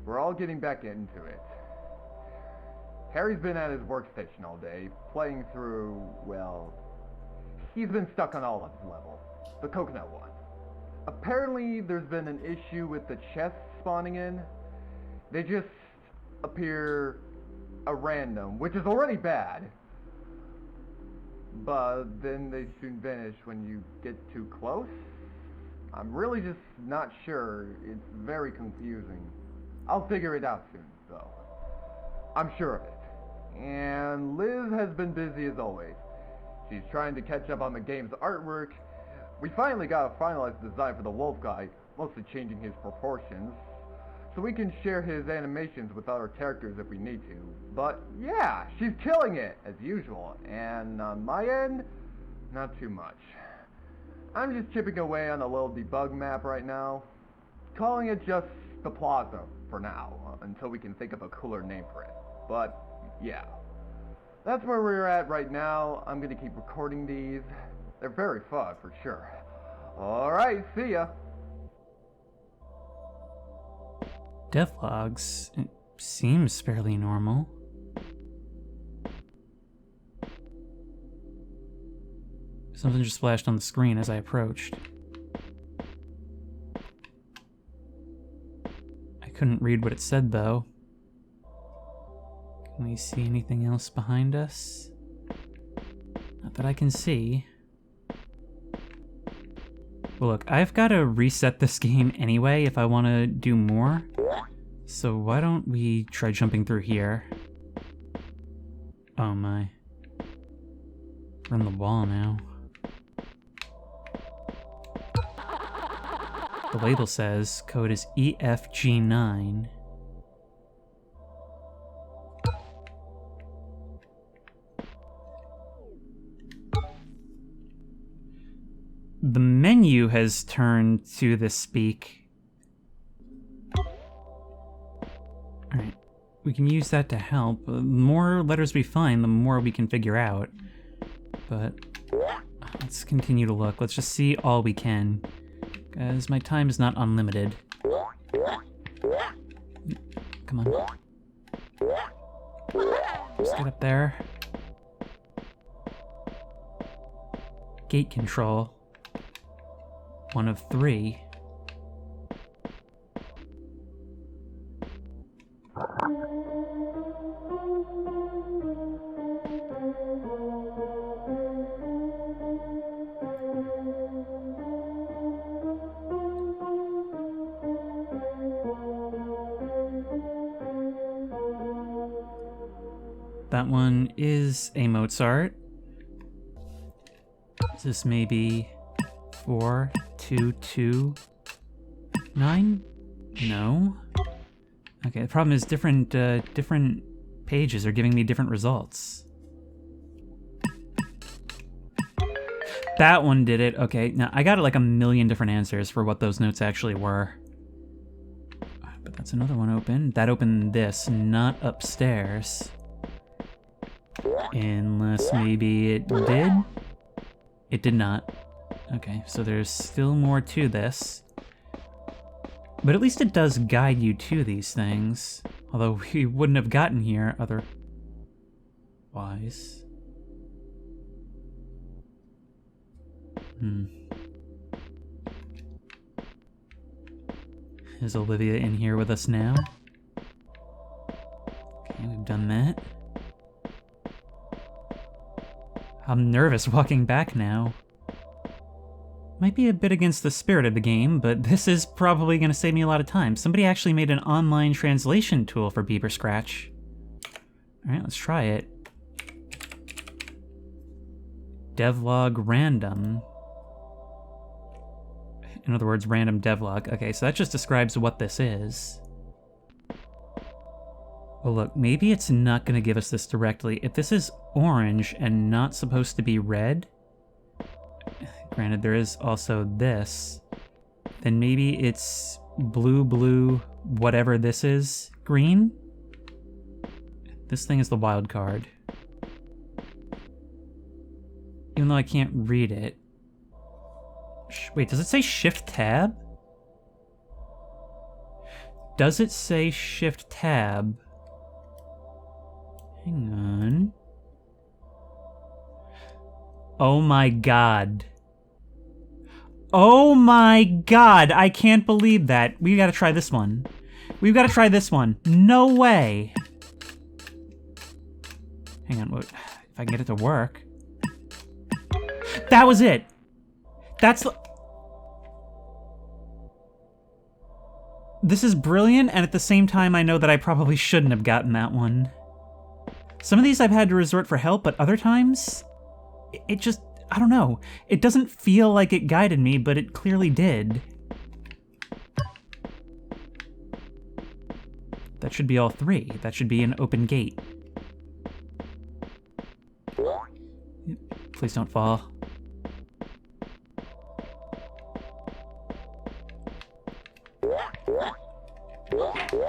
we're all getting back into it. Harry's been at his workstation all day, playing through, well, he's been stuck on Olive's level, the coconut one. Apparently, there's been an issue with the chests spawning in. They just appear at random, which is already bad. But then they soon vanish when you get too close. I'm really just not sure. It's very confusing. I'll figure it out soon, though. I'm sure of it. And Liz has been busy as always. She's trying to catch up on the game's artwork. We finally got a finalized design for the wolf guy, mostly changing his proportions, so we can share his animations with other characters if we need to. But yeah, she's killing it, as usual. And on my end, not too much. I'm just chipping away on a little debug map right now, calling it just the Plaza for now, until we can think of a cooler name for it. But yeah, that's where we're at right now. I'm gonna keep recording these. They're very fun for sure. Alright, see ya. Devlogs? It seems fairly normal. Something just flashed on the screen as I approached. I couldn't read what it said, though. Can we see anything else behind us? Not that I can see. Well, look, I've got to reset this game anyway if I want to do more. So why don't we try jumping through here? Oh my. We're on the wall now. The label says code is EFG9. The menu has turned to the speak. Alright, we can use that to help. The more letters we find, the more we can figure out. But let's let's continue to look. Let's just see all we can, because my time is not unlimited. Come on. Just get up there. Gate control. 1 of 3. That one is a Mozart. Is this maybe 4, 2, 2, 9? No. Okay, the problem is different pages are giving me different results. That one did it. Okay, now I got like a million different answers for what those notes actually were. But that's another one open. That opened this, not upstairs. Unless maybe it did? It did not. Okay, so there's still more to this. But at least it does guide you to these things. Although we wouldn't have gotten here otherwise. Is Olivia in here with us now? Okay, we've done that. I'm nervous walking back now. Might be a bit against the spirit of the game, but this is probably going to save me a lot of time. Somebody actually made an online translation tool for Beaver Scratch. Alright, let's try it. Devlog random. In other words, random devlog. Okay, so that just describes what this is. Well, look, maybe it's not going to give us this directly. If this is orange and not supposed to be red, granted there is also this, then maybe it's blue, whatever this is, green? This thing is the wild card. Even though I can't read it. Wait, does it say Shift Tab? Does it say Shift Tab? Hang on. Oh my god. Oh my god, I can't believe that. We gotta try this one. We've gotta try this one. No way. Hang on, if I can get it to work. That was it! That's... This is brilliant, and at the same time I know that I probably shouldn't have gotten that one. Some of these I've had to resort for help, but other times, it just, I don't know. It doesn't feel like it guided me, but it clearly did. That should be all 3. That should be an open gate. Please don't fall.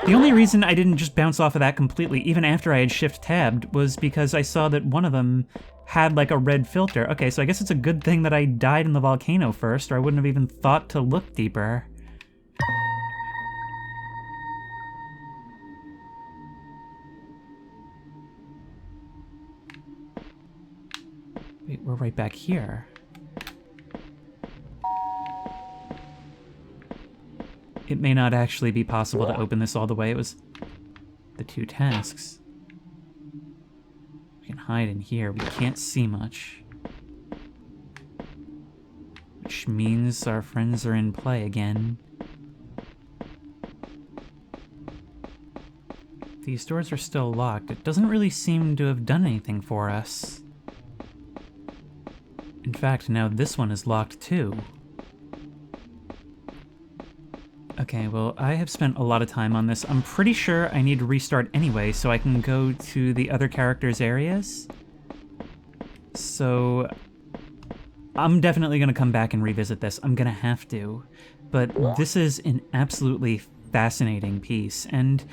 The only reason I didn't just bounce off of that completely, even after I had shift-tabbed, was because I saw that one of them had like a red filter. Okay, so I guess it's a good thing that I died in the volcano first, or I wouldn't have even thought to look deeper. Wait, we're right back here. It may not actually be possible to open this all the way. It was the 2 tasks. We can hide in here. We can't see much. Which means our friends are in play again. These doors are still locked. It doesn't really seem to have done anything for us. In fact, now this one is locked too. Okay, well, I have spent a lot of time on this. I'm pretty sure I need to restart anyway, so I can go to the other characters' areas. So, I'm definitely going to come back and revisit this. I'm going to have to. But this is an absolutely fascinating piece, and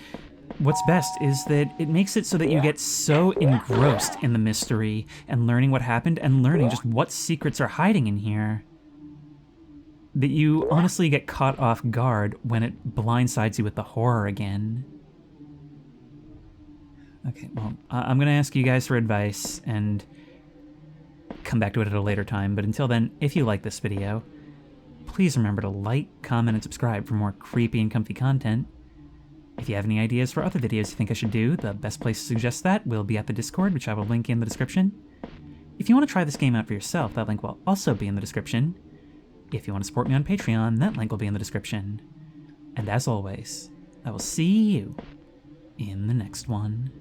what's best is that it makes it so that you get so engrossed in the mystery and learning what happened and learning just what secrets are hiding in here that you honestly get caught off guard when it blindsides you with the horror again. Okay, well, I'm going to ask you guys for advice and come back to it at a later time, but until then, if you like this video, please remember to like, comment, and subscribe for more creepy and comfy content. If you have any ideas for other videos you think I should do, the best place to suggest that will be at the Discord, which I will link in the description. If you want to try this game out for yourself, that link will also be in the description. If you want to support me on Patreon, that link will be in the description. And as always, I will see you in the next one.